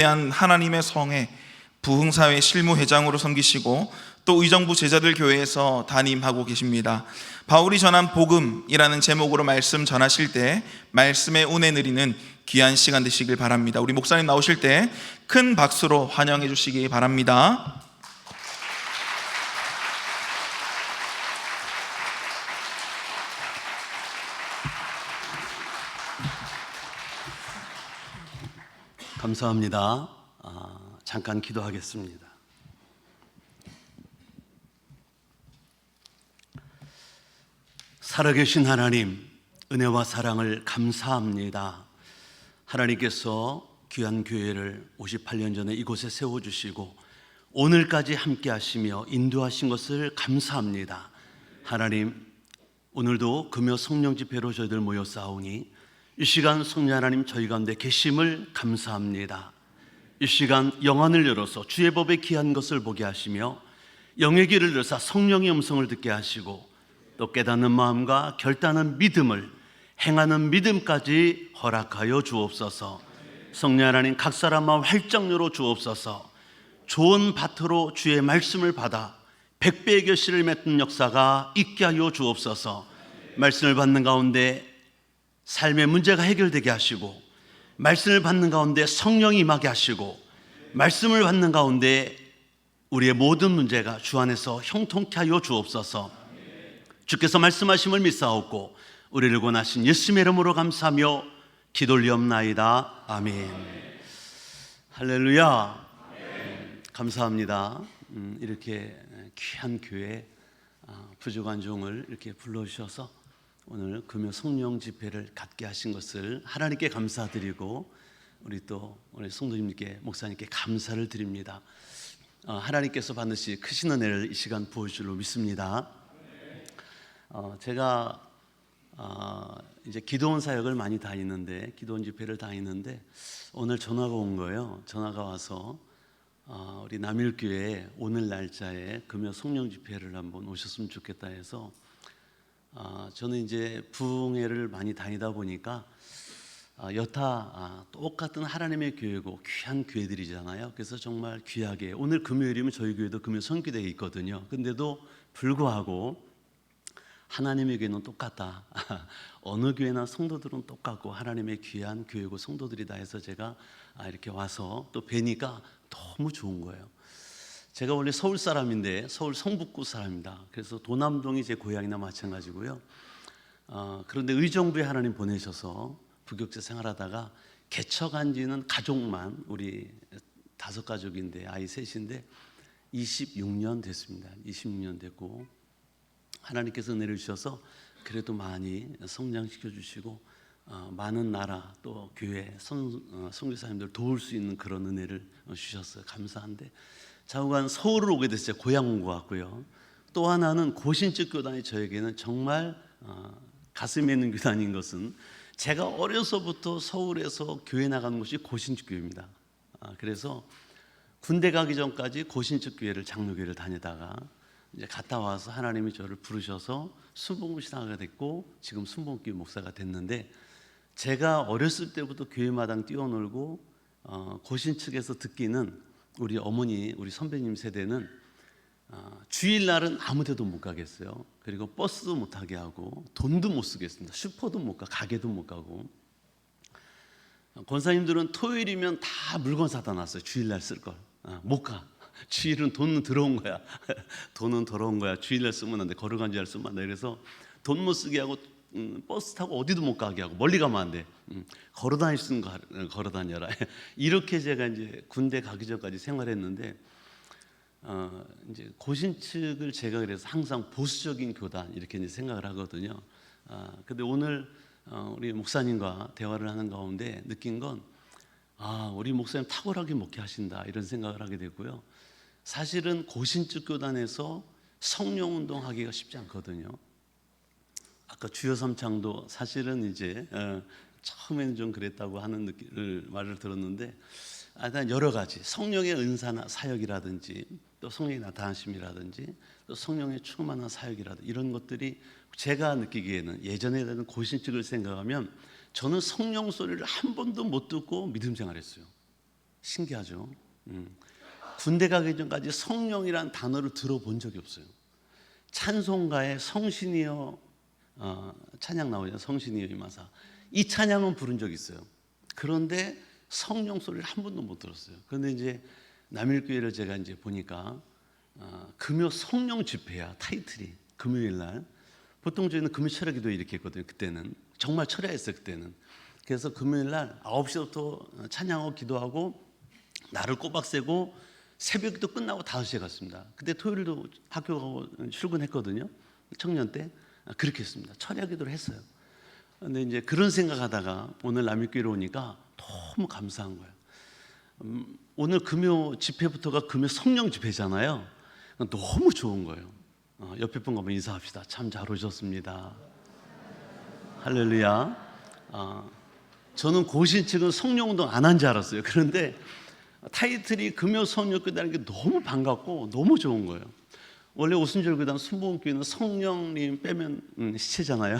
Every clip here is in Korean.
위대한 하나님의 성에 부흥사회 실무회장으로 섬기시고 또 의정부 제자들 교회에서 담임하고 계십니다. 바울이 전한 복음이라는 제목으로 말씀 전하실 때 말씀의 운에 누리는 귀한 시간 되시길 바랍니다. 우리 목사님 나오실 때 큰 박수로 환영해 주시기 바랍니다. 감사합니다. 잠깐 기도하겠습니다. 살아계신 하나님, 은혜와 사랑을 감사합니다. 하나님께서 귀한 교회를 58년 전에 이곳에 세워주시고 오늘까지 함께 하시며 인도하신 것을 감사합니다. 하나님, 오늘도 금요 성령 집회로 저희들 모여 싸우니 이 시간 성령 하나님 저희 가운데 계심을 감사합니다. 이 시간 영안을 열어서 주의 법에 귀한 것을 보게 하시며 영의 길을 열어서 성령의 음성을 듣게 하시고 또 깨닫는 마음과 결단하는 믿음을 행하는 믿음까지 허락하여 주옵소서. 성령 하나님 각 사람 마음 활짝 열어 주옵소서. 좋은 밭으로 주의 말씀을 받아 백배의 결실을 맺는 역사가 있게 하여 주옵소서. 말씀을 받는 가운데 삶의 문제가 해결되게 하시고 말씀을 받는 가운데 성령이 임하게 하시고 말씀을 받는 가운데 우리의 모든 문제가 주 안에서 형통케 하여 주옵소서. 주께서 말씀하심을 믿사옵고 우리를 권하신 예수님의 이름으로 감사하며 기도 올리옵나이다. 아멘. 할렐루야. 감사합니다. 이렇게 귀한 교회 부족한 종을 이렇게 불러주셔서 오늘 금요 성령 집회를 갖게 하신 것을 하나님께 감사드리고 우리 성도님께 목사님께 감사를 드립니다. 하나님께서 반드시 크신 은혜를 이 시간 부어줄 줄로 믿습니다. 제가 이제 기도원 사역을 많이 다니는데 기도원 집회를 다니는데 오늘 전화가 온 거예요. 전화가 와서 우리 남일교회 오늘 날짜에 금요 성령 집회를 한번 오셨으면 좋겠다 해서 저는 이제 부흥회를 많이 다니다 보니까 여타 똑같은 하나님의 교회고 귀한 교회들이잖아요. 그래서 정말 귀하게 오늘 금요일이면 저희 교회도 금요 성기대에 있거든요. 근데도 불구하고 하나님의 교회는 똑같다. 어느 교회나 성도들은 똑같고 하나님의 귀한 교회고 성도들이다 해서 제가 이렇게 와서 또 뵈니까 너무 좋은 거예요. 제가 원래 서울 사람인데 서울 성북구 사람입니다. 그래서 도남동이 제 고향이나 마찬가지고요. 그런데 의정부에 하나님 보내셔서 부교육자 생활하다가 개척한 지는 가족만 우리 5가족인데 아이 셋인데 26년 됐습니다. 26년 됐고 하나님께서 은혜를 주셔서 그래도 많이 성장시켜 주시고 많은 나라 또 교회 선교사님들 도울 수 있는 그런 은혜를 주셨어요. 감사한데 좌우간 서울을 오게 됐어요. 고향 온 것 같고요. 또 하나는 고신적 교단이 저에게는 정말 가슴에 있는 교단인 것은 제가 어려서부터 서울에서 교회 나가는 곳이 고신적 교회입니다. 그래서 군대 가기 전까지 고신적 교회를 장로교회를 다니다가 이제 갔다 와서 하나님이 저를 부르셔서 순복음 신앙하게 됐고 지금 순복음교회 목사가 됐는데 제가 어렸을 때부터 교회마당 뛰어놀고 고신 측에서 듣기는 우리 어머니 우리 선배님 세대는 주일날은 아무 데도 못 가겠어요. 그리고 버스도 못 타게 하고 돈도 못 쓰겠습니다. 슈퍼도 못 가, 가게도 못 가고 권사님들은 토요일이면 다 물건 사다 놨어요. 주일날 쓸 걸 못 가. 주일은 돈은 들어온 거야. 돈은 들어온 거야. 주일날 쓰면 안 돼. 걸어간 주일 쓰면 안 돼. 그래서 돈 못 쓰게 하고 버스 타고 어디도 못 가게 하고 멀리 가면 안 돼. 걸어 다닐 수 있는 거 걸어 다녀라. 이렇게 제가 이제 군대 가기 전까지 생활했는데 이제 고신 측을 제가 그래서 항상 보수적인 교단 이렇게 이제 생각을 하거든요. 근데 오늘 우리 목사님과 대화를 하는 가운데 느낀 건 우리 목사님 탁월하게 목회하신다 이런 생각을 하게 되고요. 사실은 고신적 교단에서 성령 운동하기가 쉽지 않거든요. 아까 주여 삼창도 사실은 이제 처음에는 좀 그랬다고 하는 말을 들었는데 일단 여러 가지 성령의 은사나 사역이라든지 또 성령의 나타나심이라든지 또 성령의 충만한 사역이라든지 이런 것들이 제가 느끼기에는 예전에 대한 고신측을 생각하면 저는 성령 소리를 한 번도 못 듣고 믿음 생활했어요. 신기하죠. 군대 가기 전까지 성령이란 단어를 들어본 적이 없어요. 찬송가에 성신이여 찬양 나오죠. 성신이여 임하사. 이 찬양은 부른 적이 있어요. 그런데 성령 소리를 한 번도 못 들었어요. 그런데 이제 남일교회를 제가 이제 보니까 금요 성령 집회야. 타이틀이 금요일 날. 보통 저희는 금요 철야 기도 이렇게 했거든요. 그때는 정말 철야했어요. 그때는. 그래서 금요일 날 9시부터 찬양하고 기도하고 날을 꼬박 세고 새벽 기도 끝나고 5시에 갔습니다. 그때 토요일도 학교 가고 출근했거든요. 청년 때 그렇게 했습니다. 철야 기도를 했어요. 근데 이제 그런 생각하다가 오늘 남일교회로 오니까 너무 감사한 거예요. 오늘 금요 집회부터가 금요 성령 집회잖아요. 너무 좋은 거예요. 옆에 분 가면 인사합시다. 참 잘 오셨습니다. 할렐루야. 저는 고신 측은 성령운동 안 한 줄 알았어요. 그런데 타이틀이 금요 성령 교회라는 게 너무 반갑고 너무 좋은 거예요. 원래 오순절 교단 순복음교회는 성령님 빼면 시체잖아요.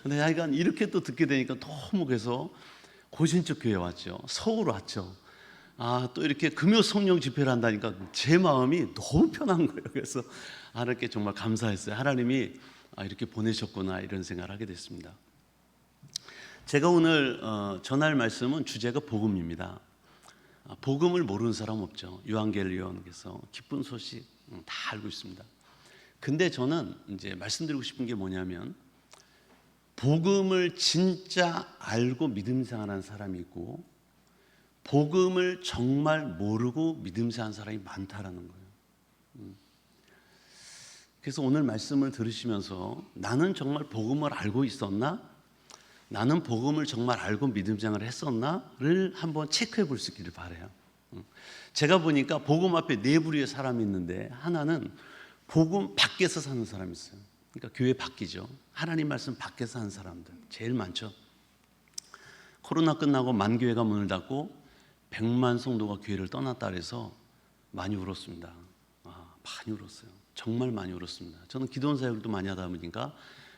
근데 하여간 이렇게 또 듣게 되니까 너무 그래서 고신적 교회 왔죠. 서울 왔죠. 또 이렇게 금요 성령 집회를 한다니까 제 마음이 너무 편한 거예요. 그래서 하나님께 정말 감사했어요. 하나님이 이렇게 보내셨구나 이런 생각을 하게 됐습니다. 제가 오늘 전할 말씀은 주제가 복음입니다. 복음을 모르는 사람 없죠. 요한계시록에서 기쁜 소식 다 알고 있습니다. 근데 저는 이제 말씀드리고 싶은 게 뭐냐면 복음을 진짜 알고 믿음 생활하는 사람이 있고 복음을 정말 모르고 믿음 생활하는 사람이 많다라는 거예요. 그래서 오늘 말씀을 들으시면서 나는 정말 복음을 알고 있었나? 나는 복음을 정말 알고 믿음 생활을 했었나를 한번 체크해 볼 수 있기를 바라요. 제가 보니까 복음 앞에 네 부류의 사람이 있는데 하나는 복음 밖에서 사는 사람이 있어요. 그러니까 교회 밖이죠. 하나님 말씀 밖에서 사는 사람들 제일 많죠. 코로나 끝나고 만교회가 문을 닫고 100만 성도가 교회를 떠났다 그래서 많이 울었습니다. 많이 울었어요. 정말 많이 울었습니다. 저는 기도원 사역도 많이 하다 보니까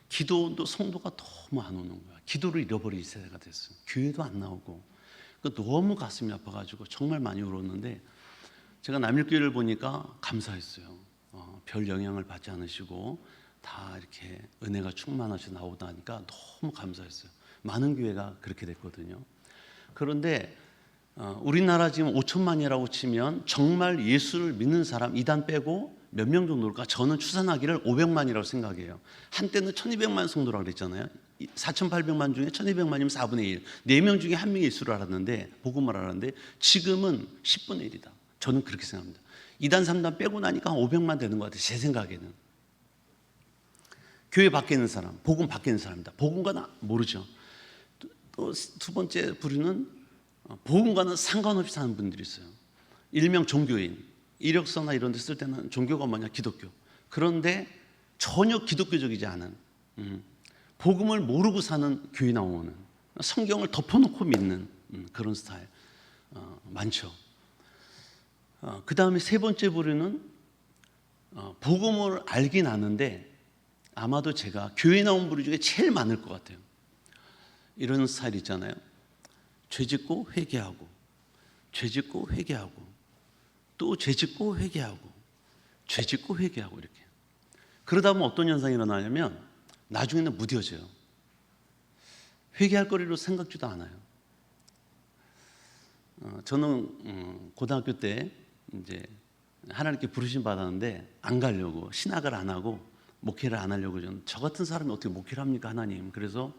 기도원도 성도가 너무 안 오는 거야. 기도를 잃어버린 세대가 됐어요. 교회도 안 나오고 너무 가슴이 아파가지고 정말 많이 울었는데 제가 남일교회를 보니까 감사했어요. 별 영향을 받지 않으시고 다 이렇게 은혜가 충만하셔 나오다 하니까 너무 감사했어요. 많은 교회가 그렇게 됐거든요. 그런데 우리나라 지금 5천만이라고 치면 정말 예수를 믿는 사람 이단 빼고 몇 명 정도일까? 저는 추산하기를 500만이라고 생각해요. 한때는 1200만 성도라고 그랬잖아요. 4800만 중에 1200만이면 4분의 1. 4명 중에 1명이 예수를 알았는데 복음을 알았는데 지금은 10분의 1이다. 저는 그렇게 생각합니다. 2단 3단 빼고 나니까 500만 되는 것 같아요. 제 생각에는. 교회 밖에 있는 사람, 복음 밖에 있는 사람이다. 복음과는 모르죠. 또 두 번째 부류는 복음과는 상관없이 사는 분들이 있어요. 일명 종교인. 이력서나 이런 데 쓸 때는 종교가 뭐냐? 기독교. 그런데 전혀 기독교적이지 않은 복음을 모르고 사는 교회 나오는 성경을 덮어놓고 믿는 그런 스타일 많죠. 그 다음에 세 번째 부류는 복음을 알긴 아는데 아마도 제가 교회 나온 부류 중에 제일 많을 것 같아요. 이런 스타일 있잖아요. 죄짓고 회개하고 죄짓고 회개하고 또 죄짓고 회개하고 죄짓고 회개하고 이렇게 그러다 보면 어떤 현상이 일어나냐면 나중에는 무뎌져요. 회개할 거리로 생각지도 않아요. 저는 고등학교 때 이제 하나님께 부르심 받았는데 안 가려고 신학을 안 하고 목회를 안 하려고 저 같은 사람이 어떻게 목회를 합니까 하나님. 그래서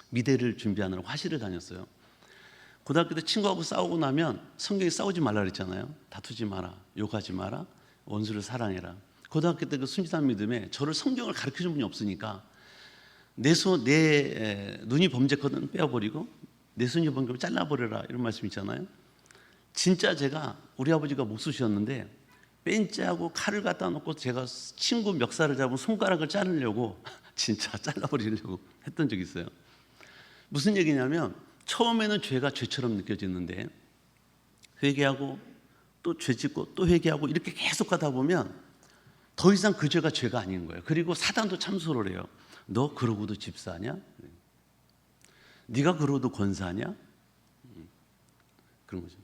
미대를 준비하느라고 화실을 다녔어요. 고등학교 때 친구하고 싸우고 나면 성경에 싸우지 말라 그랬잖아요. 다투지 마라, 욕하지 마라, 원수를 사랑해라. 고등학교 때 그 순진한 믿음에 저를 성경을 가르쳐준 분이 없으니까 내 눈이 범죄거든 빼어버리고 내 손이 범죄면 잘라버려라 이런 말씀 있잖아요. 진짜 제가 우리 아버지가 못 쓰셨는데 벤치하고 칼을 갖다 놓고 제가 친구 멱살을 잡은 손가락을 자르려고 진짜 잘라버리려고 했던 적이 있어요. 무슨 얘기냐면 처음에는 죄가 죄처럼 느껴지는데 회개하고 또 죄짓고 또 회개하고 이렇게 계속 가다 보면 더 이상 그 죄가 죄가 아닌 거예요. 그리고 사단도 참소를 해요. 너 그러고도 집사냐? 네가 그러고도 권사냐? 그런 거죠.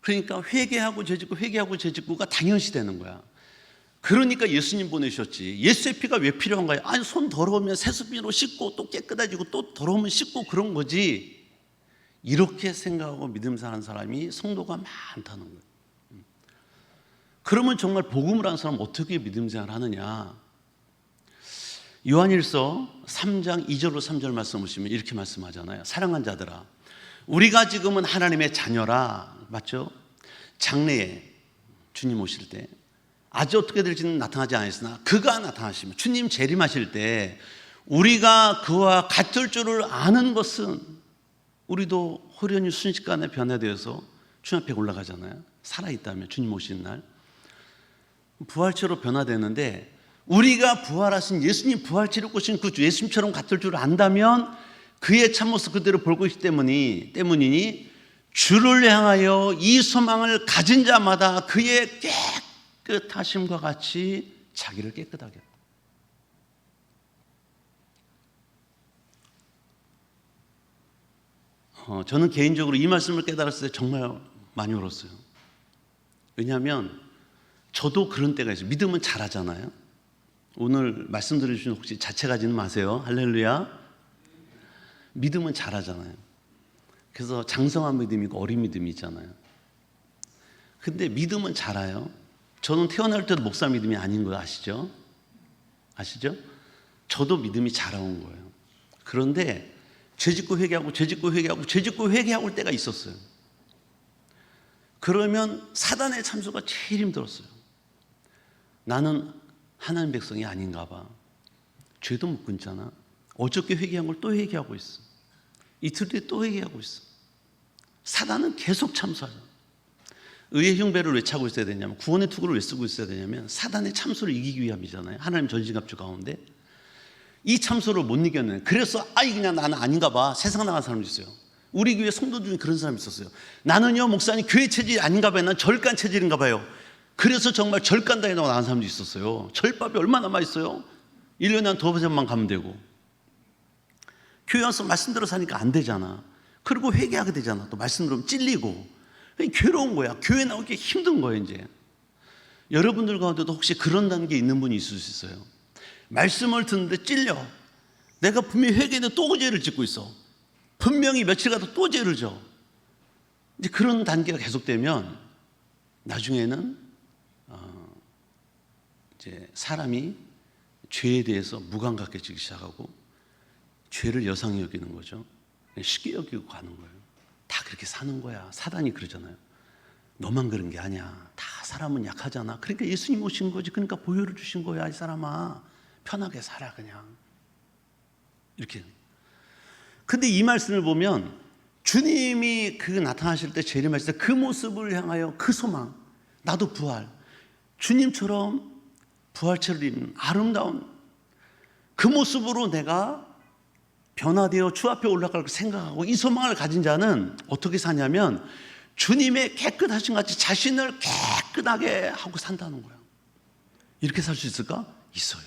그러니까 회개하고 죄짓고 회개하고 죄짓고가 당연시 되는 거야. 그러니까 예수님 보내셨지. 예수의 피가 왜 필요한 거야? 아니, 손 더러우면 세수비로 씻고 또 깨끗해지고 또 더러우면 씻고 그런 거지. 이렇게 생각하고 믿음 사는 사람이 성도가 많다는 거예요. 그러면 정말 복음을 아는 사람은 어떻게 믿음 생활을 하느냐? 요한일서 3장 2절로 3절 말씀 보시면 이렇게 말씀하잖아요. 사랑하는 자들아, 우리가 지금은 하나님의 자녀라. 맞죠? 장래에 주님 오실 때 아주 어떻게 될지는 나타나지 않았으나 그가 나타나시면, 주님 재림하실 때 우리가 그와 같을 줄을 아는 것은, 우리도 호련히 순식간에 변화되어서 주님 앞에 올라가잖아요. 살아있다면 주님 오시는 날 부활체로 변화되는데, 우리가 부활하신 예수님 부활체로 오신 그 예수님처럼 같을 줄 안다면 그의 참모습 그대로 볼 것이기 때문이니 주를 향하여 이 소망을 가진 자마다 그의 깨끗하심과 같이 자기를 깨끗하게 했다. 저는 개인적으로 이 말씀을 깨달았을 때 정말 많이 울었어요. 왜냐하면 저도 그런 때가 있어요. 믿음은 잘하잖아요. 오늘 말씀 들으시면 혹시 자체 가지는 마세요. 할렐루야. 믿음은 잘하잖아요. 그래서 장성한 믿음이 있고 어린 믿음이 있잖아요. 근데 믿음은 잘해요. 저는 태어날 때도 목사 믿음이 아닌 거 아시죠? 아시죠? 저도 믿음이 자라온 거예요. 그런데 죄짓고 회개하고 죄짓고 회개하고 죄짓고 회개할 때가 있었어요. 그러면 사단의 참소가 제일 힘들었어요. 나는 하나님 백성이 아닌가 봐. 죄도 못 끊잖아. 어저께 회개한 걸 또 회개하고 있어. 이틀 뒤에 또 회개하고 있어. 사단은 계속 참소하죠. 의의 흉배를 왜 차고 있어야 되냐면, 구원의 투구를 왜 쓰고 있어야 되냐면 사단의 참소를 이기기 위함이잖아요. 하나님 전신갑주 가운데 이 참소를 못 이겼네. 그래서 그냥 나는 아닌가 봐. 세상 나간 사람도 있어요. 우리 교회 성도 중에 그런 사람이 있었어요. 나는요 목사님 교회 체질이 아닌가 봐요. 난 절간 체질인가 봐요. 그래서 정말 절간 다니다가 나간 사람도 있었어요. 절밥이 얼마나 맛있어요? 1년에 한 2번만 가면 되고. 교회 와서 말씀 들어서 하니까 안 되잖아. 그리고 회개하게 되잖아. 또 말씀 들으면 찔리고 괴로운 거야. 교회 나오기 힘든 거예요. 이제 여러분들 가운데도 혹시 그런 단계에 있는 분이 있을 수 있어요. 말씀을 듣는데 찔려. 내가 분명히 회개했는데 또 죄를 짓고 있어. 분명히 며칠 가도 또 죄를 져. 이제 그런 단계가 계속되면 나중에는 이제 사람이 죄에 대해서 무감각해지기 시작하고 죄를 여상히 여기는 거죠. 쉽게 여기고 가는 거예요. 다 그렇게 사는 거야. 사단이 그러잖아요. 너만 그런 게 아니야. 다 사람은 약하잖아. 그러니까 예수님 오신 거지. 그러니까 보혈을 주신 거야. 이 사람아, 편하게 살아 그냥. 이렇게. 근데 이 말씀을 보면 주님이 그 나타나실 때, 재림하실 때 그 모습을 향하여 그 소망, 나도 부활, 주님처럼 부활체를 입는 아름다운 그 모습으로 내가 변화되어 주 앞에 올라갈 걸 생각하고 이 소망을 가진 자는 어떻게 사냐면 주님의 깨끗하신 같이 자신을 깨끗하게 하고 산다는 거야. 이렇게 살 수 있을까? 있어요.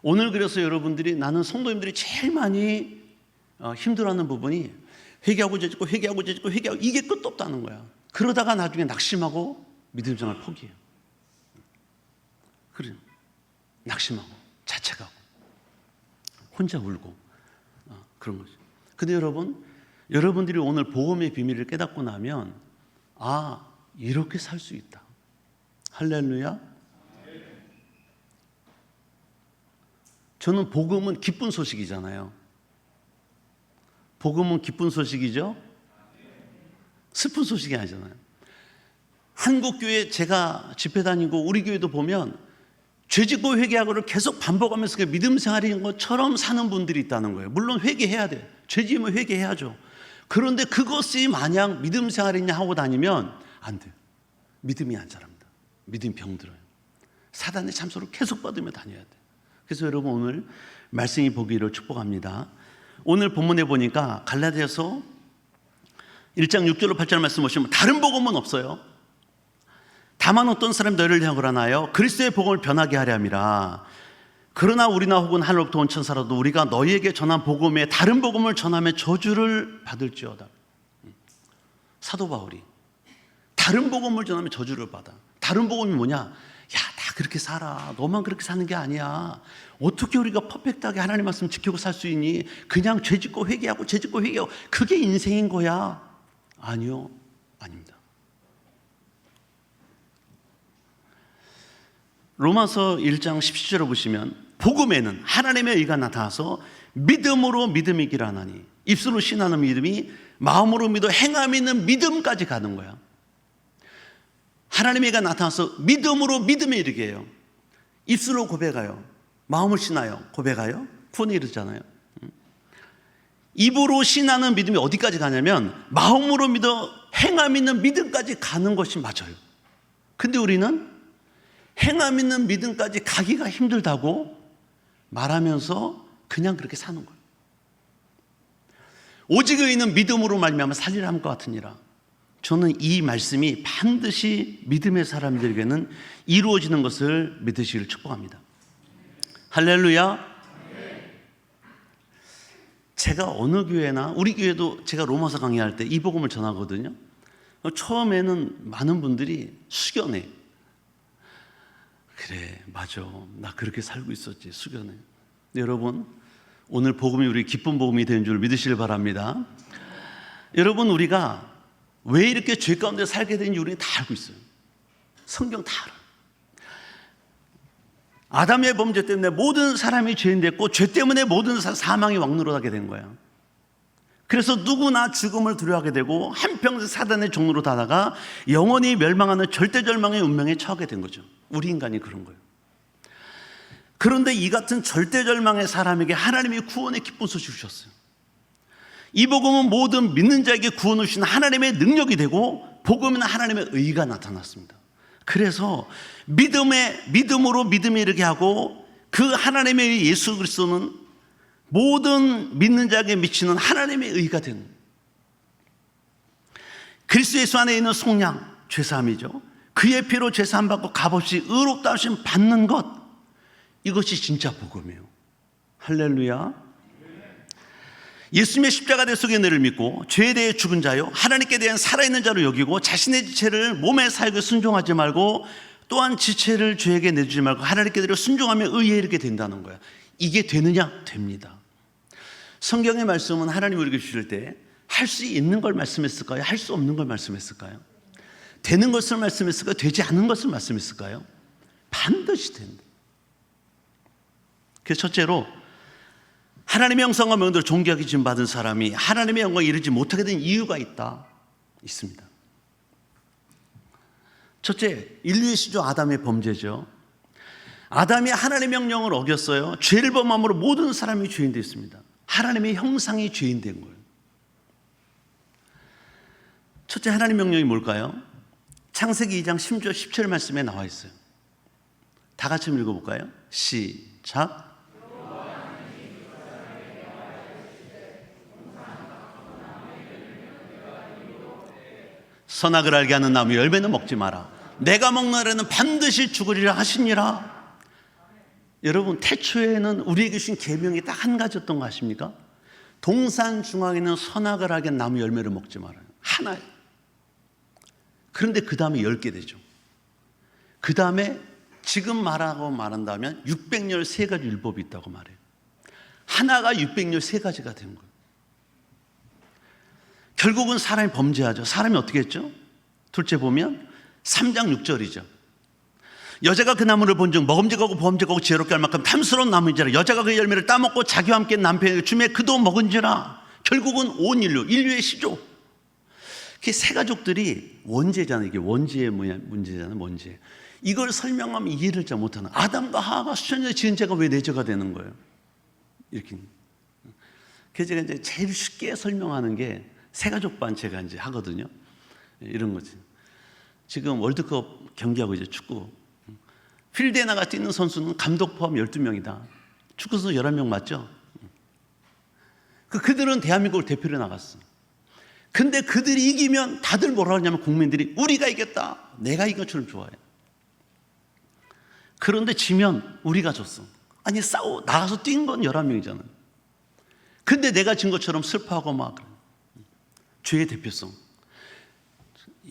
오늘 그래서 여러분들이, 나는 성도님들이 제일 많이 힘들어하는 부분이 회개하고 죄짓고 회개하고 죄짓고 회개하고 이게 끝도 없다는 거야. 그러다가 나중에 낙심하고 믿음 생활 포기해요. 그래, 낙심하고 자책하고 혼자 울고 그런 거죠. 근데 여러분들이 오늘 복음의 비밀을 깨닫고 나면 이렇게 살 수 있다. 할렐루야. 저는 복음은 기쁜 소식이잖아요. 복음은 기쁜 소식이죠. 슬픈 소식이 아니잖아요. 한국교회 제가 집회 다니고 우리 교회도 보면 죄짓고 회개하고를 계속 반복하면서 그 믿음 생활인 것처럼 사는 분들이 있다는 거예요. 물론 회개해야 돼. 죄지으면 회개해야죠. 그런데 그것이 마냥 믿음 생활이냐 하고 다니면 안 돼요. 믿음이 안 자랍니다. 믿음이 병들어요. 사단의 참소를 계속 받으며 다녀야 돼요. 그래서 여러분 오늘 말씀이 보기를 축복합니다. 오늘 본문에 보니까 갈라디아서 1장 6절로 8절 말씀 보시면 다른 복음은 없어요. 다만 어떤 사람이 너희를 향하여 그리스도의 복음을 변하게 하려 함이라. 그러나 우리나 혹은 하늘로부터 온 천사라도 우리가 너희에게 전한 복음에 다른 복음을 전하며 저주를 받을지어다. 사도 바울이. 다른 복음을 전하면 저주를 받아. 다른 복음이 뭐냐? 야, 다 그렇게 살아. 너만 그렇게 사는 게 아니야. 어떻게 우리가 퍼펙트하게 하나님 말씀 지키고 살 수 있니? 그냥 죄 짓고 회개하고 죄 짓고 회개하고 그게 인생인 거야. 아니요, 아닙니다. 로마서 1장 17절을 보시면 복음에는 하나님의 의가 나타나서 믿음으로 믿음이 이기라 하나니 입술로 신하는 믿음이 마음으로 믿어 행함이 있는 믿음까지 가는 거야. 하나님의 의가 나타나서 믿음으로 믿음에 이르게 해요. 입술로 고백하여 마음을 신하여 고백하여 구원에 이르잖아요. 입으로 신하는 믿음이 어디까지 가냐면 마음으로 믿어 행함 있는 믿음까지 가는 것이 맞아요. 근데 우리는 행함 있는 믿음까지 가기가 힘들다고 말하면서 그냥 그렇게 사는 거예요. 오직 의인은 믿음으로 말미암아 살리라 함과 같으니라. 저는 이 말씀이 반드시 믿음의 사람들에게는 이루어지는 것을 믿으시기를 축복합니다. 할렐루야. 제가 어느 교회나 우리 교회도 제가 로마서 강의할 때 이 복음을 전하거든요. 처음에는 많은 분들이 숙연해. 그래, 맞아. 나 그렇게 살고 있었지. 숙연해. 여러분, 오늘 복음이 우리 기쁜 복음이 되는 줄 믿으시길 바랍니다. 여러분, 우리가 왜 이렇게 죄 가운데 살게 되는지 우리는 다 알고 있어요. 성경 다 알아. 아담의 범죄 때문에 모든 사람이 죄인 됐고 죄 때문에 모든 사망이 왕노릇하게 된 거야. 그래서 누구나 죽음을 두려워하게 되고 한평생 사단의 종로로 다다가 영원히 멸망하는 절대절망의 운명에 처하게 된 거죠. 우리 인간이 그런 거예요. 그런데 이 같은 절대절망의 사람에게 하나님이 구원의 기쁜 소식을 주셨어요. 이 복음은 모든 믿는 자에게 구원을 주신 하나님의 능력이 되고 복음은 하나님의 의가 나타났습니다. 그래서 믿음으로 믿음에 이르게 하고 그 하나님의 의 예수 그리스도는 모든 믿는 자에게 미치는 하나님의 의가 된 그리스도 예수 안에 있는 속량, 죄사함이죠. 그의 피로 죄사함 받고 값없이 의롭다 하심 받는 것, 이것이 진짜 복음이에요. 할렐루야. 예수님의 십자가 대 속에 내를 믿고 죄에 대해 죽은 자요 하나님께 대한 살아있는 자로 여기고 자신의 지체를 몸의 사역에 순종하지 말고 또한 지체를 죄에게 내주지 말고 하나님께 대해 순종하며 의에 이르게 된다는 거야. 이게 되느냐? 됩니다. 성경의 말씀은 하나님 우리에게 주실 때 할 수 있는 걸 말씀했을까요? 할 수 없는 걸 말씀했을까요? 되는 것을 말씀했을까요? 되지 않은 것을 말씀했을까요? 반드시 된다. 그래서 첫째로 하나님의 형상과 명령대로 존귀하게 지음받은 사람이 하나님의 영광에 이르지 못하게 된 이유가 있습니다. 첫째, 인류의 시조 아담의 범죄죠. 아담이 하나님의 명령을 어겼어요. 죄를 범함으로 모든 사람이 죄인 됐습니다. 하나님의 형상이 죄인 된 거예요. 첫째, 하나님의 명령이 뭘까요? 창세기 2장 10절 17절 말씀에 나와 있어요. 다 같이 읽어볼까요? 시작. 선악을 알게 하는 나무 열매는 먹지 마라. 내가 먹는 날에는 반드시 죽으리라 하시니라. 여러분, 태초에는 우리에게 주신 계명이 딱 한 가지였던 거 아십니까? 동산 중앙에 있는 선악을 알게 하는 나무 열매를 먹지 말아요. 하나예요. 그런데 그 다음에 10개 되죠. 그 다음에 지금 말한다면 613가지 율법이 있다고 말해요. 하나가 613가지가 된 거예요. 결국은 사람이 범죄하죠. 사람이 어떻게 했죠? 둘째 보면 3장 6절이죠. 여자가 그 나무를 본즉 먹음직하고 보암직하고 지혜롭게 할 만큼 탐스러운 나무인지라 여자가 그 열매를 따먹고 자기와 함께 남편에게 주매 그도 먹은지라. 결국은 온 인류의 시조. 세 가족들이 원죄잖아요. 이게 원죄의 문제잖아요. 원죄. 이걸 설명하면 이해를 잘 못하는 아담과 하와가 수천 년에 지은 죄가 왜 내 죄가 되는 거예요? 이렇게. 그래서 제가 이제 제일 쉽게 설명하는 게 세가족반 제가 이제 하거든요. 이런 거지. 지금 월드컵 경기하고 이제 축구. 필드에 나가 뛰는 선수는 감독 포함 12명이다. 축구 선수 11명 맞죠? 그들은 대한민국을 대표로 나갔어. 근데 그들이 이기면 다들 뭐라 하냐면 국민들이 우리가 이겼다. 내가 이긴 것처럼 좋아해. 그런데 지면 우리가 졌어. 아니 나가서 뛴 건 11명이잖아. 근데 내가 진 것처럼 슬퍼하고 막 그래. 죄의 대표성.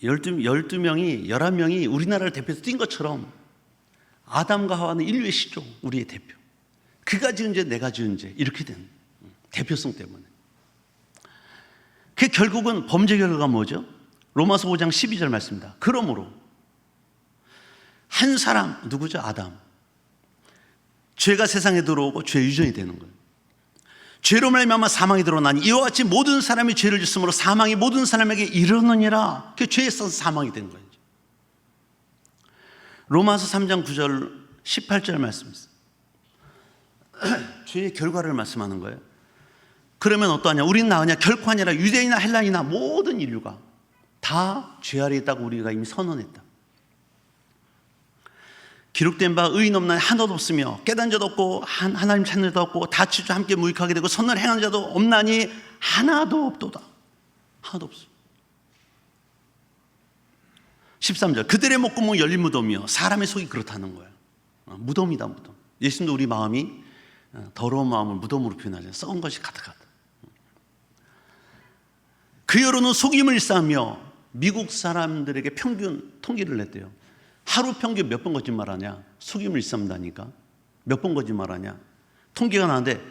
12명이 11명이 우리나라를 대표해서 뛴 것처럼 아담과 하와는 인류의 시조, 우리의 대표. 그가 지은 죄, 내가 지은 죄, 이렇게 된 대표성 때문에. 그 결국은 범죄 결과가 뭐죠? 로마서 5장 12절 말씀입니다. 그러므로 한 사람, 누구죠? 아담. 죄가 세상에 들어오고 죄 유전이 되는 거예요. 죄로 말미암아 사망이 드러나니 이와 같이 모든 사람이 죄를 짓음으로 사망이 모든 사람에게 이르느니라. 그 죄에 있어서 사망이 된 거예요. 로마서 3장 9절 18절 말씀입니다. 죄의 결과를 말씀하는 거예요. 그러면 어떠하냐? 우리는 나으냐? 결코 아니라 유대인이나 헬라인이나 모든 인류가 다 죄 아래에 있다고 우리가 이미 선언했다. 기록된 바 의인 없나니 하나도 없으며 깨닫는 자도 없고 하나님 찾는 자도 없고 다치주 함께 무익하게 되고 선을 행하는 자도 없나니 하나도 없도다. 하나도 없어. 13절 그들의 목구멍은 열린 무덤이요 사람의 속이 그렇다는 거예요. 무덤이다, 무덤. 예수님도 우리 마음이 더러운 마음을 무덤으로 표현하잖아요. 썩은 것이 가득하다. 그 여론은 속임을 일삼으며 미국 사람들에게 평균 통계를 냈대요. 하루 평균 몇 번 거짓말하냐? 속임을 일삼다니까. 몇 번 거짓말하냐? 통계가 나왔는데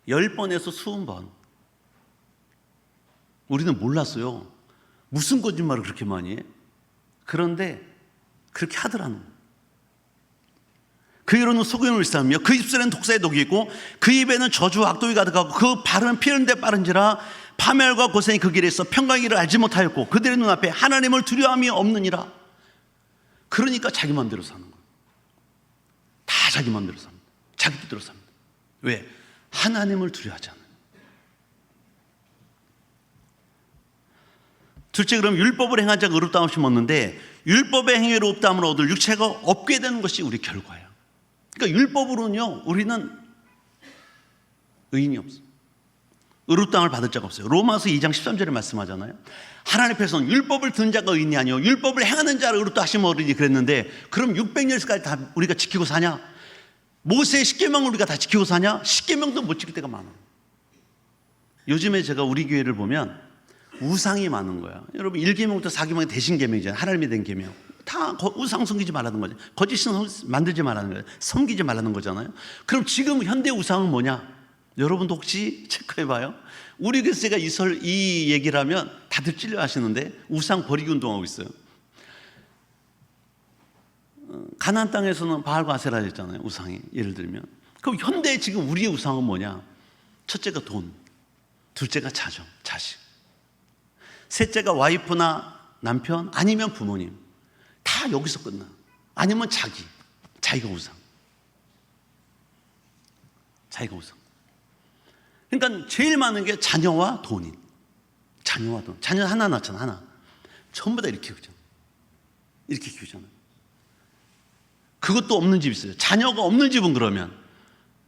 10번에서 20번. 우리는 몰랐어요. 무슨 거짓말을 그렇게 많이 해? 그런데 그렇게 하더라는 거예요. 그 이로는 속임을 일삼으며 그 입술에는 독사의 독이 있고 그 입에는 저주와 악독이 가득하고 그 발은 피하는 데 빠른지라 파멸과 고생이 그 길에 있어 평강의 길을 알지 못하였고 그들의 눈앞에 하나님을 두려움이 없느니라. 그러니까 자기 마음대로 사는 거예요. 다 자기 마음대로 삽니다. 자기 뜻대로 삽니다. 왜? 하나님을 두려워하지 않아요. 둘째, 그럼 율법을 행한 자가 의롭다함 없이 먹는데 율법의 행위로 없다함을 얻을 육체가 없게 되는 것이 우리 결과예요. 그러니까 율법으로는요 우리는 의인이 없어요. 의롭다함을 받을 자가 없어요. 로마서 2장 13절에 말씀하잖아요. 하나님 앞에서는 율법을 든 자가 의인이 아니요 율법을 행하는 자를 의롭다 하시면 어리니 그랬는데 그럼 600년까지 다 우리가 지키고 사냐? 모세의 10계명을 우리가 다 지키고 사냐? 10계명도 못 지킬 때가 많아요. 요즘에 제가 우리 교회를 보면 우상이 많은 거야. 여러분 1계명부터 4계명이 대신 계명이잖아요. 하나님이 된 계명. 다 우상 섬기지 말라는 거죠. 거짓신 만들지 말라는 거예요. 섬기지 말라는 거잖아요. 그럼 지금 현대 우상은 뭐냐? 여러분도 혹시 체크해봐요. 우리 교회가 이 얘기를 하면 다들 찔려 하시는데 우상 버리기 운동하고 있어요. 가나안 땅에서는 바알과 아세라 했잖아요. 우상이 예를 들면. 그럼 현대 지금 우리의 우상은 뭐냐? 첫째가 돈, 둘째가 자정, 자식, 셋째가 와이프나 남편 아니면 부모님. 다 여기서 끝나. 아니면 자기가 우상. 자기가 우상. 그러니까 제일 많은 게 자녀와 돈인. 자녀와 돈. 자녀 하나 낳잖아, 하나. 전부 다 이렇게 키우잖아. 이렇게 키우잖아요. 그것도 없는 집 있어요. 자녀가 없는 집은 그러면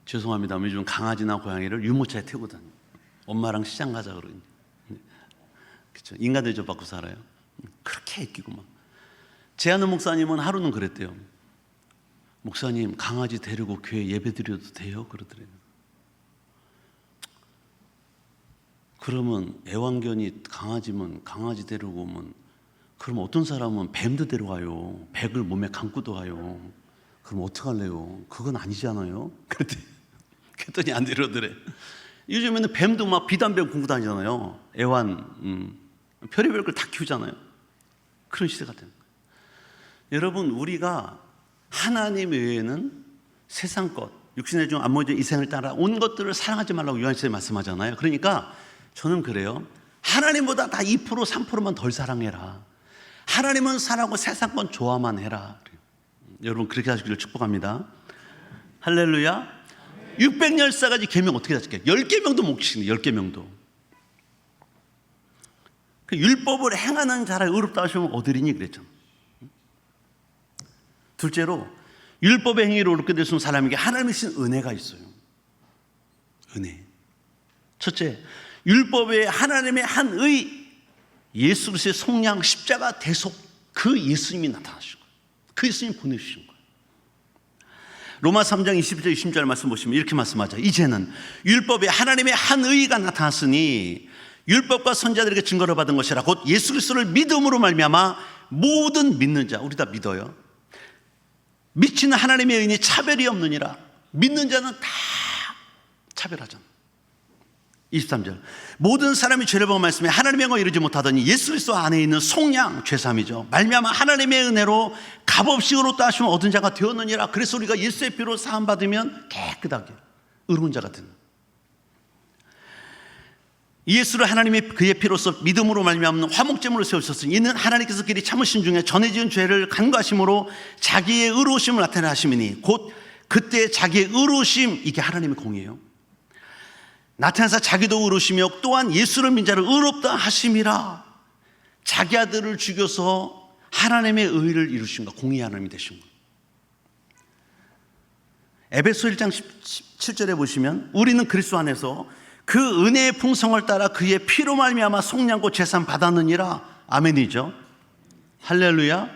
죄송합니다. 요즘 강아지나 고양이를 유모차에 태우고 다녀요. 엄마랑 시장 가자 그러니. 그렇죠. 인간 대접 받고 살아요. 그렇게 애끼고 막. 제 아는 목사님은 하루는 그랬대요. 목사님 강아지 데리고 교회 예배 드려도 돼요? 그러더래요. 그러면 애완견이 강아지면 강아지 데리고 오면 그럼 어떤 사람은 뱀도 데려가요. 백을 몸에 감고도 가요. 그럼 어떡할래요? 그건 아니잖아요. 그랬더니 안 데려오더래. 요즘에는 뱀도 막 비단뱀 굶고 다니잖아요. 애완 별의별 걸 다 키우잖아요. 그런 시대가 되는 거예요. 여러분 우리가 하나님 외에는 세상 것 육신의 중 안모이던 이 생을 따라 온 것들을 사랑하지 말라고 요한시대에 말씀하잖아요. 그러니까 저는 그래요. 하나님보다 다 2% 3%만 덜 사랑해라. 하나님은 사랑하고 세상 건 좋아만 해라. 여러분 그렇게 하시기를 축복합니다. 할렐루야. 600열사가지 계명 어떻게 다 지켜요? 10계명도 못 지키는 10계명도. 그 율법을 행하는 자를 의롭다 하시면 얻으리니 그랬죠. 둘째로 율법의 행위로 의롭게 될 수 있는 사람에게 하나님이 주신 은혜가 있어요. 은혜. 첫째, 율법에 하나님의 한 의 예수 그리스도의 속량 십자가 대속 그 예수님이 나타나신 거예요. 그 예수님이 보내주신 거예요. 로마 3장 20절 20절 말씀 보시면 이렇게 말씀하죠. 이제는 율법에 하나님의 한 의가 나타났으니 율법과 선지자들에게 증거를 받은 것이라 곧 예수 그리스도를 믿음으로 말미암아 모든 믿는 자, 우리 다 믿어요. 미치는 하나님의 의인이 차별이 없느니라. 믿는 자는 다 차별하잖아. 23절 모든 사람이 죄를 범한 말씀에 하나님의 영광을 이루지 못하더니 예수 그리스도 안에 있는 속량 죄사함이죠. 말미암아 하나님의 은혜로 값없이 의롭다 하심을 얻은 자가 되었느니라. 그래서 우리가 예수의 피로 사함 받으면 깨끗하게 의로운 자가 되는, 예수를 하나님이 그의 피로써 믿음으로 말미암는 화목제물로 세우셨으니 이는 하나님께서 그리 참으신 중에 전에 지은 죄를 간과하심으로 자기의 의로우심을 나타내 하심이니 곧 그때 자기의 의로우심, 이게 하나님의 공이에요. 나타나서 자기도 의로우시며 또한 예수를 믿는 자를 의롭다 하심이라. 자기 아들을 죽여서 하나님의 의를 이루신 것, 공의 하나님이 되신 것. 에베소 1장 17절에 보시면 우리는 그리스도 안에서 그 은혜의 풍성을 따라 그의 피로 말미암아 속량고 제사함 받았느니라. 아멘이죠. 할렐루야.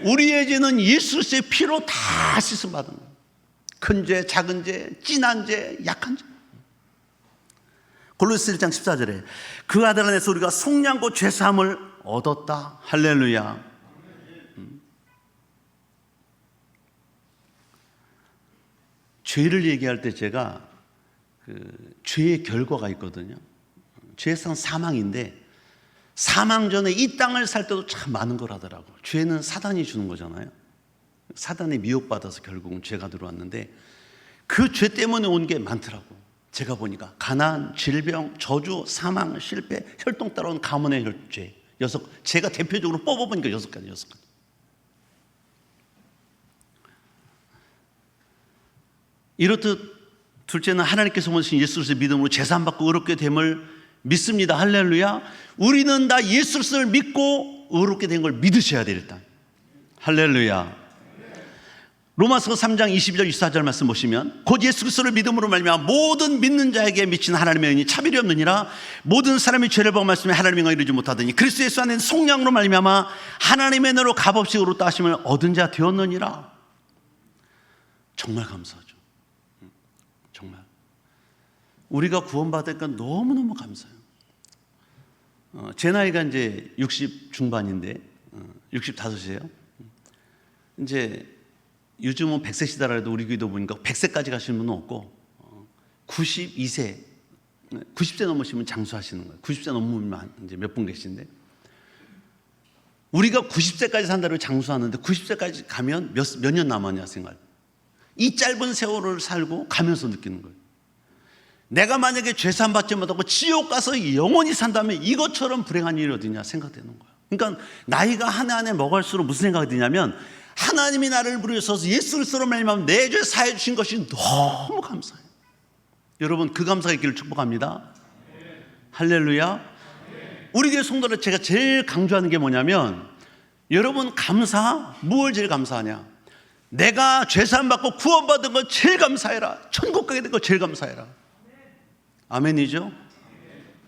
우리의 죄는 예수 그리스도의 피로 다 씻음 받은 거예요. 큰 죄, 작은 죄, 진한 죄, 약한 죄. 골로새 1장 14절에 그 아들 안에서 우리가 속량고 죄사함을 얻었다. 할렐루야. 죄를 얘기할 때 제가 죄의 결과가 있거든요. 죄상 사망인데 사망 전에 이 땅을 살 때도 참 많은 걸 하더라고. 죄는 사단이 주는 거잖아요. 사단에 미혹받아서 결국은 죄가 들어왔는데 그 죄 때문에 온 게 많더라고. 제가 보니까 가난, 질병, 저주, 사망, 실패, 혈통 따라온 가문의 죄 제가 대표적으로 뽑아보니까 6가지. 이렇듯 둘째는 하나님께서 보내신 예수 그리스도의 믿음으로 제사함 받고 의롭게 됨을 믿습니다. 할렐루야. 우리는 다 예수 그리스도를 믿고 의롭게 된 걸 믿으셔야 돼. 일단 할렐루야. 로마서 3장 22절 24절 말씀 보시면 곧 예수 그리스도를 믿음으로 말미암아 모든 믿는 자에게 미치는 하나님의 은혜니 차별이 없느니라. 모든 사람이 죄를 범한 말씀에 하나님의 영광을 이루지 못하더니 그리스도 예수 안에 속량으로 말미암아 하나님의 은혜로 값없이 의롭다 하심을 얻은 자 되었느니라. 정말 감사하죠. 정말 우리가 구원받을 건 너무너무 감사해요. 제 나이가 이제 60 중반인데 65이에요. 이제 요즘은 100세 시대라도 우리 교회도 보니까 100세까지 가시는 분은 없고 92세, 90세 넘으시면 장수하시는 거예요. 90세 넘으면 이제 몇 분 계신데 우리가 90세까지 산다고 장수하는데 90세까지 가면 몇 년 남았냐 생각. 이 짧은 세월을 살고 가면서 느끼는 거예요. 내가 만약에 죄산 받지 못하고 지옥 가서 영원히 산다면 이것처럼 불행한 일이 어디냐 생각되는 거예요. 그러니까 나이가 한 해 한 해 먹을수록 무슨 생각이 드냐면 하나님이 나를 부르셔서 예수 그리스도로 말미암아 내 죄 사해 주신 것이 너무 감사해요. 여러분 그 감사가 있기를 축복합니다. 할렐루야. 우리 교회 성도들 제가 제일 강조하는 게 뭐냐면 여러분 감사, 무엇을 제일 감사하냐? 내가 죄사함 받고 구원받은 거 제일 감사해라. 천국 가게 된 거 제일 감사해라. 아멘이죠?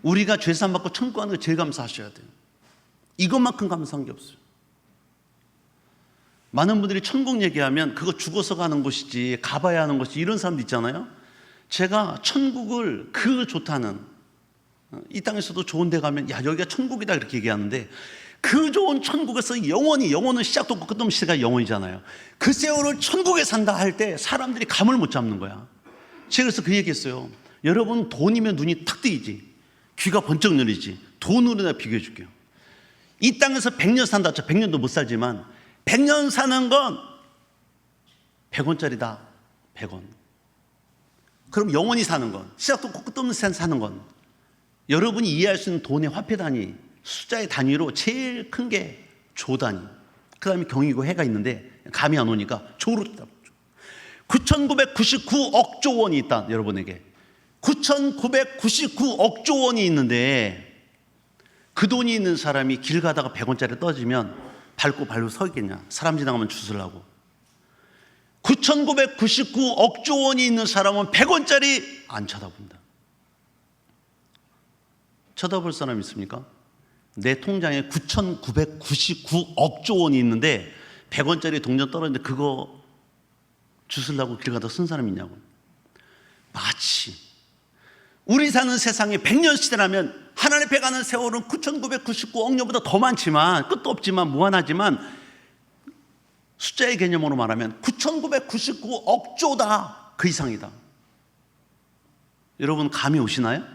우리가 죄사함 받고 천국 가는 거 제일 감사하셔야 돼요. 이것만큼 감사한 게 없어요. 많은 분들이 천국 얘기하면 그거 죽어서 가는 곳이지 가봐야 하는 곳이 이런 사람도 있잖아요. 제가 천국을 그 좋다는 이 땅에서도 좋은 데 가면 야 여기가 천국이다 이렇게 얘기하는데 그 좋은 천국에서 영원은 시작도 없고 끝도 없는 시대가 영원이잖아요. 그 세월을 천국에 산다 할 때 사람들이 감을 못 잡는 거야. 제가 그래서 그 얘기했어요. 여러분 돈이면 눈이 탁 뜨이지 귀가 번쩍 열리지 돈으로 내가 비교해 줄게요. 이 땅에서 100년 산다 쳐 100년도 못 살지만 100년 사는 건 100원짜리다 100원. 그럼 영원히 사는 건 시작도 없고 끝도 없는 세상 사는 건 여러분이 이해할 수 있는 돈의 화폐 단위 숫자의 단위로 제일 큰 게 조 단위, 그 다음에 경이고 해가 있는데 감이 안 오니까 조로 9,999억 조 원이 있다. 여러분에게 9,999억 조 원이 있는데 그 돈이 있는 사람이 길 가다가 100원짜리 떨어지면 밟고 서 있겠냐? 사람 지나가면 주술라고. 9,999억 조 원이 있는 사람은 100원짜리 안 쳐다본다. 쳐다볼 사람 있습니까? 내 통장에 9,999억 조 원이 있는데 100원짜리 동전 떨어졌는데 그거 주술라고 길 가다 쓴 사람 있냐고. 마치 우리 사는 세상에 100년 시대라면 하나님 앞에 가는 세월은 9,999억 년보다 더 많지만, 끝도 없지만 무한하지만, 숫자의 개념으로 말하면 9,999억 조다, 그 이상이다. 여러분 감이 오시나요?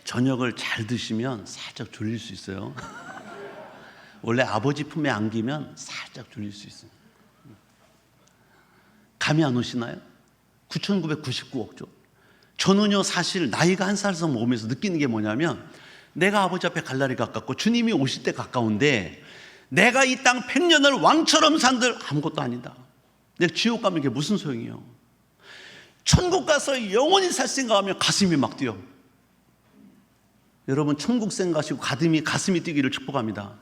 저녁을 잘 드시면 살짝 졸릴 수 있어요. 원래 아버지 품에 안기면 살짝 졸릴 수 있어요. 감이 안 오시나요? 9,999억 조. 저는요 사실 나이가 한 살씩 먹으면서 느끼는 게 뭐냐면, 내가 아버지 앞에 갈 날이 가깝고 주님이 오실 때 가까운데, 내가 이 땅 100년을 왕처럼 산들 아무것도 아니다. 내가 지옥 가면 이게 무슨 소용이요? 천국 가서 영원히 살 생각하면 가슴이 막 뛰어. 여러분 천국 생각하시고 가슴이 뛰기를 축복합니다.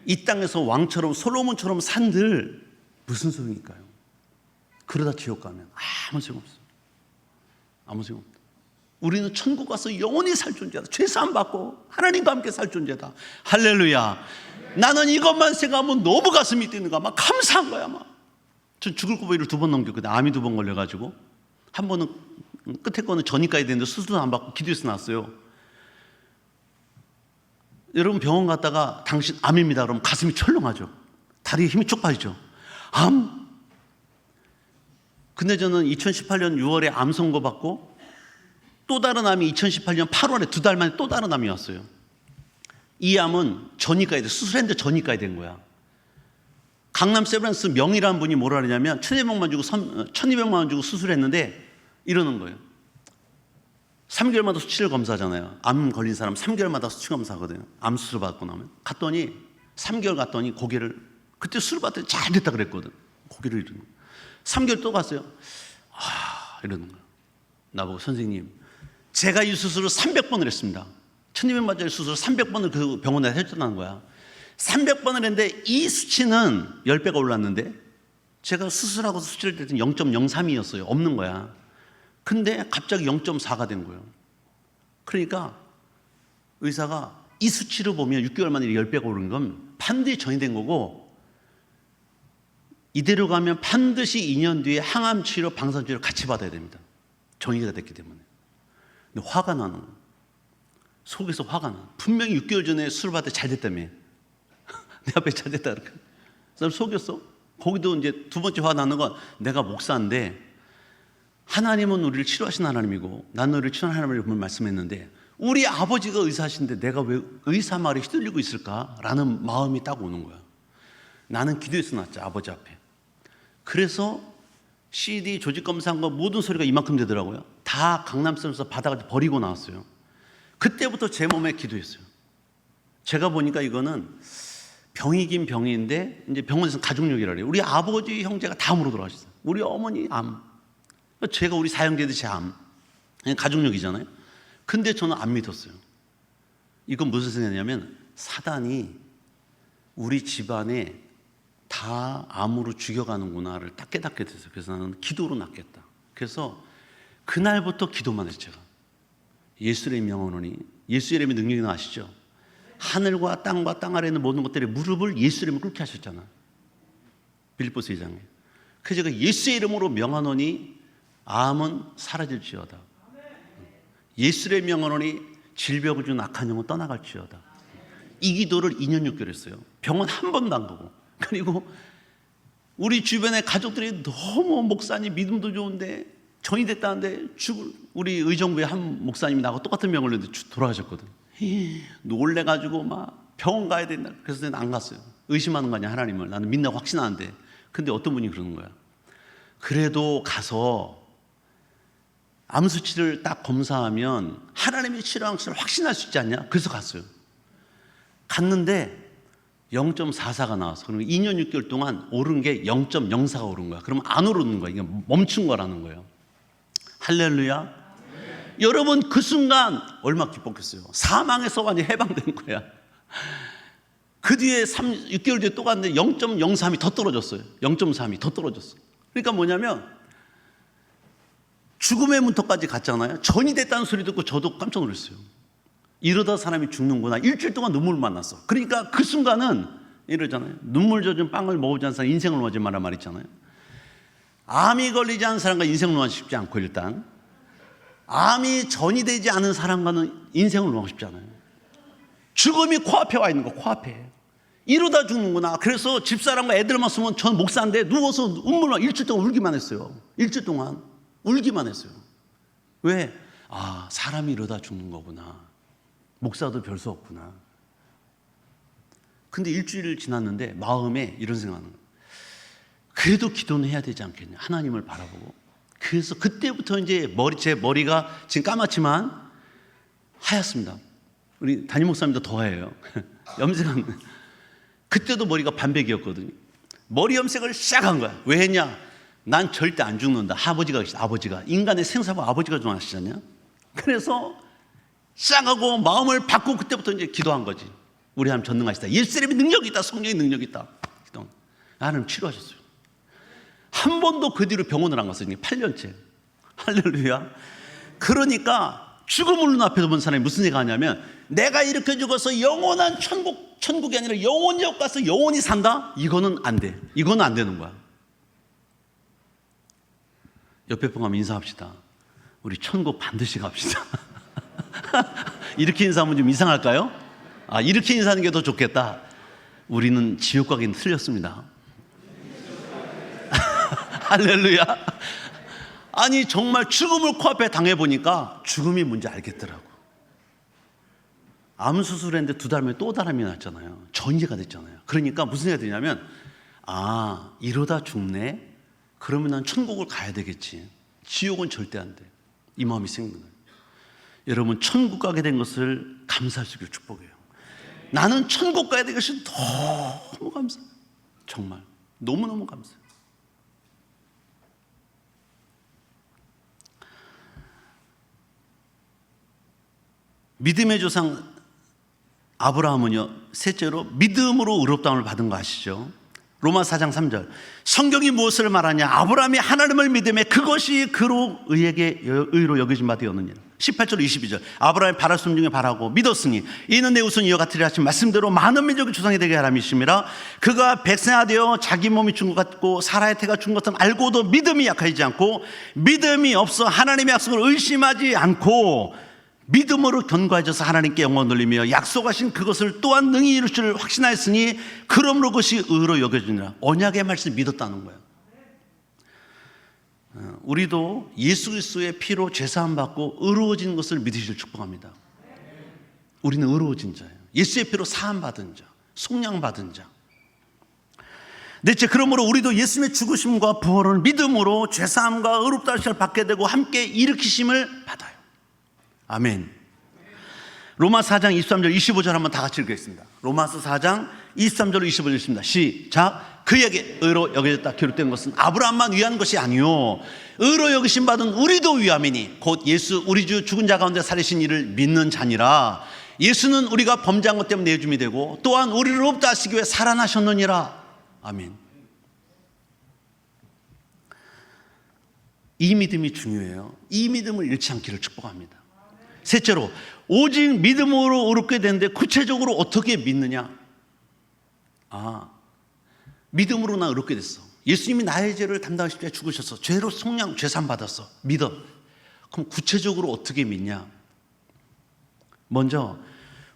이 땅에서 왕처럼 솔로몬처럼 산들 무슨 소용일까요? 그러다 지옥 가면 아무 소용없어요. 아무 소용없다. 우리는 천국 가서 영원히 살 존재다. 죄사함 받고 하나님과 함께 살 존재다. 할렐루야. 나는 이것만 생각하면 너무 가슴이 뛰는 거야. 막 감사한 거야. 막. 전 죽을 고비를 2번 넘겼거든. 암이 2번 걸려가지고. 한 번은 끝에 거는 전이까지 됐는데 수술도 안 받고 기도해서 났어요. 여러분 병원 갔다가 당신 암입니다 그러면 가슴이 철렁하죠. 다리에 힘이 쭉 빠지죠. 암. 근데 저는 2018년 6월에 암 선고 받고 또 다른 암이 2018년 8월에 2달 만에 또 다른 암이 왔어요. 이 암은 전이까지 돼. 수술했는데 전이까지 된 거야. 강남 세브란스 명이라는 분이 뭐라 그러냐면 1200만 원 주고 수술했는데 이러는 거예요. 3개월마다 수치를 검사하잖아요. 암 걸린 사람 3개월마다 수치 검사하거든요. 암 수술 받고 나면. 갔더니 3개월 갔더니 고개를, 그때 수술 받더니 잘 됐다 그랬거든. 고개를 이러는 거예요. 3개월 또 갔어요. 이러는 거예요. 나보고 선생님, 제가 이 수술을 300번을 했습니다. 1200만짜리 수술을 300번을 그 병원에서 해줬다는 거야. 300번을 했는데 이 수치는 10배가 올랐는데 제가 수술하고 수치를 될 때는 0.03이었어요. 없는 거야. 근데 갑자기 0.4가 된 거예요. 그러니까 의사가 이 수치를 보면 6개월 만에 10배가 오른 건 반드시 전이된 거고, 이대로 가면 반드시 2년 뒤에 항암 치료, 방사선 치료 같이 받아야 됩니다. 전이가 됐기 때문에. 근데 화가 나는 거예요. 속에서 화가 나. 분명히 6개월 전에 수술 받을 때 잘 됐다며. 내 앞에 잘 됐다 이렇게. 그래서 속였어. 거기도 이제 두 번째 화 나는 건, 내가 목사인데 하나님은 우리를 치료하신 하나님이고 나는 우리를 치료하는 하나님을 말씀했는데, 우리 아버지가 의사하신데 내가 왜 의사 말에 휘둘리고 있을까라는 마음이 딱 오는 거야. 나는 기도해서 났죠, 아버지 앞에. 그래서 CD 조직검사한 거 모든 소리가 이만큼 되더라고요. 다 강남선에서 받아가지고 버리고 나왔어요. 그때부터 제 몸에 기도했어요. 제가 보니까 이거는 병이긴 병인데, 이제 병원에서 가족력이라 그래요. 우리 아버지 형제가 다 암으로 돌아가셨어요. 우리 어머니 암, 제가 우리 사형제들 제 암, 가족력이잖아요. 근데 저는 안 믿었어요. 이건 무슨 생각이냐면, 사단이 우리 집안에 다 암으로 죽여가는구나를 딱 깨닫게 됐어요. 그래서 나는 기도로 낫겠다. 그래서 그날부터 기도만 했죠. 제가 예수의 명언오니, 예수 이름의 능력이 아시죠? 하늘과 땅과 땅 아래 있는 모든 것들의 무릎을 예수 이름으로 꿇게 하셨잖아. 빌립보서 2장에. 그래서 제가 예수의 이름으로 명하노니 암은 사라질지어다. 예수의 명하노니 질병을 준 악한 영은 떠나갈지어다. 이 기도를 2년 6개월 했어요. 병원 한 번도 안 가고. 그리고 우리 주변의 가족들이 너무 목사님 믿음도 좋은데 전이 됐다는데 우리 의정부의 한 목사님이 나하고 똑같은 병을 했는데 돌아가셨거든. 놀래가지고 막 병원 가야 된다. 그래서 저는 안 갔어요. 의심하는 거 아니야, 하나님을. 나는 믿는다고 확신하는데. 근데 어떤 분이 그러는 거야. 그래도 가서 암 수치를 딱 검사하면 하나님이 치료한 것을 확신할 수 있지 않냐? 그래서 갔어요. 갔는데 0.44가 나왔어. 그러면 2년 6개월 동안 오른 게 0.04가 오른 거야. 그러면 안 오르는 거야. 이게 멈춘 거라는 거예요. 할렐루야. 여러분 그 순간 얼마나 기뻤겠어요. 사망에서 완전히 해방된 거야. 그 뒤에 6개월 뒤에 또 갔는데 0.03이 더 떨어졌어요. 0.3이 더 떨어졌어. 그러니까 뭐냐면 죽음의 문턱까지 갔잖아요. 전이 됐다는 소리 듣고 저도 깜짝 놀랐어요. 이러다 사람이 죽는구나. 일주일 동안 눈물을 만났어. 그러니까 그 순간은 이러잖아요. 눈물 젖은 빵을 먹지 않은 사람 인생을 먹지 마라 말 있잖아요. 암이 걸리지 않은 사람과 인생을 논하고 싶지 않고, 일단 암이 전이 되지 않은 사람과는 인생을 논하고 싶지 않아요. 죽음이 코앞에 와 있는 거, 코앞에. 이러다 죽는구나. 그래서 집사람과 애들만 쓰면 전 목사인데 누워서 눈물로 일주일 동안 울기만 했어요. 일주일 동안 울기만 했어요. 왜? 아, 사람이 이러다 죽는 거구나. 목사도 별 수 없구나. 근데 일주일 지났는데 마음에 이런 생각하는 거예요. 그래도 기도는 해야 되지 않겠냐, 하나님을 바라보고. 그래서 그때부터 이제 제 머리가 지금 까맣지만 하얗습니다. 우리 담임 목사님도 더 하얘요. 염색한. 그때도 머리가 반백이었거든요. 머리 염색을 시작한 거야. 왜 했냐? 난 절대 안 죽는다. 아버지가 인간의 생사와 아버지가 좋아하시잖냐. 그래서 시작하고 마음을 바꾸고 그때부터 이제 기도한 거지. 우리 하나님 전능하시다. 예수님의 능력이 있다. 성령의 능력이 있다. 기도. 하나님 치료하셨어요. 한 번도 그 뒤로 병원을 안 갔어요. 8년째. 할렐루야. 그러니까 죽음을 눈앞에 본 사람이 무슨 얘기가 하냐면, 내가 이렇게 죽어서 영원한 천국이 아니라 영원히 가서 영원히 산다? 이거는 안 돼. 이거는 안 되는 거야. 옆에 분 가면 인사합시다. 우리 천국 반드시 갑시다. 이렇게 인사하면 좀 이상할까요? 아, 이렇게 인사하는 게 더 좋겠다. 우리는 지옥 가기는 틀렸습니다. 할렐루야. 아니, 정말 죽음을 코앞에 당해보니까 죽음이 뭔지 알겠더라고. 암 수술했는데 2달 만에 또 다람이 났잖아요. 전이가 됐잖아요. 그러니까 무슨 생각이 드냐면, 아, 이러다 죽네? 그러면 난 천국을 가야 되겠지. 지옥은 절대 안 돼. 이 마음이 생긴 거예요. 여러분, 천국 가게 된 것을 감사할 수 있기를 축복해요. 나는 천국 가야 될 것이 너무 감사해요. 정말 너무너무 감사해요. 믿음의 조상 아브라함은요, 셋째로 믿음으로 의롭다함을 받은 거 아시죠? 로마 4장 3절. 성경이 무엇을 말하냐? 아브라함이 하나님을 믿음에 그것이 그로 의에게 의로 여겨진 바 되었느니라. 18절 22절. 아브라함이 바랄 수 중에 바라고 믿었으니 이는 내 우선 이와 같으리라 하신 말씀대로 많은 민족의 조상이 되게 하람이심이라. 그가 백성하되어 자기 몸이 죽은 것 같고 사라의 태가 죽은 것은 알고도 믿음이 약하지 않고 믿음이 없어 하나님의 약속을 의심하지 않고 믿음으로 견고해져서 하나님께 영광을 돌리며 약속하신 그것을 또한 능히 이룰 줄 확신하였으니 그러므로 그것이 의로 여겨지니라. 언약의 말씀을 믿었다는 거예요. 우리도 예수 그리스도의 피로 죄사함 받고 의로워진 것을 믿으시길 축복합니다. 우리는 의로워진 자예요. 예수의 피로 사함 받은 자, 속량 받은 자. 넷째, 그러므로 우리도 예수님의 죽으심과 부활을 믿음으로 죄사함과 의롭다 하심을 받게 되고 함께 일으키심을 받아요. 아멘. 로마서 4장 23절 25절 한번 다 같이 읽겠습니다. 로마서 4장 23절 25절 읽습니다. 시작. 그에게 의로 여겨졌다 기록된 것은 아브라함만 위한 것이 아니요 의로 여기심 받은 우리도 위함이니 곧 예수 우리 주 죽은 자 가운데 살리신 이를 믿는 자니라. 예수는 우리가 범죄한 것 때문에 내줌이 되고 또한 우리를 없다 하시기 위해 살아나셨느니라. 아멘. 이 믿음이 중요해요. 이 믿음을 잃지 않기를 축복합니다. 셋째로, 오직 믿음으로 의롭게 되는데 구체적으로 어떻게 믿느냐? 아, 믿음으로 나 의롭게 됐어. 예수님이 나의 죄를 담당하실 때 죽으셔서 죄로 속량 죄산 받았어. 믿어. 그럼 구체적으로 어떻게 믿냐? 먼저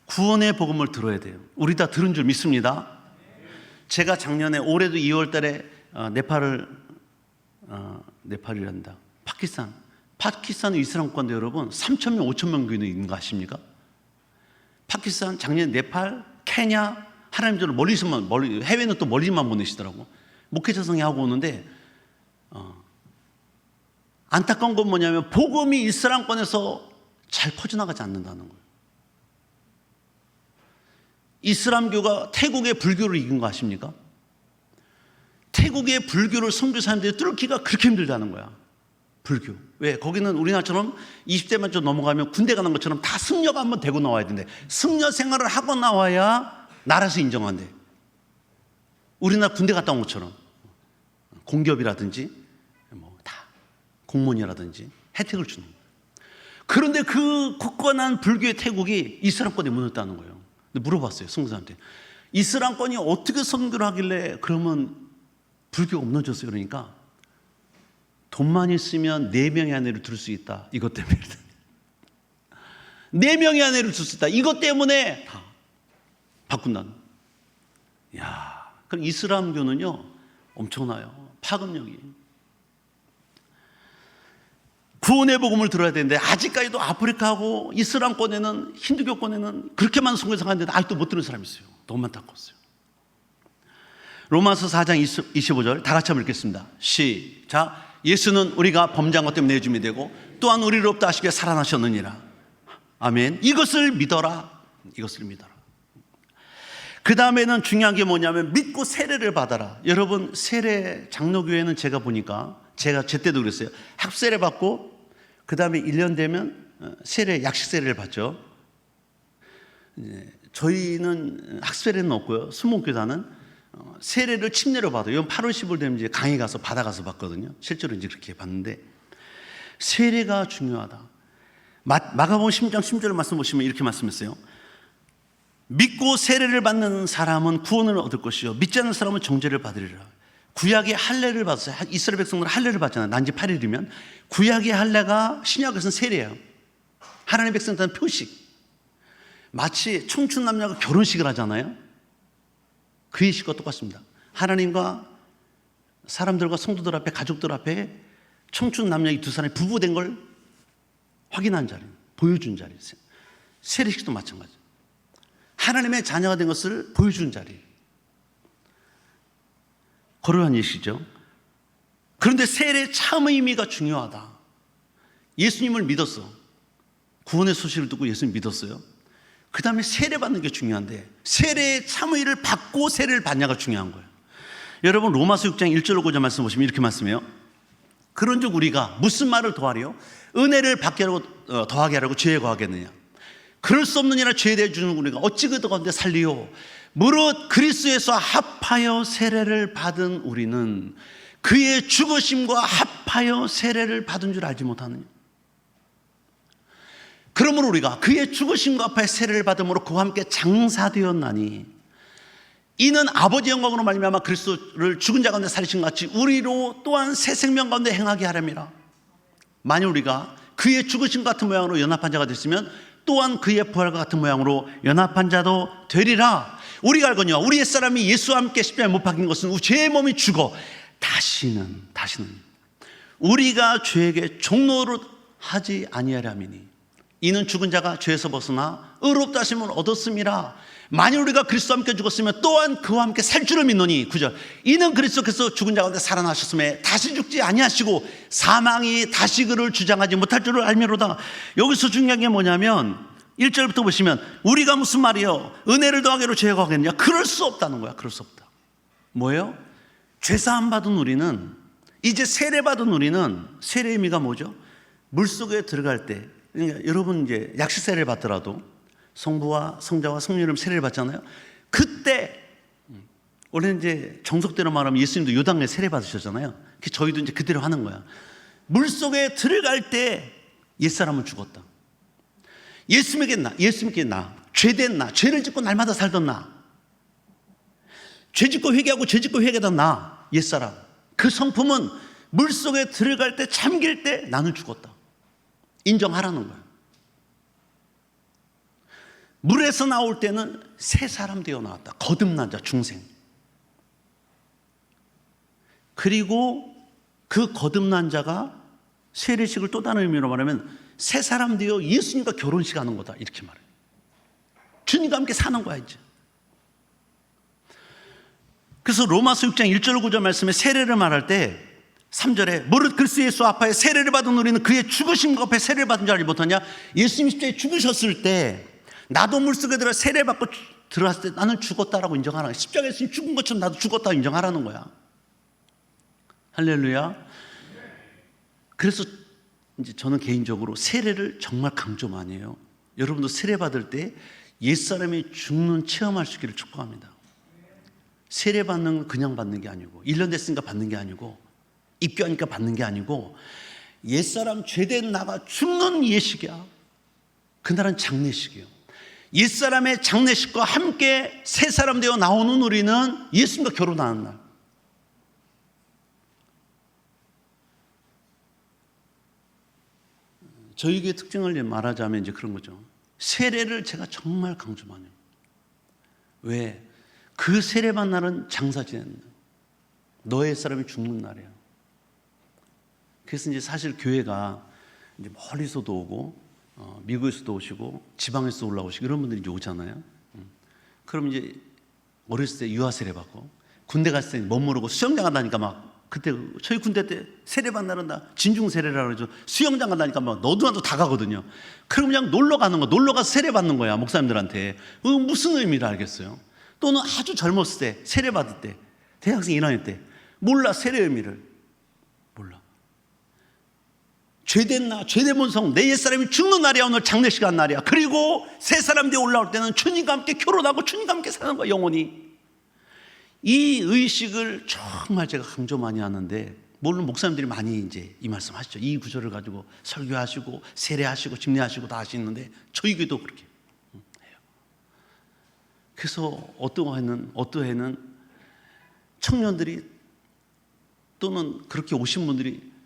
구원의 복음을 들어야 돼요. 우리 다 들은 줄 믿습니다. 제가 작년에 올해도 2월 달에 네팔이란다. 파키스탄 이슬람권대 여러분 3,000명, 5,000명 교인이 있는 거 아십니까? 파키스탄, 작년 네팔, 케냐, 하나님처럼 해외는 또 멀리만 보내시더라고. 목회 자성이 하고 오는데 안타까운 건 뭐냐면 복음이 이슬람권에서 잘 퍼져나가지 않는다는 거예요. 이슬람교가 태국의 불교를 이긴 거 아십니까? 태국의 불교를 선교사님들이 뚫기가 그렇게 힘들다는 거야. 불교. 왜? 거기는 우리나라처럼 20대만 좀 넘어가면 군대 가는 것처럼 다 승려가 한번 되고 나와야 되는데 승려 생활을 하고 나와야 나라에서 인정한대. 우리나라 군대 갔다 온 것처럼 공기업이라든지 뭐 다 공무원이라든지 혜택을 주는 거예요. 그런데 그 굳건한 불교의 태국이 이슬람권에 무너졌다는 거예요. 근데 물어봤어요, 선교사한테. 이슬람권이 어떻게 선교를 하길래 그러면 불교가 무너졌어요? 그러니까 돈만 있으면 4명의 아내를 둘 수 있다. 이것 때문에. 4명의 아내를 둘 수 있다. 이것 때문에 다 바꾼다는. 야, 그럼 이슬람교는요, 엄청나요. 파급력이. 구원의 복음을 들어야 되는데 아직까지도 아프리카하고 이슬람권에는, 힌두교권에는 그렇게 많은 선교사가 있는데 아직도 못 들은 사람이 있어요. 너무 안타까웠어요. 로마서 4장 25절 다 같이 한번 읽겠습니다. 시작. 예수는 우리가 범죄한 것 때문에 내줌이 되고 또한 우리로부터 하시기에 살아나셨느니라. 아멘. 이것을 믿어라. 이것을 믿어라. 그 다음에는 중요한 게 뭐냐면 믿고 세례를 받아라. 여러분, 세례 장로교회는 제가 보니까, 제가 제때도 그랬어요. 학세례 받고 그 다음에 1년 되면 세례, 약식 세례를 받죠. 저희는 학세례는 없고요. 수목교단은 세례를 침례로 받아요. 이건 8월 10일 되면 이제 강의 가서 받아가서 받거든요. 실제로 이제 그렇게 받는데, 세례가 중요하다. 마가복음 10장 10절 말씀 보시면 이렇게 말씀했어요. 믿고 세례를 받는 사람은 구원을 얻을 것이요 믿지 않는 사람은 정죄를 받으리라. 구약의 할례를 받았어요. 이스라엘 백성들은 할례를 받잖아요. 난지 8일이면. 구약의 할례가 신약에서는 세례예요. 하나님의 백성들은 표식. 마치 청춘 남녀가 결혼식을 하잖아요. 그 의식과 똑같습니다. 하나님과 사람들과 성도들 앞에, 가족들 앞에 청춘 남녀 이 두 사람이 부부된 걸 확인한 자리, 보여준 자리예요. 세례식도 마찬가지. 하나님의 자녀가 된 것을 보여준 자리. 거룩한 예시죠. 그런데 세례의 참 의미가 중요하다. 예수님을 믿었어. 구원의 소식을 듣고 예수님 믿었어요. 그 다음에 세례 받는 게 중요한데, 세례의 참 의미를 받고 세례를 받냐가 중요한 거예요. 여러분, 로마서 6장 1절로 9절 말씀 보시면 이렇게 말씀해요. 그런즉 우리가 무슨 말을 더하리요? 은혜를 받게 하고 더하게 하라고 죄에 거하겠느냐? 그럴 수 없느니라. 죄에 대해 주는 우리가 어찌 그 가운데 살리요? 무릇 그리스도에서 합하여 세례를 받은 우리는 그의 죽으심과 합하여 세례를 받은 줄 알지 못하느냐? 그러므로 우리가 그의 죽으심과 합하여 세례를 받음으로 그와 함께 장사되었나니 이는 아버지 영광으로 말미암아 그리스도를 죽은 자 가운데 살리신 것 같이 우리로 또한 새 생명 가운데 행하게 하렵니다. 만일 우리가 그의 죽으심 같은 모양으로 연합한 자가 됐으면 또한 그의 부활과 같은 모양으로 연합한 자도 되리라. 우리가 알거니와 우리 옛사람이 예수와 함께 십자가에 못 박힌 것은 죄의 몸이 죽어 다시는 우리가 죄에게 종노릇 하지 아니하려 함이니 이는 죽은 자가 죄에서 벗어나 의롭다 하심을 얻었음이라. 만일 우리가 그리스도와 함께 죽었으면 또한 그와 함께 살 줄을 믿노니 9절 이는 그리스도께서 죽은 자 가운데 살아나셨음에 다시 죽지 아니하시고 사망이 다시 그를 주장하지 못할 줄을 알미로다. 여기서 중요한 게 뭐냐면 1절부터 보시면 우리가 무슨 말이요? 은혜를 더하기로 죄에 거하겠느냐? 그럴 수 없다는 거야. 그럴 수 없다. 뭐예요? 죄사함 받은 우리는, 이제 세례 받은 우리는, 세례의 의미가 뭐죠? 물속에 들어갈 때, 그러니까 여러분 이제 약식 세례를 받더라도 성부와 성자와 성령 이름 세례를 받잖아요. 그때 원래 이제 정석대로 말하면 예수님도 요단강에 세례 받으셨잖아요. 저희도 이제 그대로 하는 거야. 물속에 들어갈 때 옛사람은 죽었다. 예수님께 나, 죄된 나, 죄를 짓고 날마다 살던 나, 죄 짓고 회개하고 죄 짓고 회개하던 나, 옛사람. 그 성품은 물속에 들어갈 때, 잠길 때 나는 죽었다. 인정하라는 거야. 물에서 나올 때는 새 사람 되어 나왔다. 거듭난 자, 중생. 그리고 그 거듭난 자가 세례식을 또 다른 의미로 말하면 새 사람 되어 예수님과 결혼식 하는 거다. 이렇게 말해요. 주님과 함께 사는 거야, 이제. 그래서 로마서 6장 1절 9절 말씀에 세례를 말할 때 3절에 무릇 그리스도 예수 앞에 세례를 받은 우리는 그의 죽으심과 앞에 세례를 받은 줄 알지 못하냐? 예수님 십자가에 죽으셨을 때 나도 물속에 들어 세례받고 들어갔을 때 나는 죽었다라고 인정하라는 거야. 십자가에 예수님 죽은 것처럼 나도 죽었다고 인정하라는 거야. 할렐루야. 그래서 이제 저는 개인적으로 세례를 정말 강조 많이 해요. 여러분도 세례 받을 때 옛사람이 죽는 체험할 수 있기를 축복합니다. 세례 받는 건 그냥 받는 게 아니고 1년 됐으니까 받는 게 아니고 입교하니까 받는 게 아니고 옛사람 죄된 나가 죽는 예식이야. 그날은 장례식이에요. 옛사람의 장례식과 함께 새 사람 되어 나오는 우리는 예수님과 결혼하는 날. 저희 교회 특징을 말하자면 이제 그런 거죠. 세례를 제가 정말 강조 많이 해요. 왜? 그 세례받는 날은 장사 지내는 날. 너의 사람이 죽는 날이에요. 그래서 이제 사실 교회가 이제 멀리서도 오고 미국에서도 오시고 지방에서도 올라오시고 이런 분들이 이제 오잖아요. 그럼 이제 어렸을 때 유아 세례 받고 군대 갔을 때 멋모르고 수영장 간다니까 막 그때 저희 군대 때 세례 받는 날 진중 세례라고 그러죠. 수영장 간다니까 막 너도 나도 다 가거든요. 그럼 그냥 놀러 가는 거, 놀러 가서 세례 받는 거야 목사님들한테. 무슨 의미를 알겠어요? 또는 아주 젊었을 때 세례 받을 때 대학생 1학년 때 몰라 세례 의미를 몰라. 죄된 나, 죄된 본성, 내 옛사람이 죽는 날이야. 오늘 장례식 한 날이야. 그리고 새 사람들이 올라올 때는 주님과 함께 결혼하고 주님과 함께 사는 거야, 영원히. 이 의식을 정말 제가 강조 많이 하는데, 물론 목사님들이 많이 이제 이 말씀 하시죠. 이 구절을 가지고 설교하시고, 세례하시고, 집례하시고 다 하시는데, 저희 교회도 그렇게 해요. 그래서 어떤 해는 청년들이 또는 그렇게 오신 분들이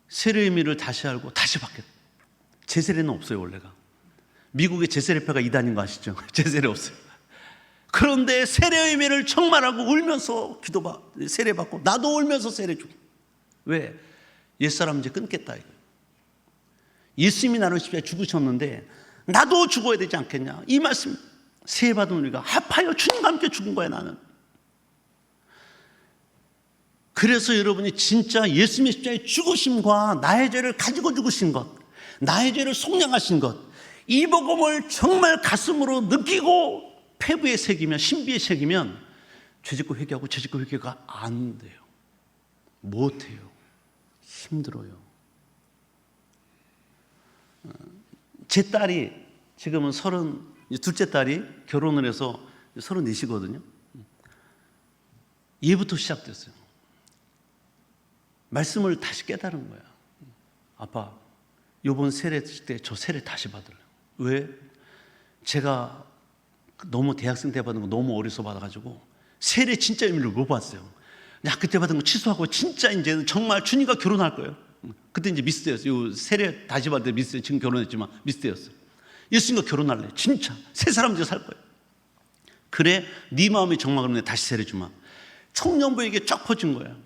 세례 의미를 다시 알고 다시 받겠다. 제세례는 없어요, 원래가. 미국의 제세례표가 이단인 거 아시죠? 제세례 없어요. 그런데 세례 의미를 정말 알고 울면서 세례 받고 나도 울면서 세례 주고. 왜? 옛사람 이제 끊겠다. 이거. 예수님이 나를 십자가에 죽으셨는데 나도 죽어야 되지 않겠냐. 이 말씀 세례 받은 우리가 합하여 주님과 함께 죽은 거야, 나는. 그래서 여러분이 진짜 예수님의 십자가의 죽으심과 나의 죄를 가지고 죽으신 것, 나의 죄를 속량하신 것, 이 복음을 정말 가슴으로 느끼고 폐부에 새기면, 신비에 새기면 죄짓고 회개하고 죄짓고 회개가 안 돼요. 못해요. 힘들어요. 제 딸이 지금은 둘째 딸이 결혼을 해서 34이거든요. 얘부터 시작됐어요. 말씀을 다시 깨달은 거야. 아빠, 요번 세례 때 저 세례 다시 받을래요. 왜? 제가 너무 대학생 때 받은 거 너무 어려서 받아가지고 세례 진짜 의미를 못 봤어요. 그때 받은 거 취소하고 진짜 이제 정말 주님과 결혼할 거예요. 그때 이제 미스터였어요. 세례 다시 받을 때 미스터, 지금 결혼했지만 미스터였어요. 예수님과 결혼할래. 진짜 새 사람 되어 살 거예요. 그래, 네 마음이 정말 그러네. 다시 세례 주마. 청년부에게 쫙 퍼진 거예요.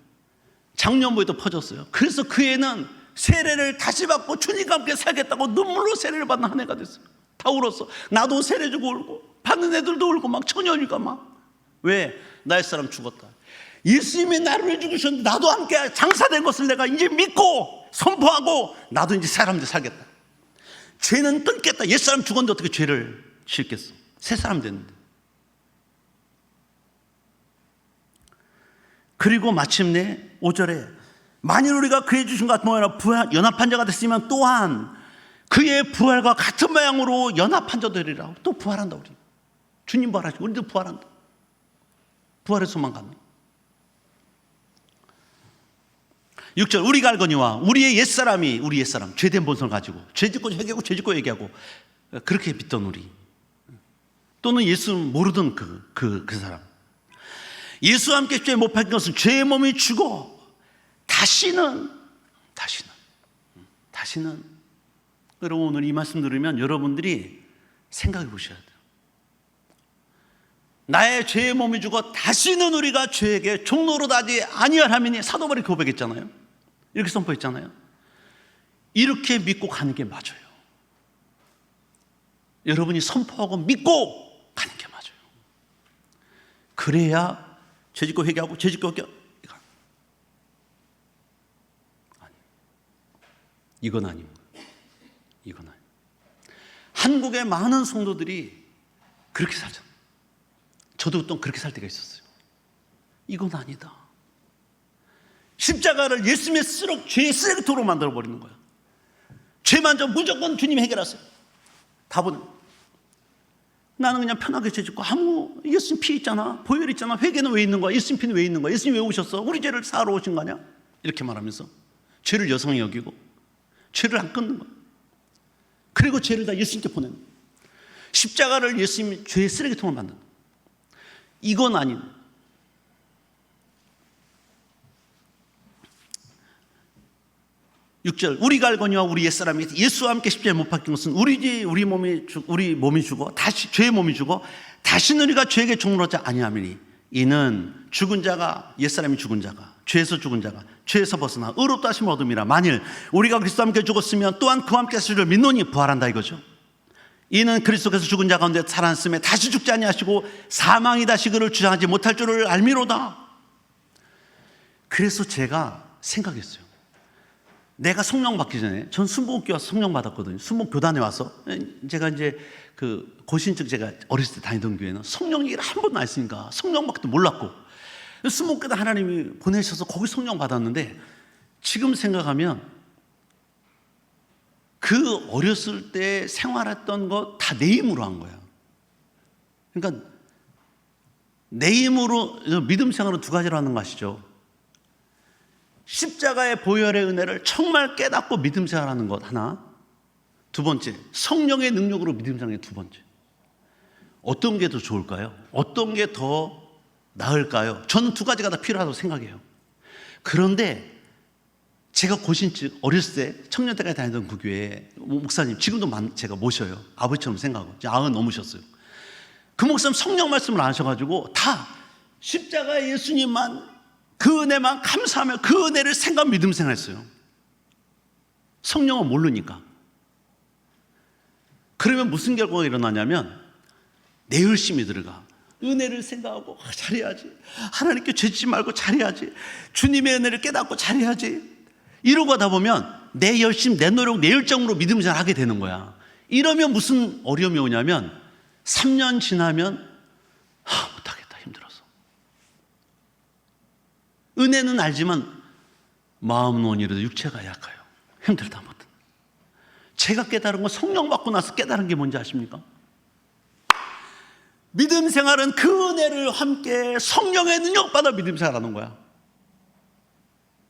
장년부에도 퍼졌어요. 그래서 그 애는 세례를 다시 받고 주님과 함께 살겠다고 눈물로 세례를 받는 한 해가 됐어요. 다 울었어. 나도 세례 주고 울고 받는 애들도 울고 막 청년이니까 막. 왜? 나의 사람 죽었다. 예수님이 나를 왜 죽으셨는데 나도 함께 장사된 것을 내가 이제 믿고 선포하고 나도 이제 사람들 살겠다. 죄는 끊겠다. 옛사람 죽었는데 어떻게 죄를 싣겠어. 새 사람 됐는데. 그리고 마침내 5절에 만일 우리가 그의 주신 것 같은 모양으로 연합한 자가 됐으면 또한 그의 부활과 같은 모양으로 연합한 자도 되리라. 또 부활한다. 우리 주님 부활하시고 우리도 부활한다. 부활의 소망 갖는 6절 우리가 알거니와 우리의 옛사람이 우리 옛사람 죄된 본성을 가지고 죄짓고 회개하고 죄짓고 얘기하고 그렇게 믿던 우리 또는 예수 모르던 그 사람 예수와 함께 십자가에 못 박힌 것은 죄의 몸이 죽어 다시는 여러분 오늘 이 말씀 들으면 여러분들이 생각해 보셔야 돼요. 나의 죄의 몸이 죽어 다시는 우리가 죄에게 종로로 나지 아니하리니 사도 바울이 고백했잖아요. 이렇게 선포했잖아요. 이렇게 믿고 가는 게 맞아요. 여러분이 선포하고 믿고 가는 게 맞아요. 그래야 죄짓고 회개하고 죄짓고 회개하고 이건 아닙니다. 이건 아닙니다. 한국의 많은 성도들이 그렇게 살잖아요. 저도 또 그렇게 살 때가 있었어요. 이건 아니다. 십자가를 예수님의 죄의 쓰레기통으로 만들어버리는 거야. 죄만 좀 무조건 주님 해결하세요. 답은 나는 그냥 편하게 죄짓고 예수님 피 있잖아. 보혈 있잖아. 회개는 왜 있는 거야? 예수님 피는 왜 있는 거야? 예수님 왜 오셨어? 우리 죄를 사하러 오신 거 아니야? 이렇게 말하면서 죄를 여성히 여기고 죄를 안 끊는 거야. 그리고 죄를 다 예수님께 보내는 거야. 십자가를 예수님이 죄의 쓰레기통을 만드는 거야. 이건 아닌 6절 우리가 알거니와 우리 옛사람이 예수와 함께 십자가에 못 박힌 것은 우리 몸이 죽어 다시 죄의 몸이 죽어 다시는 우리가 죄에게 종로하지 아니하리니 이는 죽은 자가 옛사람이 죽은 자가 죄에서 죽은 자가 죄에서 벗어나 의롭다 하심을 얻음이라. 만일 우리가 그리스도와 함께 죽었으면 또한 그와 함께 사실을 믿노니 부활한다 이거죠. 이는 그리스도께서 죽은 자 가운데 살아났음에 다시 죽지 아니하시고 사망이 다시 그를 주장하지 못할 줄을 알미로다. 그래서 제가 생각했어요. 내가 성령 받기 전에 전 순복음교회 와서 성령 받았거든요. 순복교단에 와서 제가 이제 그 고신즉 제가 어렸을 때 다니던 교회는 성령 얘기를 한 번도 안 했으니까 성령 받기도 몰랐고 순복교단 하나님이 보내셔서 거기 성령 받았는데 지금 생각하면 그 어렸을 때 생활했던 거 다 내 힘으로 한 거야. 그러니까 내 힘으로 믿음 생활은 두 가지로 하는 거 아시죠? 십자가의 보혈의 은혜를 정말 깨닫고 믿음 생활하는 것 하나, 두 번째 성령의 능력으로 믿음 생활의 두 번째. 어떤 게 더 좋을까요? 어떤 게 더 나을까요? 저는 두 가지가 다 필요하다고 생각해요. 그런데 제가 고신즉 어렸을 때 청년 때까지 다니던 그 교회 목사님 지금도 제가 모셔요. 아버지처럼 생각하고 90 넘으셨어요. 그 목사님 성령 말씀을 안 하셔가지고 다 십자가의 예수님만 그 은혜만 감사하며 그 은혜를 생각 믿음 생활했어요. 성령은 모르니까. 그러면 무슨 결과가 일어나냐면 내 열심이 들어가. 은혜를 생각하고 잘해야지. 하나님께 죄짓지 말고 잘해야지. 주님의 은혜를 깨닫고 잘해야지. 이러고 하다 보면 내 열심, 내 노력, 내 열정으로 믿음 생활을 하게 되는 거야. 이러면 무슨 어려움이 오냐면 3년 지나면 못하겠다, 힘들어서. 은혜는 알지만 마음은 원이라도 육체가 약해요. 힘들다 못해. 제가 깨달은 건 성령 받고 나서 깨달은 게 뭔지 아십니까? 믿음 생활은 그 은혜를 함께 성령의 능력 받아 믿음 생활하는 거야.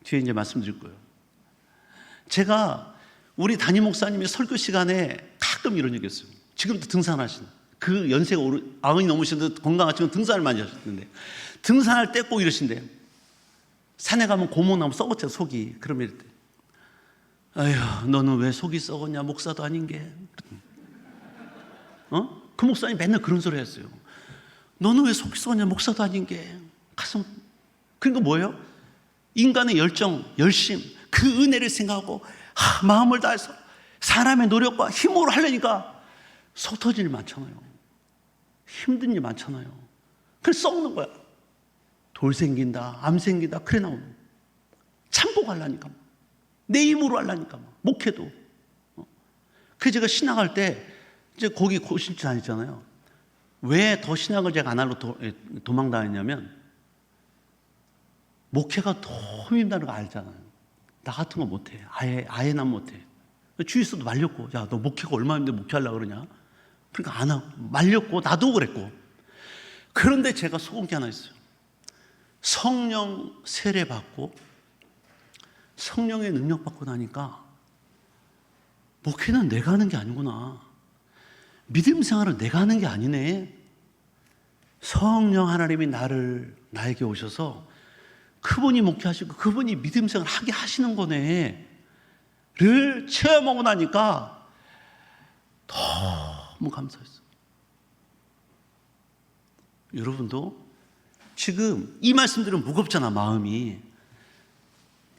뒤에 이제 말씀드릴 거예요. 제가 우리 담임 목사님의 설교 시간에 가끔 이런 얘기 했어요. 지금도 등산하시는 그 연세가 90이 넘으시는데 건강하시면 등산을 많이 하셨는데 등산할 때 꼭 이러신대요. 산에 가면 고목나무 썩었죠, 속이. 그러면 이럴 때 아휴, 너는 왜 속이 썩었냐, 목사도 아닌 게. 그 목사님 맨날 그런 소리 했어요. 너는 왜 속이 썩었냐, 목사도 아닌 게. 가슴. 그러니까 뭐예요? 인간의 열정, 열심, 그 은혜를 생각하고 마음을 다해서 사람의 노력과 힘으로 하려니까 속 터질 일 많잖아요. 힘든 일 많잖아요. 그래서 썩는 거야. 돌 생긴다, 암 생긴다, 그래 나오는 거야. 참복하려니까 내 힘으로 하려니까 목회도. 그래서 제가 신학할 때 이제 거기 고신즉 다녔잖아요. 왜 더 신학을 제가 안 하러 도망다녔냐면 목회가 너무 힘들다는 거 알잖아요. 나 같은 거 못해. 아예 난 못해. 주위에서도 말렸고, 야, 너 목회가 얼마나 힘든데 목회하려고 그러냐? 그러니까 안 하고, 말렸고, 나도 그랬고. 그런데 제가 속은 게 하나 있어요. 성령 세례 받고, 성령의 능력 받고 나니까, 목회는 내가 하는 게 아니구나. 믿음 생활은 내가 하는 게 아니네. 성령 하나님이 나에게 오셔서 그분이 목회하시고 그분이 믿음 생활을 하게 하시는 거네 를 체험하고 나니까 너무 감사했어요. 여러분도 지금 이 말씀들은 무겁잖아, 마음이.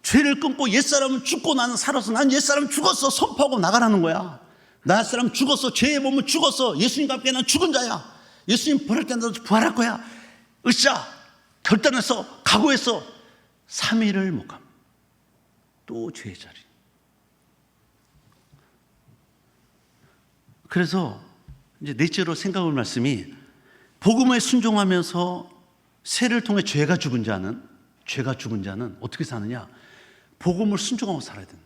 죄를 끊고 옛사람은 죽고 나는 살아서 난 옛사람 죽었어 선포하고 나가라는 거야. 나 옛사람 죽었어. 죄의 몸은 죽었어. 예수님과 함께 난 죽은 자야. 예수님 부활할 때 나도 부활할 거야. 으쌰 결단했어. 각오했어. 3일을 못 감. 또 죄의 자리. 그래서 이제 넷째로 생각할 말씀이 복음에 순종하면서 세를 통해 죄가 죽은 자는 어떻게 사느냐? 복음을 순종하고 살아야 돼.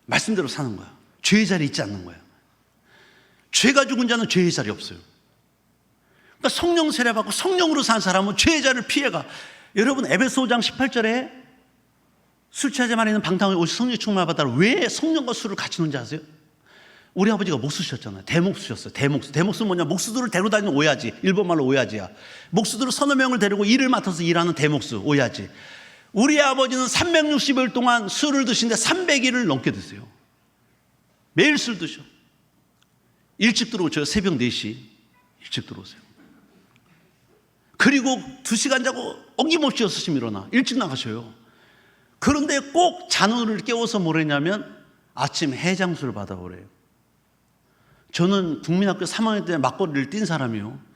말씀대로 사는 거야. 죄의 자리 있지 않는 거야. 죄가 죽은 자는 죄의 자리 없어요. 그러니까 성령 세례 받고 성령으로 산 사람은 죄의 자리를 피해가. 여러분 에베소 5장 18절에 술 취하지 말라는 방탕하게 오직 성령의 충만을 받아라. 왜 성령과 술을 같이 놓는지 아세요? 우리 아버지가 목수셨잖아요. 대목수셨어요. 대목수는 뭐냐? 목수들을 데려다니는 오야지. 일본말로 오야지야. 목수들을 서너 명을 데리고 일을 맡아서 일하는 대목수, 오야지. 우리 아버지는 360일 동안 술을 드시는데 300일을 넘게 드세요. 매일 술 드셔. 일찍 들어오죠. 새벽 4시 일찍 들어오세요. 그리고 2시간 자고 어김없이 6시면 일어나 일찍 나가셔요. 그런데 꼭 자녀를 깨워서 뭘 했냐면 아침 해장술을 받아오래요. 저는 국민학교 3학년 때 막걸리를 띈 사람이요.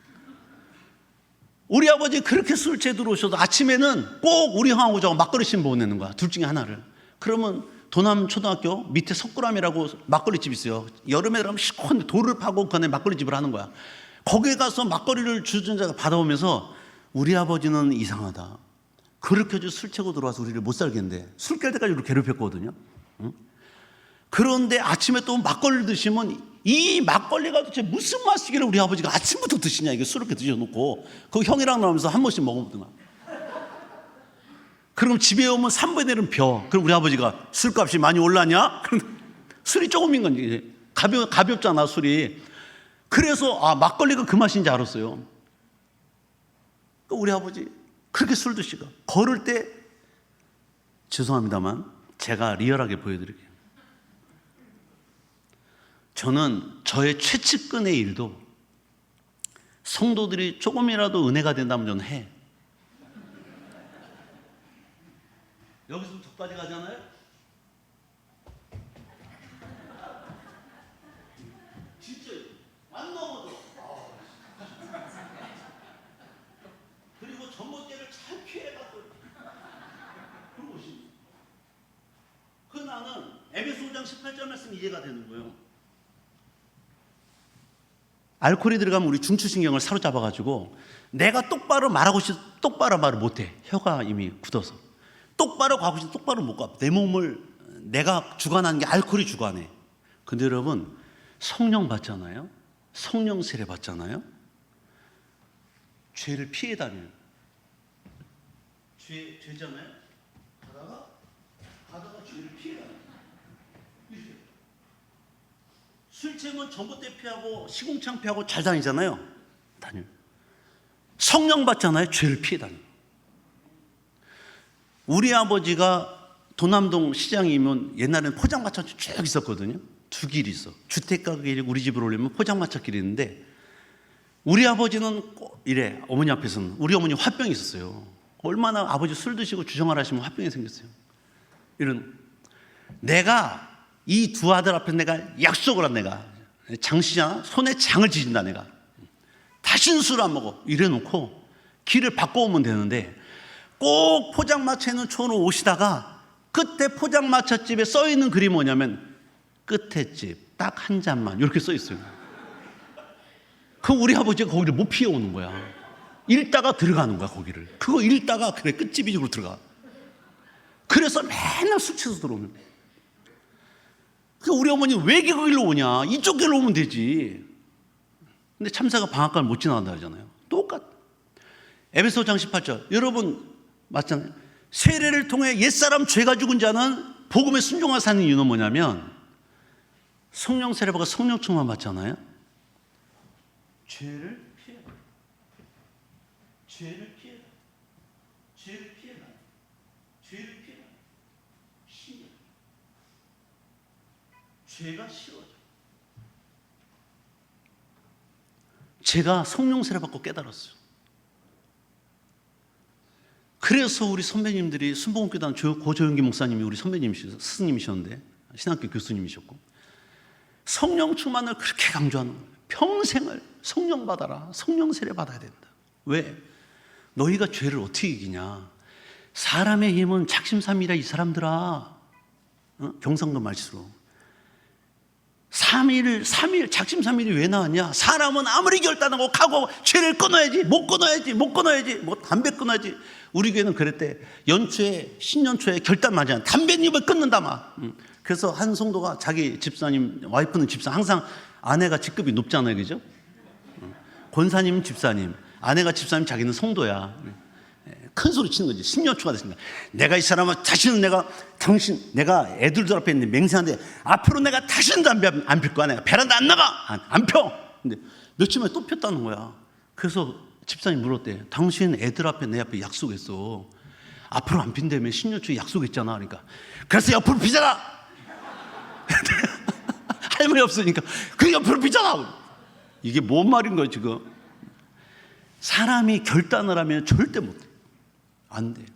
우리 아버지 그렇게 술 취해 들어오셔도 아침에는 꼭 우리 형하고 저하고 막걸리 씬 보내는 거야. 둘 중에 하나를. 그러면 도남 초등학교 밑에 석굴암이라고 막걸리집 있어요. 여름에 가면 시원한데 돌을 파고 그 안에 막걸리집을 하는 거야. 거기에 가서 막걸리를 주전자가 받아오면서 우리 아버지는 이상하다. 그렇게 술 취고 들어와서 우리를 못 살겠는데 술 깰 때까지 우리를 괴롭혔거든요. 응? 그런데 아침에 또 막걸리를 드시면 이 막걸리가 도대체 무슨 맛이길래 우리 아버지가 아침부터 드시냐. 이게 술 이렇게 드셔놓고 그 형이랑 나오면서 한 번씩 먹어보더만. 그럼 집에 오면 3분의 1은 벼. 그럼 우리 아버지가 술값이 많이 올랐냐? 그럼 술이 조금인 건지 가볍잖아 술이. 그래서 막걸리가 그 맛인지 알았어요. 우리 아버지 그렇게 술 드시고 걸을 때 죄송합니다만 제가 리얼하게 보여드릴게요. 저는 저의 최측근의 일도 성도들이 조금이라도 은혜가 된다면 저는 해. 여기서 저까지 가잖아요. 진짜 안 넘어져. 그리고 전봇대를 잘 피해가지고 그러고 오십니다. 그 나는 에베소 5장 18절 말씀이 이해가 되는 거예요. 알코올이 들어가면 우리 중추신경을 사로잡아가지고 내가 똑바로 말하고 싶어 똑바로 말을 못해. 혀가 이미 굳어서 똑바로 가고 싶어 똑바로 못 가. 내 몸을 내가 주관하는 게 알코올이 주관해. 근데 여러분 성령 받잖아요. 성령 세례 받잖아요. 죄를 피해 다녀요. 죄잖아요. 가다가 죄를 피해 다녀요. 술 취하면 전봇대 피하고 시궁창 피하고 잘 다니잖아요. 다녀요. 성령 받잖아요. 죄를 피해 다녀요. 우리 아버지가 도남동 시장이면 옛날에는 포장마차 쭉 있었거든요. 2길이 있어. 주택가 길이 우리 집으로 오려면 포장마차 길이 있는데 우리 아버지는 이래. 어머니 앞에서는 우리 어머니 화병이 있었어요. 얼마나 아버지 술 드시고 주정을 하시면 화병이 생겼어요. 이런 내가 이 2 아들 앞에 내가 약속을 한 내가 장시잖아. 손에 장을 지진다 내가. 다시는 술 안 먹어. 이래놓고 길을 바꿔오면 되는데 꼭 포장마차에 처음 오시다가 끝에 포장마차집에 써있는 글이 뭐냐면 끝에 집 딱 한 잔만 이렇게 써있어요. 그 우리 아버지가 거기를 못 피해오는 거야. 읽다가 들어가는 거야 거기를. 그거 읽다가 그래 끝집이 쪽으로 들어가. 그래서 맨날 술 취해서 들어오는 거야. 우리 어머니 왜 거기로 오냐? 이쪽 길로 오면 되지. 근데 참새가 방앗간을 못 지나간다 하잖아요. 똑같. 에베소 5장 18절. 여러분 맞잖아요. 세례를 통해 옛사람 죄가 죽은 자는 복음에 순종하여 사는 이유는 뭐냐면 성령 세례받고 성령 충만 받잖아요. 죄를 피해라. 죄를 피해라. 죄를 피해라. 죄를 피해라. 신기해. 죄가 싫어져. 제가 성령 세례 받고 깨달았어요. 그래서 우리 선배님들이 순복음교단 고조영기 목사님이 우리 스승님이셨는데 신학교 교수님이셨고 성령 충만을 그렇게 강조하는 거예요. 평생을 성령 받아라. 성령 세례 받아야 된다. 왜? 너희가 죄를 어떻게 이기냐? 사람의 힘은 작심삼일이야 이 사람들아. 경상도 말투로 3일 작심삼일이 왜 나왔냐? 사람은 아무리 결단하고 가고 죄를 끊어야지 못 끊어야지 뭐 담배 끊어야지. 우리 교회는 그랬대. 연초에 신년초에 결단 맞아. 담배잎을 끊는다 막. 그래서 한 성도가 자기 집사님 와이프는 집사 항상 아내가 직급이 높잖아요, 그죠? 권사님은 집사님, 아내가 집사님, 자기는 성도야. 큰 소리 치는 거지. 10년초가 됐습니다. 내가 이 사람은 다시는 내가 애들들 앞에 있는데 맹세하는데 앞으로 내가 다시는 담배 안 필 거야. 내가 베란다 안 나가. 안 펴. 근데 며칠 만에 또 폈다는 거야. 그래서 집사님 물었대. 당신 애들 앞에 내 앞에 약속했어. 앞으로 안 빈다며 10년 초에 약속했잖아. 그러니까 그래서 옆으로 비잖아. 할머니 없으니까 그 옆으로 비잖아. 이게 뭔 말인 거예요 지금? 사람이 결단을 하면 절대 못해. 안 돼요.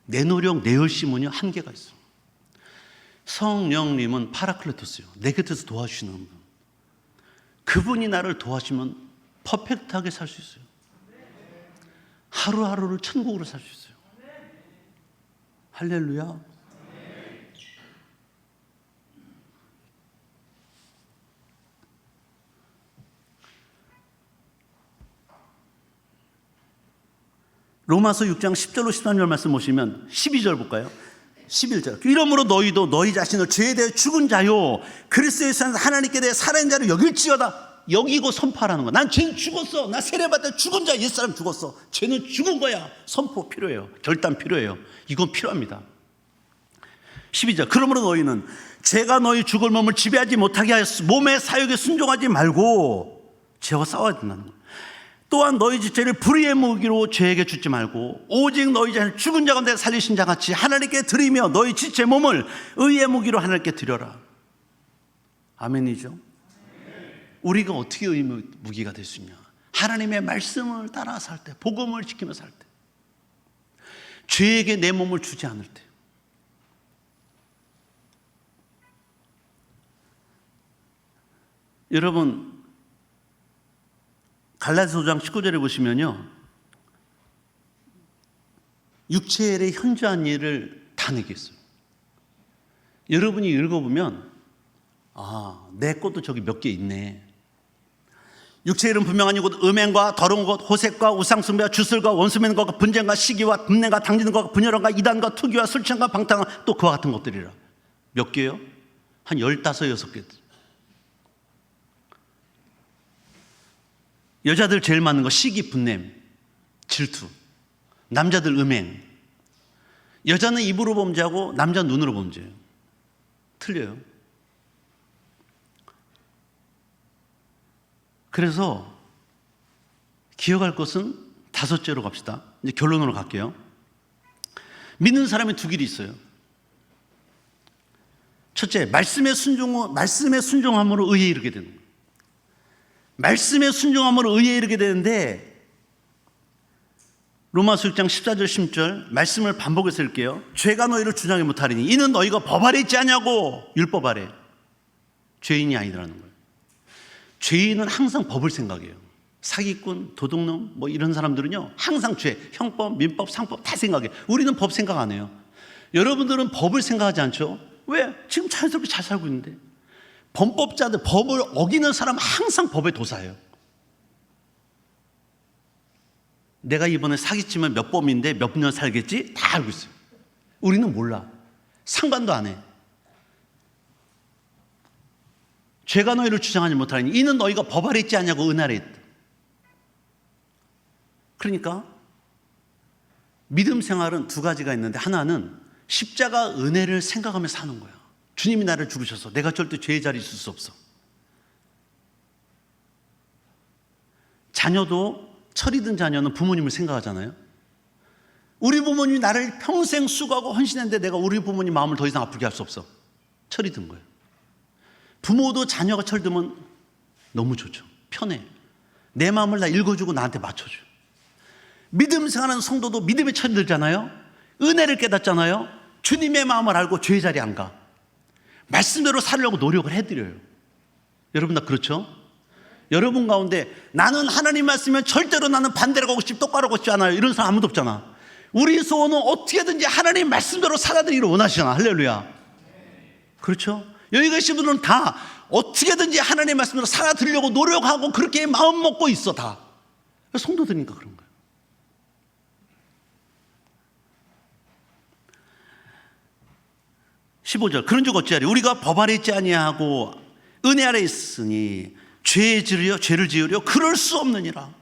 내 노력, 내 열심은요 한계가 있어요. 성령님은 파라클레토스요. 내 곁에서 도와주시는 분. 그분이 나를 도와주면 퍼펙트하게 살 수 있어요. 하루하루를 천국으로 살 수 있어요. 할렐루야. 로마서 6장 10절로 13절 말씀 보시면 12절 볼까요? 11절. 이러므로 너희도 너희 자신을 죄에 대해 죽은 자요 그리스도에서 하나님께 대해 살아있는 자로 여길지어다. 여기고 선포하라는 거야. 난 죄는 죽었어. 나 세례받을 때 죽은 자 옛사람 죽었어. 죄는 죽은 거야. 선포 필요해요. 결단 필요해요. 이건 필요합니다. 12절. 그러므로 너희는 죄가 너희 죽을 몸을 지배하지 못하게 하였어. 몸의 사욕에 순종하지 말고 죄와 싸워야 된다는 거야. 또한 너희 지체를 불의의 무기로 죄에게 주지 말고 오직 너희 자신을 죽은 자 가운데 살리신 자 같이 하나님께 드리며 너희 지체 몸을 의의 무기로 하나님께 드려라. 아멘이죠. 우리가 어떻게 의의 무기가 될 수 있냐? 하나님의 말씀을 따라 살 때, 복음을 지키며 살 때, 죄에게 내 몸을 주지 않을 때. 여러분 갈라디아서 5장 19절에 보시면요, 육체의 현저한 일을 다 내겠어요. 여러분이 읽어보면 내 것도 저기 몇 개 있네. 육체의 일은 분명하니 곧 음행과 더러운 것, 호색과 우상숭배와 주술과 원수매는 분쟁과 시기와 분내가 당지는 것과 분열함과 이단과 투기와 술취함과 방탕과 또 그와 같은 것들이라. 몇 개요? 한 15, 6개. 여자들 제일 많은 거 시기, 분냄, 질투. 남자들 음행. 여자는 입으로 범죄하고 남자는 눈으로 범죄해요. 틀려요. 그래서 기억할 것은 5제로 갑시다. 이제 결론으로 갈게요. 믿는 사람이 두 길이 있어요. 첫째, 말씀에 순종함으로 의에 이르게 되는 거예요. 말씀에 순종함으로 의에 이르게 되는데, 로마서 6장 14절 10절 말씀을 반복해서 읽게요. 죄가 너희를 주장하게 못하리니 이는 너희가 법 아래 있지 않냐고. 율법 아래. 죄인이 아니라는 거예요. 죄인은 항상 법을 생각해요. 사기꾼, 도둑놈 뭐 이런 사람들은요 항상 죄, 형법, 민법, 상법 다 생각해요. 우리는 법 생각 안 해요. 여러분들은 법을 생각하지 않죠? 왜? 지금 자연스럽게 잘 살고 있는데. 범법자들, 법을 어기는 사람은 항상 법의 도사예요. 내가 이번에 사기치면 몇 범인데 몇 년 살겠지? 다 알고 있어요. 우리는 몰라. 상관도 안 해. 죄가 너희를 주장하지 못하니 이는 너희가 법 아래 있지 않냐고 은 아래 있다. 그러니까 믿음 생활은 두 가지가 있는데, 하나는 십자가 은혜를 생각하며 사는 거야. 주님이 나를 죽으셔서 내가 절대 죄의 자리에 있을 수 없어. 자녀도, 철이 든 자녀는 부모님을 생각하잖아요. 우리 부모님이 나를 평생 수고하고 헌신했는데 내가 우리 부모님 마음을 더 이상 아프게 할 수 없어. 철이 든 거예요. 부모도 자녀가 철들면 너무 좋죠. 편해. 내 마음을 다 읽어주고 나한테 맞춰줘. 믿음 생활하는 성도도 믿음에 철이 들잖아요. 은혜를 깨닫잖아요. 주님의 마음을 알고 죄의 자리에 안 가. 말씀대로 살려고 노력을 해드려요. 여러분 다 그렇죠? 여러분 가운데 나는 하나님 말씀이면 절대로 나는 반대로 가고 싶지, 똑바로 가고 싶지 않아요, 이런 사람 아무도 없잖아. 우리 소원은 어떻게든지 하나님 말씀대로 살아드리기를 원하시잖아. 할렐루야. 그렇죠? 여기 계신 분들은 다 어떻게든지 하나님 말씀대로 살아드리려고 노력하고 그렇게 마음 먹고 있어. 다 성도들이니까 그런 거예요. (15절) 그런즉 어찌하리 우리가 법 아래 있지 아니하고 은혜 아래 있으니 죄를 지으려 그럴 수 없느니라.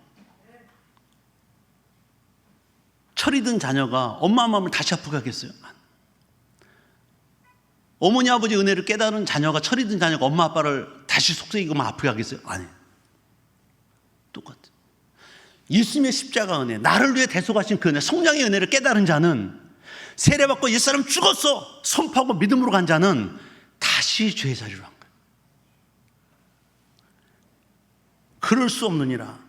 철이 든 자녀가 엄마 마음을 다시 아프게 하겠어요? 어머니 아버지 은혜를 깨달은 자녀가, 철이 든 자녀가 엄마 아빠를 다시 속삭이고만 아프게 하겠어요? 아니에요. 똑같아요. 예수님의 십자가 은혜, 나를 위해 대속하신 그 은혜, 성령의 은혜를 깨달은 자는, 세례받고 옛사람 죽었어 선포하고 믿음으로 간 자는 다시 죄의 자리로 한 거예요. 그럴 수 없느니라.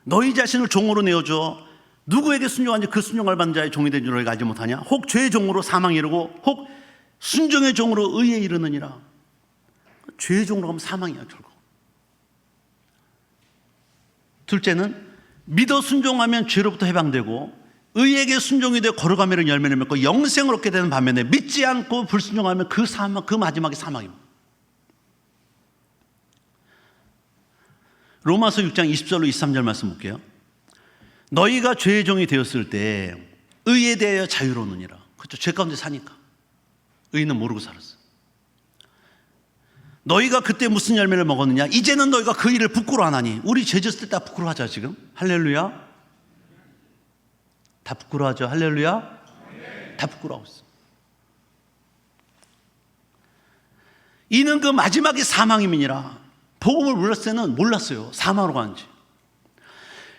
너희 자신을 종으로 내어줘. 누구에게 순종한지 그 순종을 받는 자의 종이 된 줄 너희가 알지 못하냐? 혹 죄의 종으로 사망에 이르고 혹 순종의 종으로 의에 이르느니라. 죄의 종으로 가면 사망이야 결국. 둘째는 믿어 순종하면 죄로부터 해방되고 의에게 순종이 되어 거룩함이라는 열매를 맺고 영생을 얻게 되는 반면에 믿지 않고 불순종하면 그 사망, 그 마지막이 사망입니다. 로마서 6장 20절로 23절 말씀 볼게요. 너희가 죄의 종이 되었을 때 의에 대하여 자유로우느니라. 그렇죠. 죄 가운데 사니까 의는 모르고 살았어. 너희가 그때 무슨 열매를 먹었느냐? 이제는 너희가 그 일을 부끄러워하나니. 우리 죄 짓을 때 다 부끄러워하죠 지금. 할렐루야. 다 부끄러워하죠. 할렐루야. 다 부끄러워하고 있어. 이는 그 마지막이 사망임이니라. 복음을 몰랐을 때는 몰랐어요. 사망으로 가는지.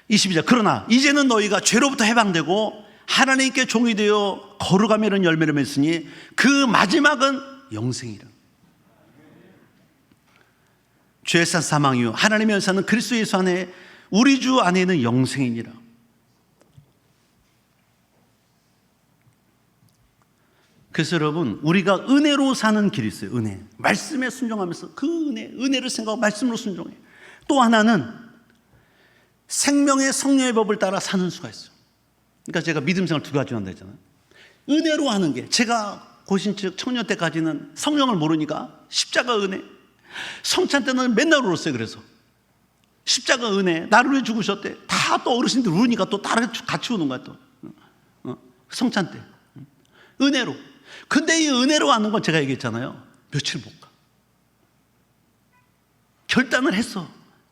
22절. 그러나 이제는 너희가 죄로부터 해방되고 하나님께 종이 되어 거룩함이라는 열매를 맺으니 그 마지막은 영생이라. 죄의 산 사망이요 하나님의 연사는 그리스도 예수 안에 우리 주 안에는 영생이니라. 그래서 여러분, 우리가 은혜로 사는 길이 있어요. 은혜. 말씀에 순종하면서 그 은혜를 생각하고 말씀으로 순종해. 또 하나는 생명의 성령의 법을 따라 사는 수가 있어요. 그러니까 제가 믿음 생활 두 가지 한다 했잖아요. 은혜로 하는 게, 제가 고신측 청년 때까지는 성령을 모르니까 십자가 은혜, 성찬 때는 맨날 울었어요. 그래서 십자가 은혜, 나를 위해 죽으셨대. 다 또 어르신들 우니까 또 다른 같이 우는 거야 또. 성찬 때 은혜로. 근데 이 은혜로 하는 건 제가 얘기했잖아요. 며칠 못 가. 결단을 했어.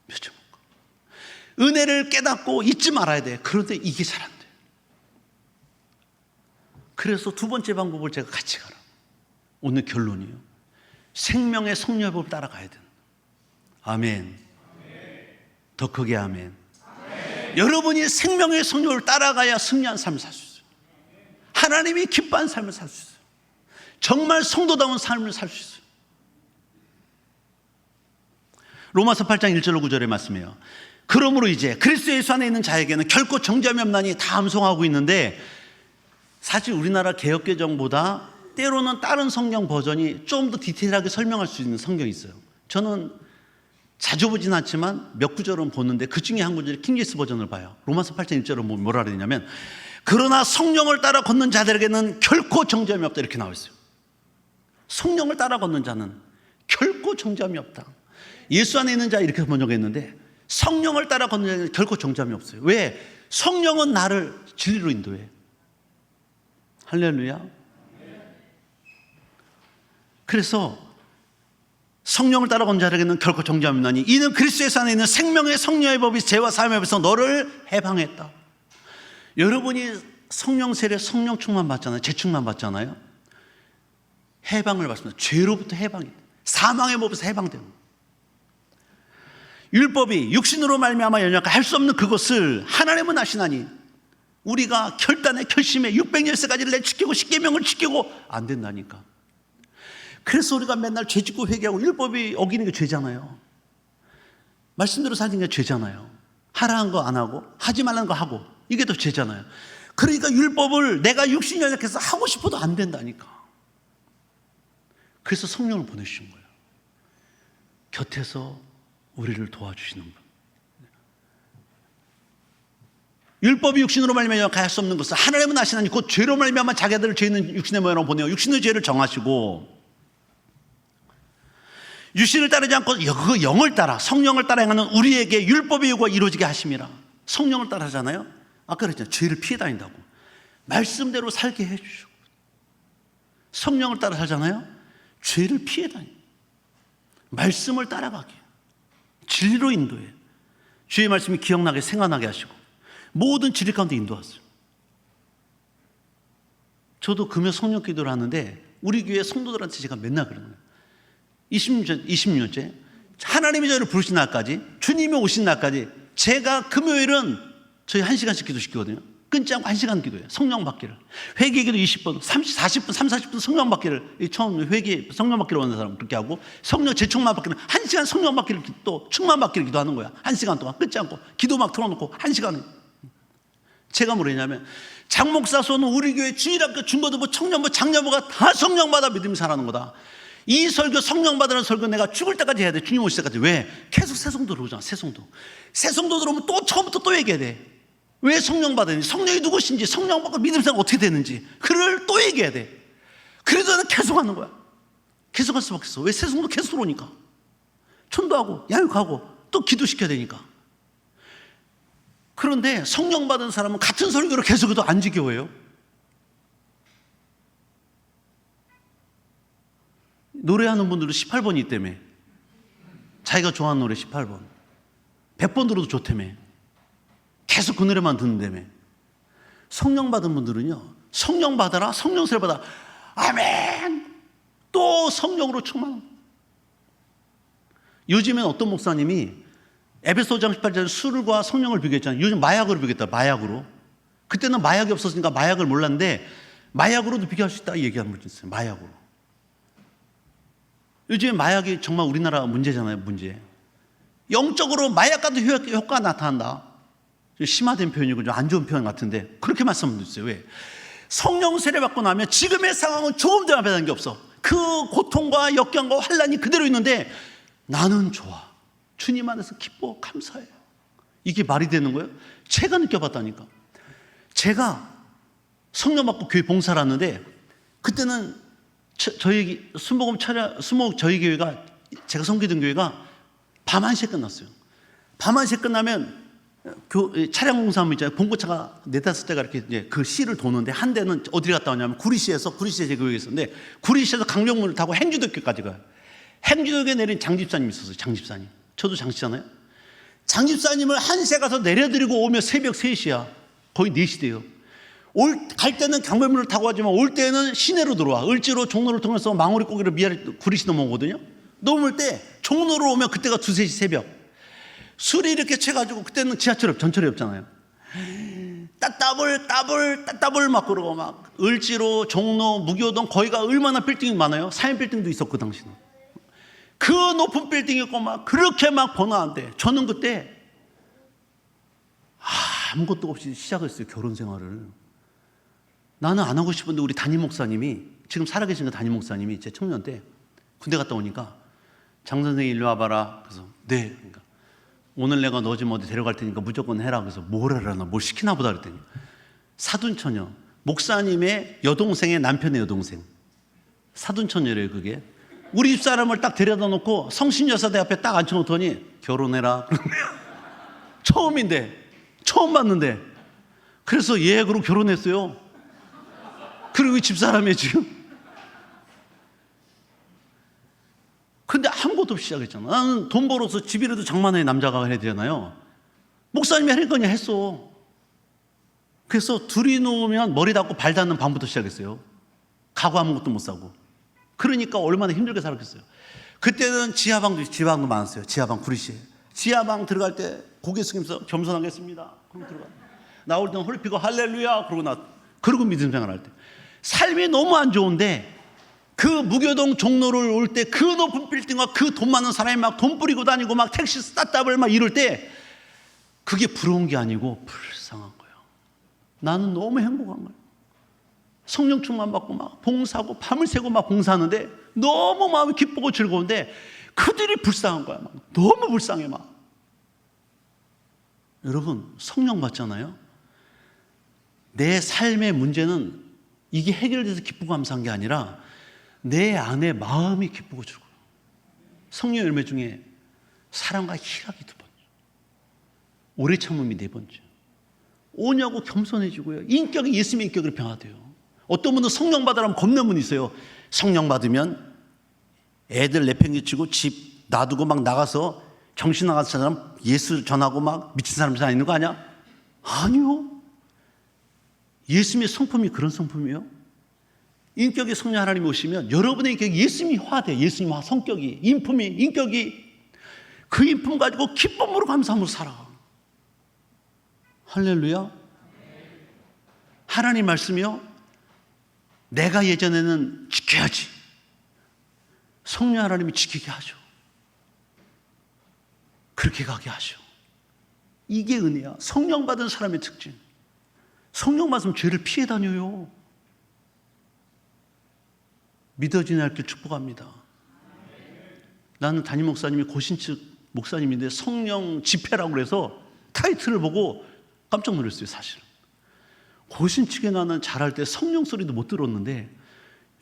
며칠 못 가. 은혜를 깨닫고 잊지 말아야 돼. 그런데 이게 잘 안 돼. 그래서 두 번째 방법을 제가 같이 가라. 오늘 결론이에요. 생명의 성령의 법을 따라가야 된다. 아멘. 더 크게 아멘. 여러분이 생명의 성령을 따라가야 승리한 삶을 살 수 있어요. 하나님이 기뻐하는 삶을 살 수 있어요. 정말 성도다운 삶을 살 수 있어요. 로마서 8장 1절로 9절의 말씀이에요. 그러므로 이제 그리스도 예수 안에 있는 자에게는 결코 정죄함이 없나니 다 암송하고 있는데, 사실 우리나라 개역개정보다 때로는 다른 성경 버전이 좀 더 디테일하게 설명할 수 있는 성경이 있어요. 저는 자주 보진 않지만 몇 구절은 보는데 그 중에 한 구절이 킹제임스 버전을 봐요. 로마서 8장 1절은 뭐라 그러냐면, 그러나 성령을 따라 걷는 자들에게는 결코 정죄함이 없다, 이렇게 나와 있어요. 성령을 따라 걷는 자는 결코 정죄함이 없다. 예수 안에 있는 자, 이렇게 번역했는데 성령을 따라 걷는 자는 결코 정죄함이 없어요. 왜? 성령은 나를 진리로 인도해. 할렐루야. 그래서 성령을 따라 걷는 자에게는 결코 정죄함이 없나니 이는 그리스도 예수 안에 있는 생명의 성령의 법이 죄와 사함의 법에서 너를 해방했다. 여러분이 성령 세례, 성령 충만 받잖아요. 재충만 받잖아요. 해방을 받습니다. 죄로부터 해방이, 사망의 법에서 해방됩니다. 율법이 육신으로 말미암아 연약하 할 수 없는 그것을 하나님은 하시나니 우리가 결단에 결심에 600열세까지를 내지키고 십계명을 지키고 안 된다니까. 그래서 우리가 맨날 죄 짓고 회개하고, 율법이 어기는 게 죄잖아요. 말씀대로 사는 게 죄잖아요. 하라는 거 안 하고 하지 말라는 거 하고, 이게 더 죄잖아요. 그러니까 율법을 내가 육신이 연약해서 하고 싶어도 안 된다니까. 그래서 성령을 보내주신 거예요. 곁에서 우리를 도와주시는 분. 율법이 육신으로 말미암아 할 수 없는 것을 하나님은 아시나니 곧 죄로 말미암아 자기들을 죄 있는 육신의 모양으로 보내어 육신의 죄를 정하시고, 육신을 따르지 않고 그 영을 따라, 성령을 따라 행하는 우리에게 율법의 요구가 이루어지게 하심이라. 성령을 따라 하잖아요. 아까 그랬잖아요. 죄를 피해 다닌다고. 말씀대로 살게 해주시고. 성령을 따라 살잖아요. 죄를 피해 다니. 말씀을 따라가게. 진리로 인도해. 주의 말씀이 기억나게 생각나게 하시고 모든 진리 가운데 인도하세요. 저도 금요 성령 기도를 하는데 우리 교회 성도들한테 제가 맨날 그러는 거예요. 20년째 하나님이 저를 부르신 날까지, 주님이 오신 날까지 제가 금요일은 저희 1시간씩 기도시키거든요. 끊지 않고 1시간 기도해요. 성령 받기를. 회개 기도 20분, 40분, 40분 성령 받기를. 처음 회개 성령 받기를 원하는 사람은 그렇게 하고, 성령 재충만 받기를 1시간 성령 받기를 또 충만 받기를 기도하는 거야. 1시간 동안 끊지 않고 기도 막 틀어놓고 1시간을. 제가 뭐랬냐면, 장목사 소는 우리 교회 주일학교 중고등부 청년부 장년부가 다 성령 받아 믿음이 살아는 거다. 이 설교, 성령 받으라는 설교 내가 죽을 때까지 해야 돼. 주님 오실 때까지. 왜? 계속 새송도 들어오잖아. 새송도 들어오면 또 처음부터 또 얘기해야 돼. 왜 성령 받았는지, 성령이 누구신지, 성령 받고 믿음 생활 어떻게 되는지, 그를 또 얘기해야 돼. 그래도 나는 계속 하는 거야. 계속 할 수밖에 없어. 왜? 새송도 계속 들어오니까. 천도하고 양육하고 또 기도시켜야 되니까. 그런데 성령 받은 사람은 같은 설교를 계속해도 안 지겨워요. 노래하는 분들도 18번이 있다며. 자기가 좋아하는 노래 18번 100번 들어도 좋다며. 계속 그 노래만 듣는다며. 성령 받은 분들은요, 성령 받아라, 성령세를 받아, 아멘, 또 성령으로 충만. 요즘엔 어떤 목사님이 에베소서 18절 술과 성령을 비교했잖아요. 요즘 마약으로 비교했다. 마약으로. 그때는 마약이 없었으니까 마약을 몰랐는데 마약으로도 비교할 수 있다 얘기하는 분이 있어요. 마약으로. 요즘에 마약이 정말 우리나라 문제잖아요. 문제. 영적으로 마약과도 효과가 나타난다. 심화된 표현이고 좀 안 좋은 표현 같은데 그렇게 말씀드렸어요. 왜? 성령 세례 받고 나면 지금의 상황은 조금 더 변한 게 없어. 그 고통과 역경과 환란이 그대로 있는데 나는 좋아. 주님 안에서 기뻐 감사해요. 이게 말이 되는 거예요? 제가 느껴봤다니까. 제가 성령 받고 교회 봉사를 하는데 그때는 저희 순복음 저희 교회가, 제가 섬기던 교회가 밤 1시에 끝났어요. 밤 1시에 끝나면 차량 공사하면 있잖아요. 봉고차가 4-5대가 이렇게 이제 그 시를 도는데 한 대는 어디를 갔다 왔냐면 구리시에 제 교회에 있었는데 구리시에서 강령문을 타고 행주도교까지 가요. 행주도교에 내린 장집사님이 있었어요. 장집사님. 저도 장씨잖아요. 장집사님을 1시에 가서 내려드리고 오면 새벽 3시야. 거의 4시 돼요. 갈 때는 강변문을 타고 가지만 올 때는 시내로 들어와. 을지로 종로를 통해서 망우리 고기를 구리시 넘어오거든요. 넘을 때 종로로 오면 그때가 2-3시 새벽. 술이 이렇게 채가지고, 그때는 전철이 없잖아요. 따따블 막 그러고 막 을지로, 종로, 무교동 거기가 얼마나 빌딩이 많아요. 3인 빌딩도 있었고 그 당시는. 그 높은 빌딩이 있고 막 그렇게 막 번화한데 저는 그때 아무것도 없이 시작했어요. 결혼 생활을. 나는 안 하고 싶은데 우리 담임 목사님이, 지금 살아계신 그 담임 목사님이 제 청년 때 군대 갔다 오니까 장 선생님 일로 와봐라. 그래서 네. 그러니까 오늘 내가 너 좀 어디 데려갈 테니까 무조건 해라. 그래서 뭘 하려나, 뭘 시키나 보다 그랬더니 사둔처녀, 목사님의 여동생의 남편의 여동생, 사둔처녀래요. 그게 우리 집사람을 딱 데려다 놓고 성신여사대 앞에 딱 앉혀놓더니 결혼해라. 처음 봤는데. 그래서 얘 그러고 결혼했어요. 그리고 집사람이 지금. 근데 아무것도 없이 시작했잖아. 나는 돈 벌어서 집이라도 장만해 남자가 해야 되잖아요. 목사님이 할 거냐 했어. 그래서 둘이 놓으면 머리 닿고 발 닿는 밤부터 시작했어요. 가구 아무것도 못 사고. 그러니까 얼마나 힘들게 살았겠어요. 그때는 지하방도 많았어요. 지하방 구리시에. 지하방 들어갈 때 고개 숙이면서 겸손하겠습니다. 그러고 들어가. 나올 때는 홀피고 할렐루야. 그러고 믿음 생활할 때. 삶이 너무 안 좋은데 그 무교동 종로를 올 때 그 높은 빌딩과 그 돈 많은 사람이 막 돈 뿌리고 다니고 막 택시 스타트업을 막 이럴 때 그게 부러운 게 아니고 불쌍한 거예요. 나는 너무 행복한 거예요. 성령 충만 받고 막 봉사하고 밤을 새고 막 봉사하는데 너무 마음이 기쁘고 즐거운데 그들이 불쌍한 거야. 막 너무 불쌍해 막. 여러분 성령 받잖아요. 내 삶의 문제는 이게 해결돼서 기쁘고 감사한 게 아니라 내 안에 마음이 기쁘고 즐거워요. 성령 열매 중에 사랑과 희락이 2번째, 오래 참음이 4번째, 오냐고 겸손해지고요. 인격이 예수님의 인격으로 변화돼요. 어떤 분은 성령 받으라면 겁는 분이 있어요. 성령 받으면 애들 내팽개치고 집 놔두고 막 나가서 정신 나가서 사람 예수 전하고 막 미친 사람 있는 거 아니야? 아니요. 예수님의 성품이 그런 성품이에요. 인격의 성령 하나님이 오시면 여러분의 인격이 예수님이 화돼. 예수님의 성격이, 인격이 그 인품 가지고 기쁨으로 감사함으로 살아. 할렐루야. 하나님 말씀이요, 내가 예전에는 지켜야지, 성령 하나님이 지키게 하죠. 그렇게 가게 하죠. 이게 은혜야. 성령 받은 사람의 특징. 성령 받으면 죄를 피해 다녀요. 믿어지는 날 길 축복합니다. 나는 담임 목사님이 고신측 목사님인데 성령 집회라고 그래서 타이틀을 보고 깜짝 놀랐어요. 사실은 고신측에 나는 잘할 때 성령 소리도 못 들었는데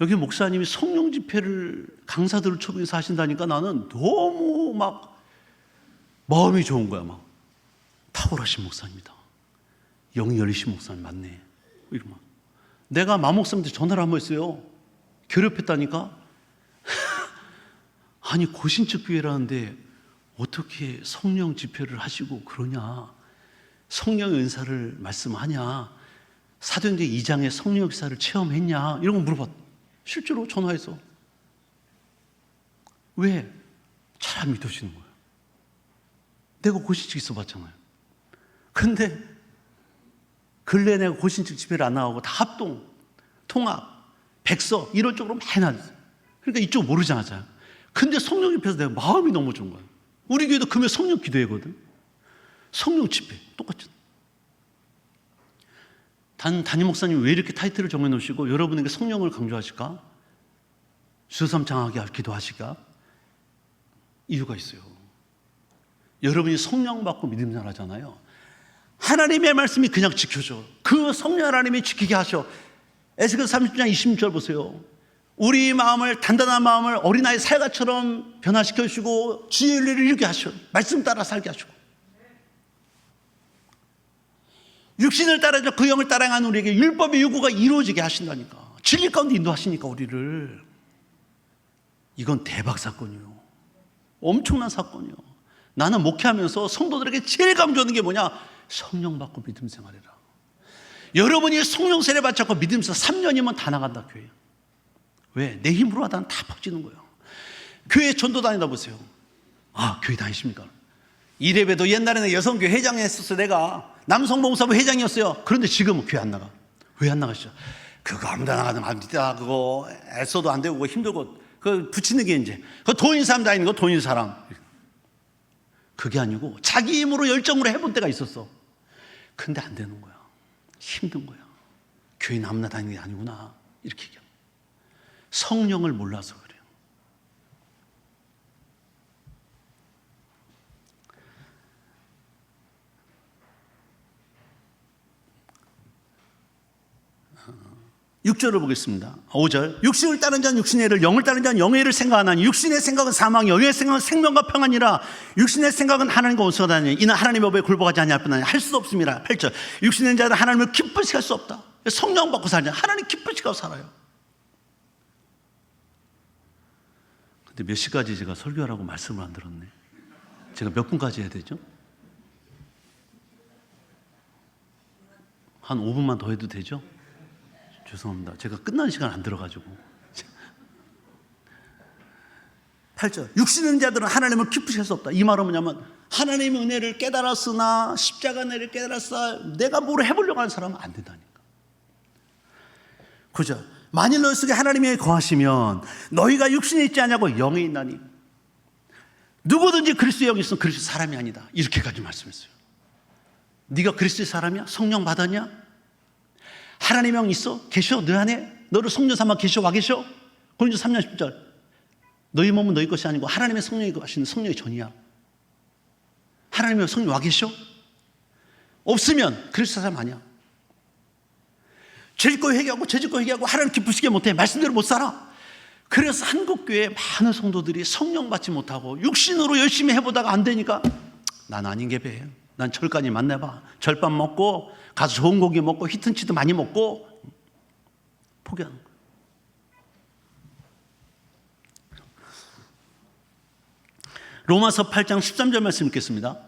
여기 목사님이 성령 집회를 강사들을 초빙해서 하신다니까 나는 너무 막 마음이 좋은 거야. 막 탁월하신 목사님이다, 영이 열리신 목사님 맞네, 이러면. 내가 마 목사님한테 전화를 한번 했어요. 괴롭혔다니까. 아니 고신측 교회라는데 어떻게 성령 집회를 하시고 그러냐, 성령의 은사를 말씀하냐, 사도행전 2장의 성령 역사를 체험했냐, 이런 거 물어봤. 실제로 전화해서. 왜? 잘 안 믿으시는 거예요. 내가 고신측 있어 봤잖아요. 근데 근래 내가 고신측 집회를 안 나가고 다 합동, 통합, 백서 이런 쪽으로 많이 나왔어요. 그러니까 이쪽 모르잖아요. 근데 성령 집회에서 내가 마음이 너무 좋은 거예요. 우리 교회도 금요 성령 기도회거든. 성령 집회 똑같죠. 담임 목사님 왜 이렇게 타이틀을 정해놓으시고 여러분에게 성령을 강조하실까? 주섬장하게 기도하실까? 이유가 있어요. 여러분이 성령 받고 믿음 자라잖아요. 하나님의 말씀이 그냥 지켜줘. 그 성령 하나님이 지키게 하셔. 에스겔 30장 26절 보세요. 우리 마음을, 단단한 마음을 어린아이 살가처럼 변화시켜 주시고 주의 윤리를 이루게 하셔. 말씀 따라 살게 하시고, 육신을 따라서 그 영을 따라가는 우리에게 율법의 요구가 이루어지게 하신다니까. 진리 가운데 인도하시니까 우리를. 이건 대박 사건이에요. 엄청난 사건이에요. 나는 목회하면서 성도들에게 제일 강조하는 게 뭐냐? 성령 받고 믿음 생활해라. 여러분이 성령 세례 받고 믿음 생활 3년이면 다 나간다 교회. 왜? 내 힘으로 하다는 다 퍼지는 거예요. 교회 전도 다니다 보세요. 아, 교회 다니십니까? 이래봬도 옛날에는 여성교회 회장 했었어요. 내가 남성봉사부 회장이었어요. 그런데 지금은 교회 안 나가. 왜 안 나가시죠? 그거 아무나 나가면 안 됩니다. 그거 애써도 안 되고 그거 힘들고 그 붙이는 게 이제 그 돈 있는 사람 다니는 거, 돈 있는 사람. 그게 아니고 자기 힘으로 열정으로 해본 때가 있었어. 근데 안 되는 거야. 힘든 거야. 교회 아무나 다니는 게 아니구나, 이렇게 얘기합니다. 성령을 몰라서 그래요. 육 6절을 보겠습니다. 5절. 육신을 따른 자는 육신의 일을, 영을 따른 자는 영의 일을 생각하나니 육신의 생각은 사망이, 영의 생각은 생명과 평안이라. 육신의 생각은 하나님과 원수하다니 이는 하나님의 법에 굴복하지 아니할 뿐 아니라 할 수 없습니다. 8절. 육신의 자는 하나님을 기쁘시게 할 수 없다. 성령 받고 살냐, 하나님 기쁘시게 하고 살아요. 근데 몇 시까지 제가 설교하라고 말씀을 안 들었네. 제가 몇 분까지 해야 되죠? 한 5분만 더 해도 되죠? 죄송합니다. 제가 끝나는 시간 안 들어가지고. 8절. 육신의 자들은 하나님을 기쁘시게 할 수 없다. 이 말은 뭐냐면 하나님의 은혜를 깨달았으나, 십자가 은혜를 깨달았으나 내가 뭘 해보려고 하는 사람은 안 된다니까. 9절. 만일 너희 속에 하나님이 거하시면 너희가 육신에 있지 않냐고 영에 있나니. 누구든지 그리스도의 영이 있으면 그리스도 사람이 아니다. 이렇게까지 말씀했어요. 네가 그리스도의 사람이야? 성령 받았냐? 하나님의 영 있어? 계셔? 너 안에? 너를 성령 삼아 계셔? 와 계셔? 고린도서 3장 10절. 너희 몸은 너희 것이 아니고 하나님의 성령이 거하시는 성령의 전이야. 하나님의 성령 와 계셔? 없으면 그리스도 사람 아니야. 죄짓고 회개하고 죄짓고 회개하고 하나님 기쁘시게 못해. 말씀대로 못 살아. 그래서 한국교회 많은 성도들이 성령 받지 못하고 육신으로 열심히 해보다가 안 되니까 난 아닌 게 배. 난 철간이 만나봐. 절밥 먹고 가서 좋은 고기 먹고 히튼치도 많이 먹고 포기하는 거예요. 로마서 8장 13절 말씀 읽겠습니다.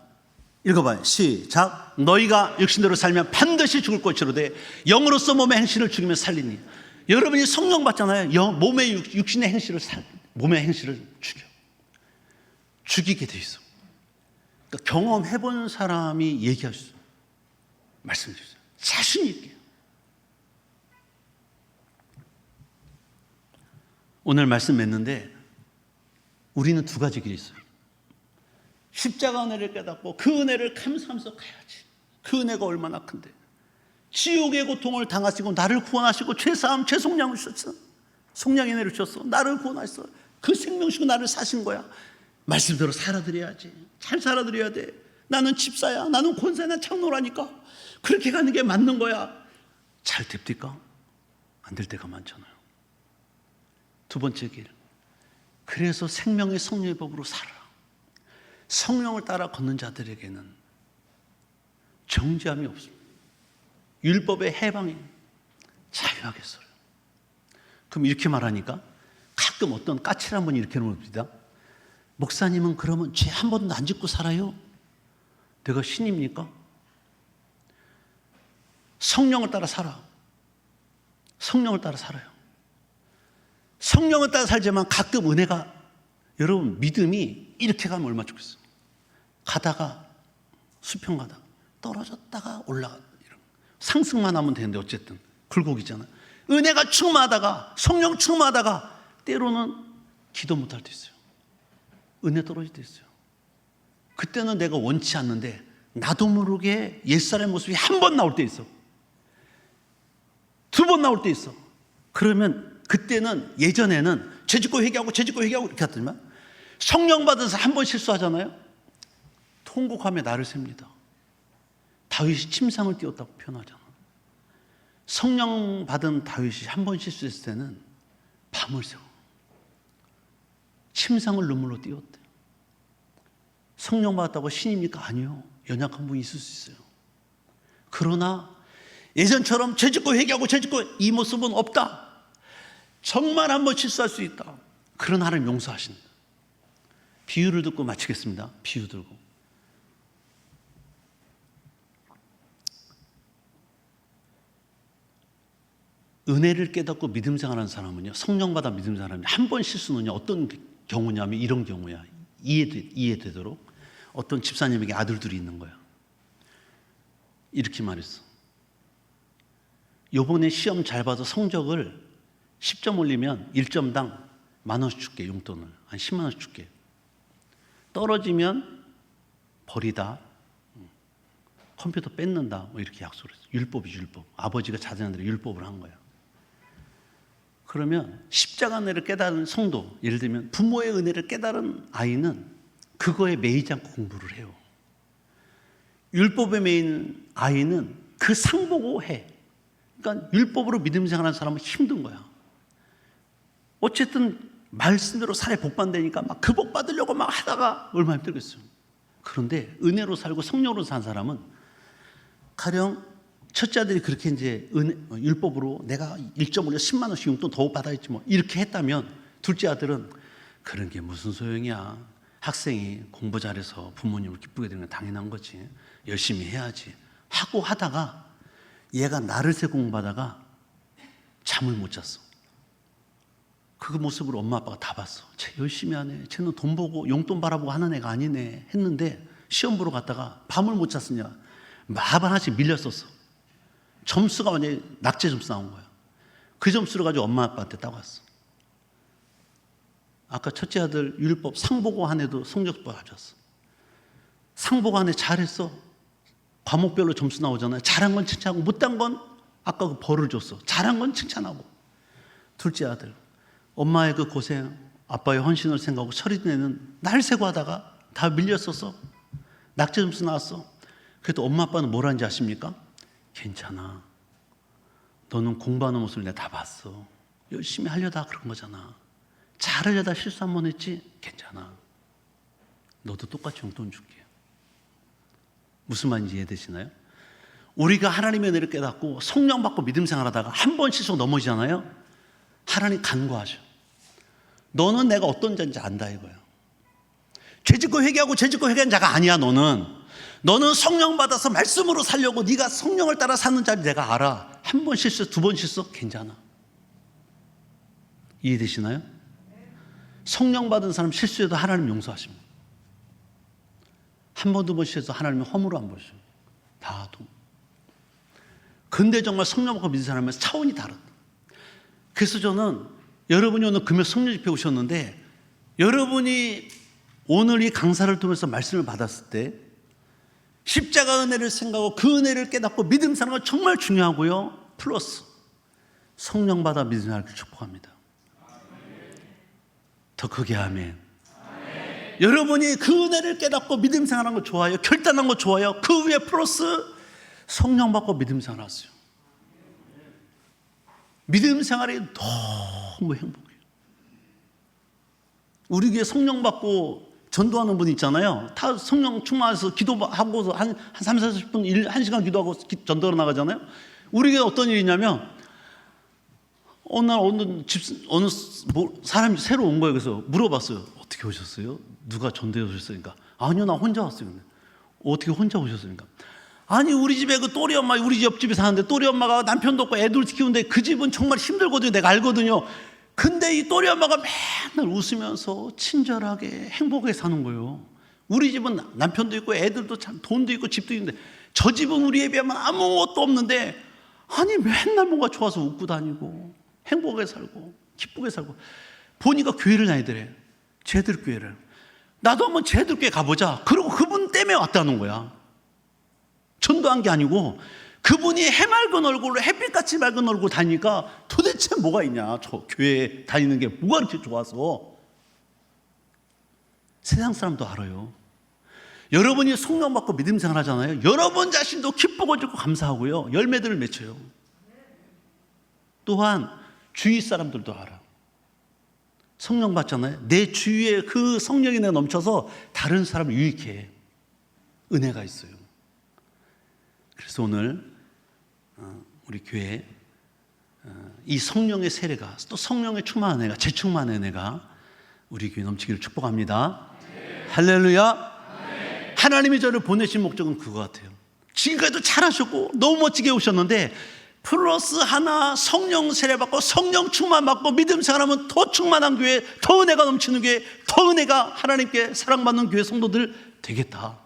읽어봐요. 시작. 너희가 육신대로 살면 반드시 죽을 것이로되 영으로서 몸의 행실을 죽이며 살리니. 여러분이 성령 받잖아요. 몸의 육신의 행실을 몸의 행실을 죽이게 돼 있어. 그러니까 경험해본 사람이 얘기할 수 있어요. 말씀 주세요. 자신 있게. 오늘 말씀 맺는데 우리는 두 가지 길이 있어요. 십자가 은혜를 깨닫고 그 은혜를 감사하면서 가야지. 그 은혜가 얼마나 큰데. 지옥의 고통을 당하시고 나를 구원하시고 죄사함 죄송량을 주셨어. 속량의 은혜를 주셨어. 나를 구원하셨어. 그 생명 주고 나를 사신 거야. 말씀대로 살아드려야지. 잘 살아드려야 돼. 나는 집사야. 나는 권사야. 난 장로라니까. 그렇게 가는 게 맞는 거야. 잘 됩니까? 안 될 때가 많잖아요. 두 번째 길. 그래서 생명의 성령의 법으로 살아. 성령을 따라 걷는 자들에게는 정죄함이 없습니다. 율법의 해방이 자유하겠어요. 그럼 이렇게 말하니까 가끔 어떤 까칠한 분이 이렇게 물읍니다. 목사님은 그러면 죄 한 번도 안 짓고 살아요? 내가 신입니까? 성령을 따라 살아. 성령을 따라 살아요. 성령을 따라 살지만 가끔 은혜가, 여러분 믿음이 이렇게 가면 얼마나 좋겠어요. 가다가 수평 가다가 떨어졌다가 올라가, 이런 상승만 하면 되는데 어쨌든 굴곡이잖아요. 은혜가 충만하다가 성령 충만하다가 때로는 기도 못할 때 있어요. 은혜 떨어질 때 있어요. 그때는 내가 원치 않는데 나도 모르게 옛사람의 모습이 한 번 나올 때 있어. 두 번 나올 때 있어. 그러면 그때는 예전에는 죄짓고 회개하고 죄짓고 회개하고 이렇게 했더니만 성령 받아서 한 번 실수하잖아요. 통곡하며 나를 셉니다. 다윗이 침상을 띄웠다고 표현하잖아. 성령 받은 다윗이 한 번 실수했을 때는 밤을 새고 침상을 눈물로 띄웠대. 성령 받았다고 신입니까? 아니요. 연약한 분이 있을 수 있어요. 그러나 예전처럼 죄짓고 회개하고 죄짓고 이 모습은 없다. 정말 한 번 실수할 수 있다. 그런 하나님 용서하신다. 비유를 듣고 마치겠습니다. 비유 들고. 은혜를 깨닫고 믿음 생활하는 사람은요, 성령 받아 믿음 생활하는 한 번 실수는요, 어떤 경우냐면 이런 경우야. 이해되도록 어떤 집사님에게 아들들이 있는 거야. 이렇게 말했어. 요번에 시험 잘 봐서 성적을 10점 올리면 1점당 10,000원씩 줄게. 용돈을 한 10만 원씩 줄게. 떨어지면 버리다, 컴퓨터 뺏는다, 뭐 이렇게 약속을 했어. 율법이지, 율법. 아버지가 자녀들이 율법을 한 거야. 그러면 십자가 은혜를 깨달은 성도, 예를 들면 부모의 은혜를 깨달은 아이는 그거에 매이지 않고 공부를 해요. 율법에 매인 아이는 그 상 보고 해. 그러니까 율법으로 믿음 생활하는 사람은 힘든 거야. 어쨌든 말씀대로 살에 복 받으니까 막 그 복 받으려고 막 하다가 얼마나 힘들겠어요. 그런데 은혜로 살고 성령으로 산 사람은 가령 첫째 아들이 그렇게 이제 율법으로 내가 1점 올려 10만 원씩 용돈 더 받아야지 뭐 이렇게 했다면 둘째 아들은 그런 게 무슨 소용이야. 학생이 공부 잘해서 부모님을 기쁘게 되는 건 당연한 거지. 열심히 해야지 하고 하다가 얘가 나를 새 공부하다가 잠을 못 잤어. 그 모습을 엄마 아빠가 다 봤어. 쟤 열심히 하네. 쟤는 돈 보고 용돈 바라보고 하는 애가 아니네 했는데 시험 보러 갔다가 밤을 못 잤으냐. 막 하나씩 밀렸었어. 점수가 완전히 낙제 점수 나온 거야. 그 점수를 가지고 엄마 아빠한테 따왔어. 아까 첫째 아들 율법 상보고 한 애도 성적표 가져왔어. 상보고 한 애 잘했어. 과목별로 점수 나오잖아요. 잘한 건 칭찬하고 못한 건 아까 그 벌을 줬어. 잘한 건 칭찬하고. 둘째 아들 엄마의 그 고생, 아빠의 헌신을 생각하고 서리던 애는 날 새고 하다가 다 밀렸었어. 낙제 점수 나왔어. 그래도 엄마 아빠는 뭘 하는지 아십니까? 괜찮아. 너는 공부하는 모습을 내가 다 봤어. 열심히 하려다 그런 거잖아. 잘하려다 실수 한 번 했지? 괜찮아. 너도 똑같이 용돈 줄게. 무슨 말인지 이해되시나요? 우리가 하나님의 은혜를 깨닫고 성령 받고 믿음 생활하다가 한 번 실수 넘어지잖아요. 하나님 간구하셔. 너는 내가 어떤 자인지 안다 이거야. 죄짓고 회개하고 죄짓고 회개한 자가 아니야. 너는 성령 받아서 말씀으로 살려고 네가 성령을 따라 사는 자를 내가 알아. 한 번 실수, 두 번 실수 괜찮아. 이해되시나요? 성령 받은 사람 실수해도 하나님 용서하십니다. 한 번, 두 번 실수해도 하나님은 허물로 안 보셔. 다 근데 정말 성령 받고 믿는 사람은 차원이 다르다. 그래서 저는 여러분이 오늘 금요 성령 집회 오셨는데 여러분이 오늘 이 강사를 통해서 말씀을 받았을 때 십자가 은혜를 생각하고 그 은혜를 깨닫고 믿음 사는 건 정말 중요하고요. 플러스 성령 받아 믿는 사람을 축복합니다. 더 크게 아멘. 여러분이 그 은혜를 깨닫고 믿음 생활하는 거 좋아요. 결단한 거 좋아요. 그 위에 플러스 성령 받고 믿음 생활하세요. 믿음 생활이 너무 행복해요. 우리 교회 성령 받고 전도하는 분 있잖아요. 다 성령 충만해서 기도하고서 한 3, 40분, 1시간 기도하고 전도로 나가잖아요. 우리 교회 어떤 일이 있냐면 어느 사람이 새로 온 거예요. 그래서 물어봤어요. 어떻게 오셨어요? 누가 전도해 오셨으니까? 아니요, 나 혼자 왔어요. 어떻게 혼자 오셨습니까? 아니, 우리 집에 그 또리 엄마, 우리 옆집에 사는데 또리 엄마가 남편도 없고 애들 키우는데 그 집은 정말 힘들거든요. 내가 알거든요. 근데 이 또리 엄마가 맨날 웃으면서 친절하게 행복하게 사는 거예요. 우리 집은 남편도 있고 애들도 참 돈도 있고 집도 있는데 저 집은 우리에 비하면 아무것도 없는데 아니 맨날 뭔가 좋아서 웃고 다니고 행복하게 살고 기쁘게 살고 보니까 교회를 다니더래. 쟤들 교회를. 나도 한번 쟤들 교회 가보자. 그리고 그분 때문에 왔다는 거야. 전도한 게 아니고 그분이 해맑은 얼굴로 햇빛같이 맑은 얼굴 다니니까 도대체 뭐가 있냐. 저 교회 다니는 게 뭐가 그렇게 좋아서. 세상 사람도 알아요. 여러분이 성령 받고 믿음 생활하잖아요. 여러분 자신도 기쁘고 좋고 감사하고요. 열매들을 맺혀요. 또한 주위 사람들도 알아. 성령 받잖아요. 내 주위에 그 성령이 내가 넘쳐서 다른 사람을 유익해. 은혜가 있어요. 그래서 오늘 우리 교회 이 성령의 세례가 또 성령의 충만한 은혜가 재충만한 은혜가 우리 교회 넘치기를 축복합니다. 네. 할렐루야. 네. 하나님이 저를 보내신 목적은 그거 같아요. 지금까지도 잘하셨고 너무 멋지게 오셨는데 플러스 하나 성령 세례받고 성령 충만받고 믿음 생활하면 더 충만한 교회, 더 은혜가 넘치는 교회, 더 은혜가 하나님께 사랑받는 교회 성도들 되겠다.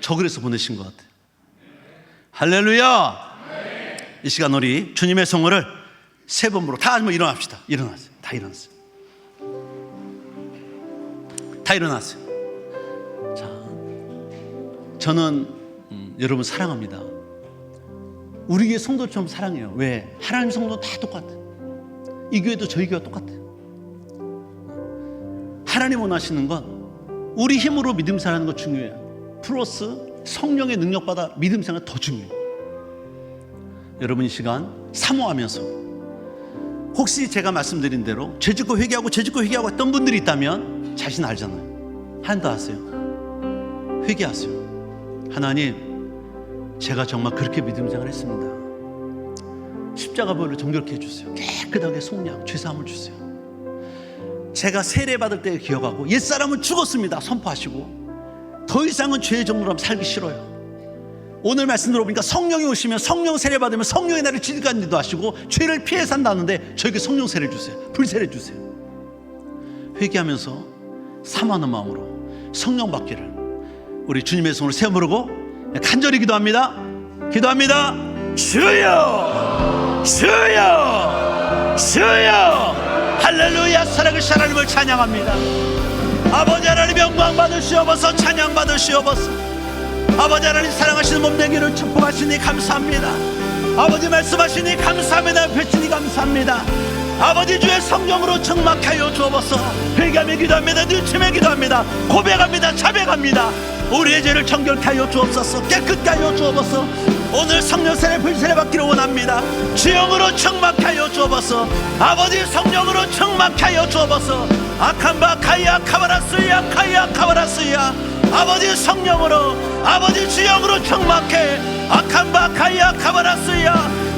저 그래서 보내신 것 같아요. 할렐루야. 이 시간 우리 주님의 성호를 세 번으로 다 한번 일어납시다. 일어나세요. 다 일어나세요. 다 일어나세요. 자, 저는 여러분 사랑합니다. 우리 교회 성도처럼 사랑해요. 왜? 하나님 성도 다 똑같아. 이 교회도 저희 교회가 똑같아. 하나님 원하시는 건 우리 힘으로 믿음 생활하는 거 중요해요. 플러스 성령의 능력 받아 믿음 생활 더 중요해요. 여러분 이 시간 사모하면서 혹시 제가 말씀드린 대로 죄짓고 회개하고 했던 분들이 있다면 자신 알잖아요. 하나님도 아세요. 회개하세요. 하나님, 제가 정말 그렇게 믿음 생활했습니다. 십자가 보혈로 정결케 해주세요. 깨끗하게 속량 죄사함을 주세요. 제가 세례받을 때 기억하고 옛사람은 죽었습니다 선포하시고 더 이상은 죄의 종로로 살기 싫어요. 오늘 말씀 들어보니까 성령이 오시면 성령 세례 받으면 성령의 나를 지식하는 일도 하시고 죄를 피해 산다는데 저에게 성령 세례 주세요. 불세례 주세요. 회개하면서 사모하는 마음으로 성령 받기를 우리 주님의 손을 세워 부르고 간절히 기도합니다. 기도합니다. 주여, 주여, 주여. 할렐루야. 살아계신 하나님을 찬양합니다. 아버지 하나님 영광 받으시옵소서. 찬양 받으시옵소서. 아버지 하나님 사랑하시는 몸되기를 축복하시니 감사합니다. 아버지 말씀하시니 감사합니다. 뵙시니 감사합니다. 아버지 주의 성령으로 청막하여 주옵소서. 회개하며 기도합니다. 늦춤에 기도합니다. 고백합니다. 자백합니다. 우리의 죄를 정결케 하여 주옵소서. 깨끗게 하여 주옵소서. 오늘 성령 세례 불세례 받기를 원합니다. 주영으로 청막하여 주옵소서. 아버지 성령으로 청막하여 주옵소서. 아칸바 카이아 카바라스야 카이아 카바라스야. 아버지 성령으로 아버지 주영으로 청막해 아칸바 카이아 카바라스야.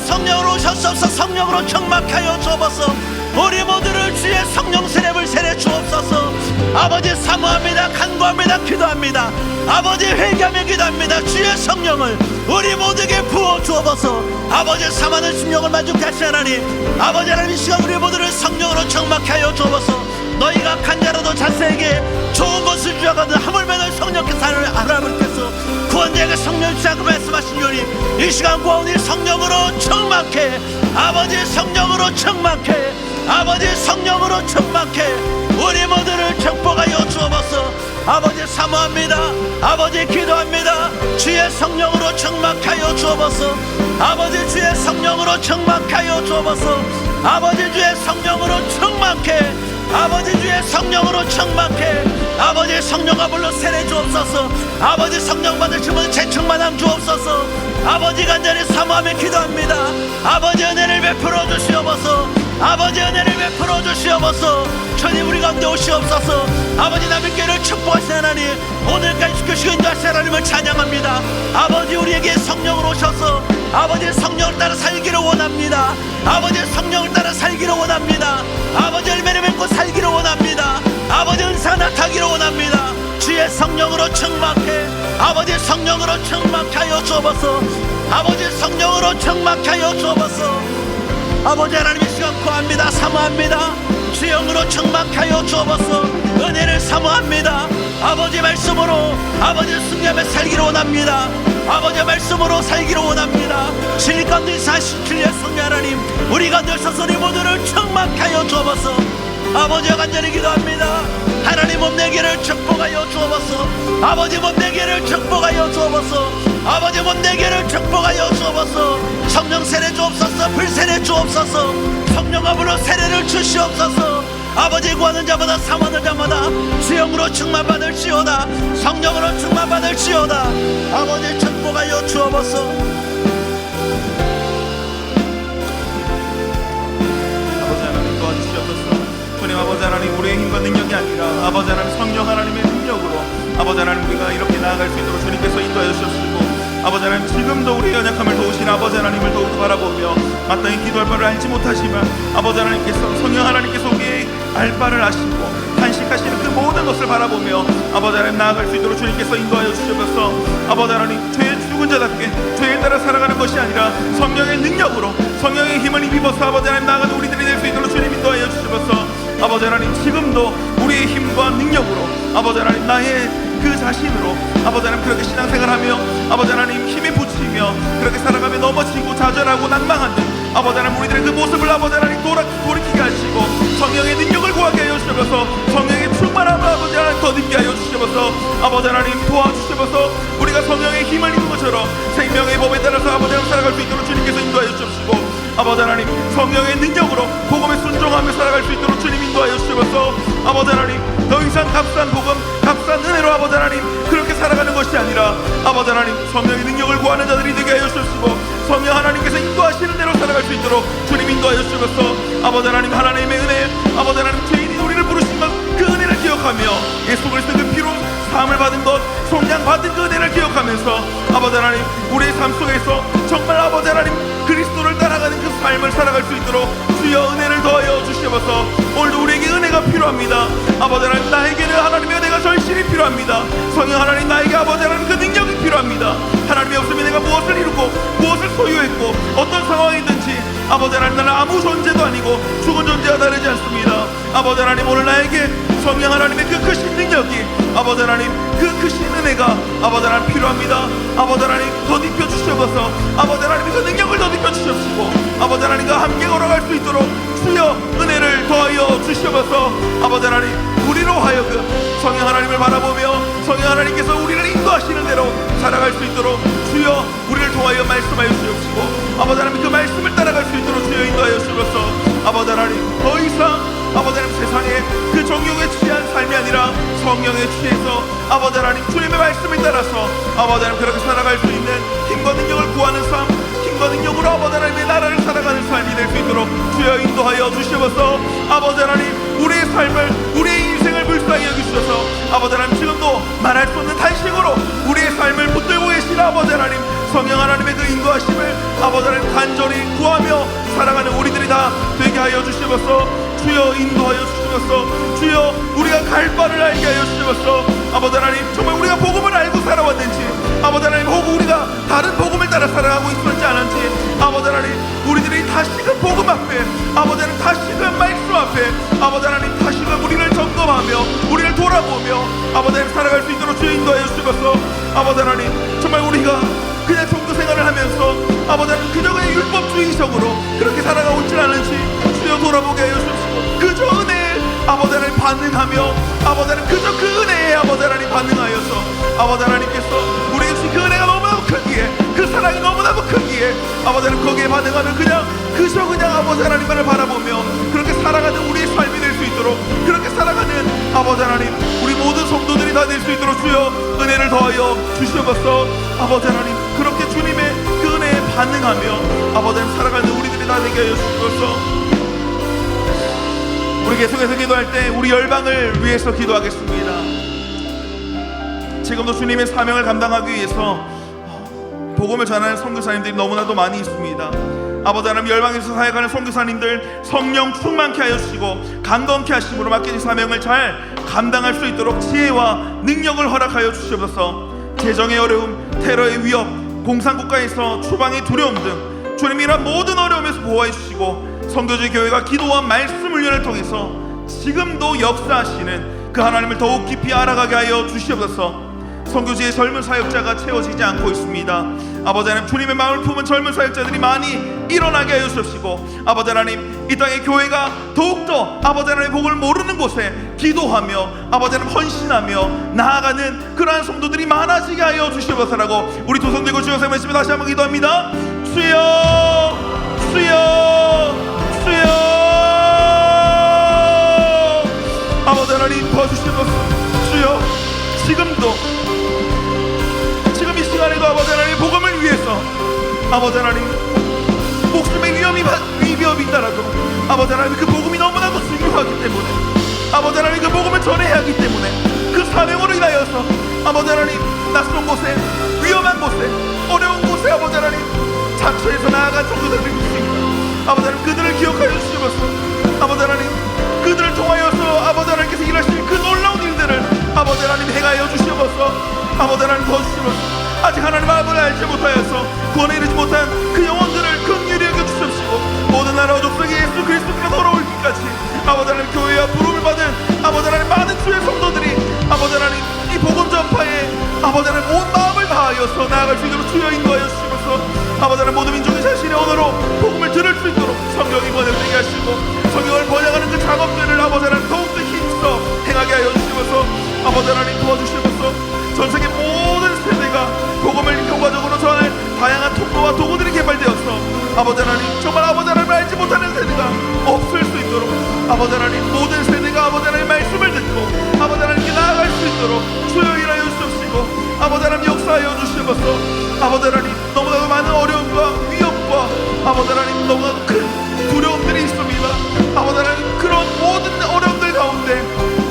성령으로 오셨소서. 성령으로 청막하여 주옵소서. 우리 모두를 주의 성령 세례를 세례 주옵소서. 아버지 사모합니다. 간구합니다. 기도합니다. 아버지 회개하며 기도합니다. 주의 성령을 우리 모두에게 부어 주옵소서. 아버지 사모하는 심령을 만족하시는 하나님, 아버지 하나님 이 시간 우리 모두를 성령으로 청막하여 주옵소서. 너희가 간자라도 자세에게 좋은 것을 주어가든 하물며 너희 성령께서 하나님께서 구원자에게 성령 주지 않고 말씀하신 주님, 이 시간 구원이 성령으로 충만케, 아버지 성령으로 충만케, 아버지 성령으로 충만케 우리 모두를 축복하여 주옵소서. 아버지 사모합니다. 아버지 기도합니다. 주의 성령으로 충만하여 주옵소서. 아버지 주의 성령으로 충만하여 주옵소서. 아버지 주의 성령으로 충만케, 아버지 주의 성령으로 충만케, 아버지 성령과 불러 세례 주옵소서. 아버지 성령 받으시면 재충만함 주옵소서. 아버지 간절히 사모하며 기도합니다. 아버지 은혜를 베풀어 주시옵소서. 아버지 은혜를 베풀어 주시옵소서. 주님 우리 가운데 오시옵소서. 아버지 남의교회를 축복하신 하나님, 오늘까지 지켜주시고 인도하신 하나님을 찬양합니다. 아버지 우리에게 성령으로 오셔서 아버지 성령을 따라 살기를 원합니다. 아버지 성령을 따라 살기를 원합니다. 아버지 열매를 맺고 살기를 원합니다. 아버지 은사 나타나기를 원합니다. 주의 성령으로 충만케, 아버지 성령으로 충만케 하여 주옵소서. 아버지 성령으로 충만케 하여 주옵소서. 아버지 하나님 이 시간 구합니다. 사모합니다. 주의 영으로 충만케 하여 주옵소서. 은혜를 사모합니다. 아버지 말씀으로 아버지 승리하며 살기를 원합니다. 아버지 말씀으로 살기를 원합니다. 진리 가운데 사신 주의 성령 하나님, 우리 가운데 오셔서 우리 모두를 충만케 하여 주옵소서. 아버지와 간절히 기도합니다. 하나님 몸내기를 축복하여 주옵소서. 아버지 몸내기를 축복하여 주옵소서. 아버지 몸내기를 축복하여 주옵소서. 성령 세례 주옵소서. 불세례 주옵소서. 성령과 불러 세례를 주시옵소서. 아버지 구하는 자마다 사모하는 자마다 주영으로 충만받을지어다. 성령으로 충만받을지어다. 아버지 축복하여 주옵소서. 아버지 하나님 도와주시옵소서. 주님 아버지 하나님, 우리의 힘과 능력이 아니라 아버지 하나님 성령 하나님의 능력으로 아버지 하나님 우리가 이렇게 나아갈 수 있도록 주님께서 인도하여 주셨고, 아버지 하나님 지금도 우리의 연약함을 도우신 아버지 하나님을 더욱 바라보며 마땅히 기도할 바를 알지 못하지만 아버지 하나님께서, 성령 하나님께서 우리의 알 바를 아시고 간식하시는 그 모든 것을 바라보며 아버지 하나님 나아갈 수 있도록 주님께서 인도하여 주셔서 아버지 하나님 죄의 죽은 자답게 죄에 따라 살아가는 것이 아니라 성령의 능력으로 성령의 힘을 입어서 아버지 하나님 나아가는 우리들이 될 수 있도록 주님 인도하여 주셔서 아버지 하나님 지금도 우리의 힘과 능력으로 아버지 하나님 나의 그 자신으로 아버지 하나님 그렇게 신앙생활하며 아버지 하나님 힘에 부치며 그렇게 살아가며 넘어지고 좌절하고 낭망하는 아버지 하나님 우리들의 그 모습을 아버지 하나님 돌이키게 하시고 성령의 능력을 구하게 하여 주셔서 성령의 충만함을 아버지 하나님 더듬게 하여 주셔서 아버지 하나님 도와주셔서 우리가 성령의 힘을 입은 것처럼 생명의 법에 따라서 아버지 하나님 살아갈 수 있도록 주님께서 인도하여 주시고 아버지 하나님 성령의 능력으로 복음에 순종하며 살아갈 수 있도록 주님 인도하여 주셔서 아버지 하나님 더 이상 값싼 복음 값싼 은혜로 아버지 하나님 그렇게 살아가는 것이 아니라 아버지 하나님 성령의 능력을 구하는 자들이 되게 하여 주시고 성령 하나님께서 인도하시는 대로 살아갈 수 있도록 주님 인도하여 주셔서 아버지 하나님 하나님의 은혜 아버지 하나님 죄인이 우리를 부르신 것 그 은혜를 기억하며 예수 그리스도 그 피로 사함을 받은 것 속량 받은 그 은혜를 기억하면서 아버지 하나님 우리의 삶 속에서 정말 아버지 하나님 그리스도를 따라가는 그 삶을 살아갈 수 있도록 주여 은혜를 더하여 주시옵소서. 오늘도 우리에게 은혜가 필요합니다. 아버지 하나님 나에게는 하나님의 은혜가 절실히 필요합니다. 성령 하나님 나에게 아버지 하나님 그 능력이 필요합니다. 하나님이 없으면 내가 무엇을 이루고 무엇을 소유했고 어떤 상황이든지 아버지 하나님 나는 아무 존재도 아니고 죽은 존재와 다르지 않습니다. 아버지 하나님 오늘 나에게 성령 하나님의 그 크신 능력이 아버지 하나님 그 크신 은혜가 아버지 하나님 필요합니다. 아버지 하나님 더딥혀 주셔서 아버지 하나님의 그 능력을 더딥혀 주시옵시고 아버지 하나님과 함께 걸어갈 수 있도록 주여 은혜를 더하여 주시옵소서. 아버지 하나님 우리로 하여금 성령 하나님을 바라보며 성령 하나님께서 우리를 인도하시는 대로 살아갈 수 있도록 주여 우리를 통하여 말씀하여 주옵시고 아버지 하나님 그 말씀을 따라갈 수 있도록 주여 인도하여 주옵소서. 아버지 하나님 더 이상 아버지 하나님 세상에 그 정욕에 취한 삶이 아니라 성령에 취해서 아버지 하나님 주님의 말씀을 따라서 아버지 하나님 그렇게 살아갈 수 있는 힘과 능력을 구하는 삶 힘과 능력으로 아버지 하나님의 나라를 살아가는 삶이 될 수 있도록 주여 인도하여 주시옵소서. 아버지 하나님 우리의 삶을 우리의 인생을 불쌍히 여기셔서 아버지 하나님 지금도 말할 수 없는 탄식으로 우리의 삶을 붙들고 계신 아버지 하나님 성령 하나님의 그 인도하심을 아버지 하나님 간절히 구하며 살아가는 우리들이 다 되게 하여 주시옵소서. 주여 인도하여 주시옵소서. 주여 우리가 갈 바를 알게 하여 주시옵소서. 아버지 하나님 정말 우리가 복음을 알고 살아왔는지 아버지 하나님 혹은 우리가 다른 복음을 따라 살아가고 있었지 않은지 아버지 하나님 우리들이 다시금 복음 앞에 아버지 하나님 다시금 말씀 앞에 아버지 하나님 다시금 우리를 점검하며 반응하며 우리를 돌아보며 아버지 하나님 살아갈 수 있도록 주여 인도하여 주셔서 아버지 하나님 정말 우리가 그냥 종교 생활을 하면서 아버지 하나님 그저 그냥 율법주의적으로 그렇게 살아가고 있지 않은지 주여 돌아보게 하여 주시고 그저 은혜에 아버지 하나님 반응하며 아버지 하나님 그저 그 은혜에 아버지 하나님 반응하여서 아버지 하나님께서 우리에게 주신 그 은혜가 너무나도 크기에 그 사랑이 너무나도 크기에 아버지 하나님 거기에 반응하면 그저 그냥 아버지 하나님만을 바라보며 그렇게 살아가는 우리의 삶이 될 수 있도록 그렇게 살아가는 아버지 하나님 우리 모든 성도들이 다 될 수 있도록 주여 은혜를 더하여 주시옵소서. 아버지 하나님 그렇게 주님의 그 은혜에 반응하며 아버지 하나님 살아가는 우리들이 다 되게 하여 주시옵소서. 우리 계속해서 기도할 때 우리 열방을 위해서 기도하겠습니다. 지금도 주님의 사명을 감당하기 위해서 복음을 전하는 선교사님들이 너무나도 많이 있습니다. 아버지 하나님 열방에서 사역하는 선교사님들 성령 충만케 하여 주시고 강건케 하심으로 맡겨진 사명을 잘 감당할 수 있도록 지혜와 능력을 허락하여 주시옵소서. 재정의 어려움, 테러의 위협, 공산국가에서 추방의 두려움 등 주님이 이런 모든 어려움에서 보호해 주시고 선교주의 교회가 기도와 말씀 훈련을 통해서 지금도 역사하시는 그 하나님을 더욱 깊이 알아가게 하여 주시옵소서. 선교지의 젊은 사역자가 채워지지 않고 있습니다. 아버지 하나님 주님의 마음을 품은 젊은 사역자들이 많이 일어나게 하여 주시고 아버지 하나님 이 땅의 교회가 더욱더 아버지 하나님의 복을 모르는 곳에 기도하며 아버지 하나님 헌신하며 나아가는 그러한 성도들이 많아지게 하여 주시옵소서라고 우리 두 손 들고 주여 말씀에 다시 한번 기도합니다. 주여 주여 주여 아버지 하나님 도와주시옵소서. 주여 지금도 지금 이 시간에도 아버지 하나님 복음을 위해서 아버지 하나님 목숨의 위협이 있다라도 아버지 하나님 그 복음이 너무나도 중요하기 때문에 아버지 하나님 그 복음을 전해야 하기 때문에 그 사명으로 인하여서 아버지 하나님 낯선 곳에 위험한 곳에 어려운 곳에 아버지 하나님 자처해서 나아간 성도들이 있습니다. 아버지 하나님 그들을 기억하여 주시옵소서. 아버지 하나님 그들을 통하여서 아버지 하나님께서 일하실 그 놀라운 일들을 아버지 하나님 행하여 주시옵소서. 아버지 하나님 도와주시옵소서. 아직 하나님 마음을 알지 못하여서 구원에 이르지 못한 그 영혼들을 긍휼히 여겨 주시옵시고 모든 나라와 족속이 예수 그리스도께로 돌아올기까지 아버지 하나님 교회와 부름을 받은 아버지 하나님 많은 주의 성도들이 아버지 하나님 이 복음 전파에 아버지 하나님 온 마음을 다하여서 나아갈 수 있도록 주여 인도하여 주시옵소서. 아버지 하나님 모든 민족이 자신의 언어로 복음을 들을 수 있도록 성경이 번역되게 하시고 성경을 번역하는 그 작업들을 아버지 하나님 더욱더 힘써 행하게 하여 주시옵소서. 아버지 하나님 도와주시옵소서. 전세계 모든 세대가 복음을 효과적으로 전할 다양한 통로와 도구들이 개발되어서 아버지 하나님 정말 아버지 하나님을 알지 못하는 세대가 없을 수 있도록 아버지 하나님 모든 세대가 아버지 하나님의 말씀을 듣고 아버지 하나님께 나아갈 수 있도록 주여 일하여 주시옵시고 아버지 하나님 역사하여 주시옵소서. 아버지 하나님 너무나도 많은 어려움과 위협과 아버지 하나님 너무나도 큰 두려움들이 있습니다. 아버지 하나님 그런 모든 어려움들 가운데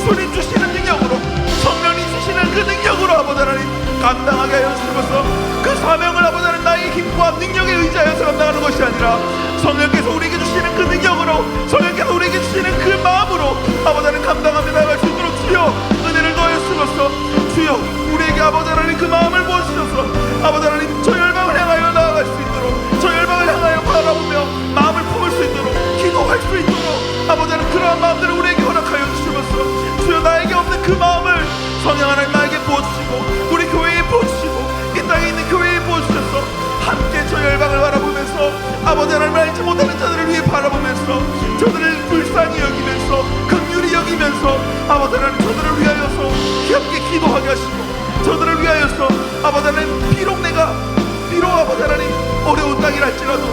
주님 주시는 능력으로 성령이 주시는 그 능력으로 아버지 하나님 감당하게 하여 주시옵소서. 그 사명을 아버지 하나님 나의 힘과 능력에 의지하여서 감당하는 것이 아니라 성령께서 우리에게 주시는 그 능력으로 성령께서 우리에게 주시는 그 마음으로 아버지 하나님 감당하며 나아갈 수 있도록 주여 은혜를 더하여 주옵소서. 주여 우리에게 아버지 하나님 그 마음을 부어주셔서 아버지 하나님 저 열방을 향하여 나아갈 수 있도록 저 열방을 향하여 바라보며 마음을 품을 수 있도록 기도할 수 있도록 아버지 하나님 그러한 마음들을 우리에게 허락하여 주시옵소서. 주여 나에게 없는 그 마음을 성령 하나님 나에게 부어주시고 우리 교회에 부어주시고 이 땅에 있는 교회에 부어주셔서 함께 저 열방을 바라보면서 아버지 하나님을 알지 못하는 자들을 위해 바라보면서 저들을 불쌍히 여기면서 긍휼히 여기면서 아버지 하나님 저들을 위하여서 함께 기도하게 하시고 저들을 위하여서 아버지 하나님 비록 아버지 하나님 어려운 땅이랄지라도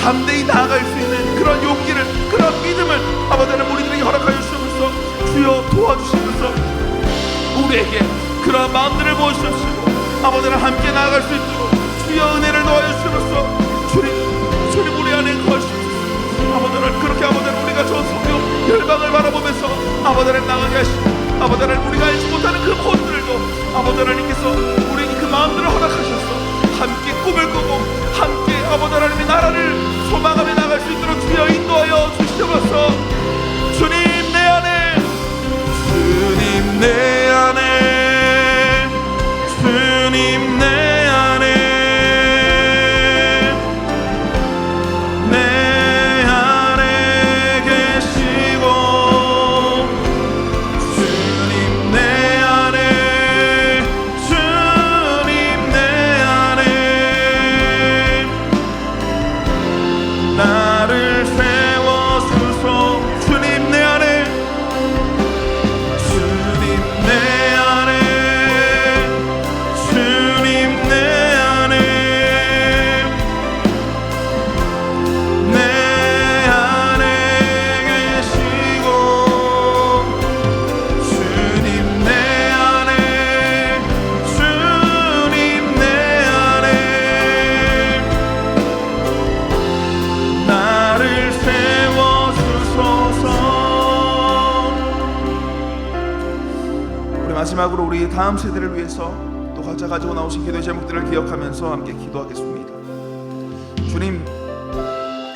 담대히 나아갈 수 있는 그런 용기를 그런 믿음을 아버지 하나님 우리들에게 허락하여 주시면서 주여 도와주시면서 우리에게 그러한 마음들을 부어주시옵시고 아버지 하나님 함께 나아갈 수 있도록 주여 은혜를 더하여 주시면서 주님 우리 안에 거하시옵소서. 아버지 하나님 그렇게 아버지 하나님 우리가 저 성령 열방을 바라보면서 아버지 하나님 나가게 하시고 아버지 하나님 우리가 알지 못하는 그 모습들도 아버지 하나님께서 우리에게 그 마음들을 허락하셔서 함께 꿈을 꾸고 함께 아버지 하나님의 나라를 소망하며 나갈 수 있도록 주여 인도하여 주시옵소서. 주님 내 안에 주님 내 안에 주님 내 안에 내 안에 계시고 주님 마지막으로 우리 다음 세대를 위해서 또 각자 가지고 나오신 기도의 제목들을 기억하면서 함께 기도하겠습니다. 주님,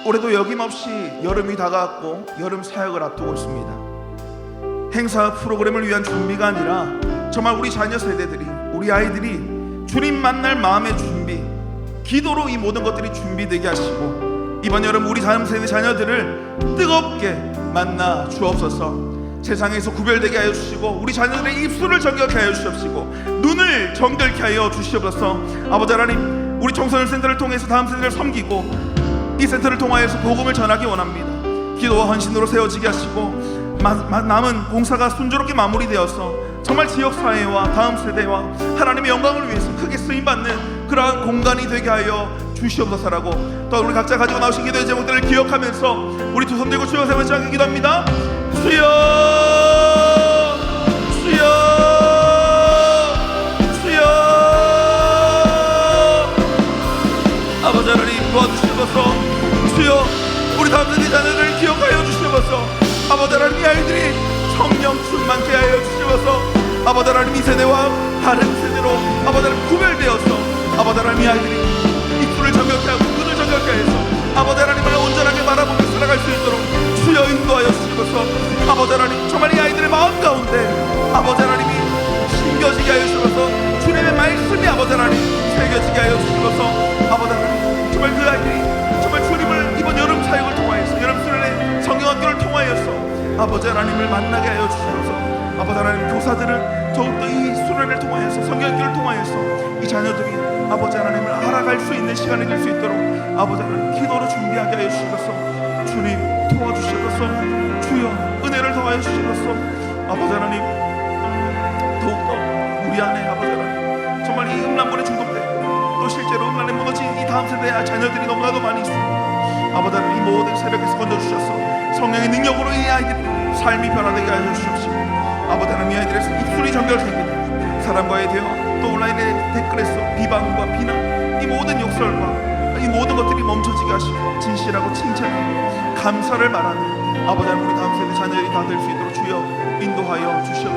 올해도 여김없이 여름이 다가왔고 여름 사역을 앞두고 있습니다. 행사 프로그램을 위한 준비가 아니라 정말 우리 자녀 세대들이, 우리 아이들이 주님 만날 마음의 준비, 기도로 이 모든 것들이 준비되게 하시고 이번 여름 우리 다음 세대 자녀들을 뜨겁게 만나 주옵소서. 세상에서 구별되게 하여 주시고 우리 자녀들의 입술을 정결케 하여 주시옵시고 눈을 정결케 하여 주시옵소서. 아버지 하나님, 우리 청소년 센터를 통해서 다음 세대를 섬기고 이 센터를 통하여서 복음을 전하기 원합니다. 기도와 헌신으로 세워지게 하시고 남은 공사가 순조롭게 마무리되어서 정말 지역사회와 다음 세대와 하나님의 영광을 위해서 크게 쓰임받는 그러한 공간이 되게 하여 주시옵소서라고, 또 우리 각자 가지고 나오신 기도의 제목들을 기억하면서 우리 두 손 들고 주여 세 번째 함께 기도합니다. 주여, 주여, 주여. 아버지 하나님 도와주시옵소서. 주여, 우리 다음 세대 자녀들을 기억하여 주시옵소서. 아버지 하나님, 이 아이들이 성령 충만케 하여 주시옵소서. 아버지 하나님, 이 세대와 다른 세대로 아버지 하나님 구별되어서 아버지 하나님, 이 아이들이 입술을 정결케 하고 눈을 정결케 해서 아버지 하나님을 온전하게 바라보며 살아갈 수 있도록 주여 인도하여 주시옵소서. 아버지 하나님, 정말 이 아이들의 마음 가운데 아버지 하나님이 심겨지게 하여 주시옵소서. 주님의 말씀이 아버지 하나님 새겨지게 하여 주시옵소서. 아버지 하나님, 정말 그 아이들이 정말 주님을 이번 여름 사역을 통하여서, 여름 수련회 성경학교를 통하여서 아버지 하나님을 만나게 하여 주시옵소서. 아버지 하나님, 교사들은 더욱더 이 수련회를 통하여서, 성경학교를 통하여서 이 자녀들이 아버지 하나님을 알아갈 수 있는 시간이 될 수 있도록 아버지 하나님 기도로 준비하게 하여 주시옵소서. 주님 도와주시옵소서. 주여 은혜를 더하여 주시옵소서. 아버지 하나님, 더욱더 우리 안에 아버지 하나님 정말 이 음란물에 중독되고 또 실제로 음란에 무너진 이 다음 세대의 자녀들이 너무나도 많이 있습니다. 아버지 하나님, 이 모든 새벽에서 건져주셔서 성령의 능력으로 이 아이들의 삶이 변화되게 하여 주시옵시고 아버지 하나님, 이 아이들의 입술이 정결되게 사람과의 대화, 또 온라인의 댓글에서 비방과 비난, 이 모든 욕설과 이 모든 것들이 멈춰지게 하시고 진실하고 칭찬하고 감사를 말하는 아버지 하나님, 우리 다음 세대 자녀들이 다 될 수 있도록 주여 인도하여 주시옵소서.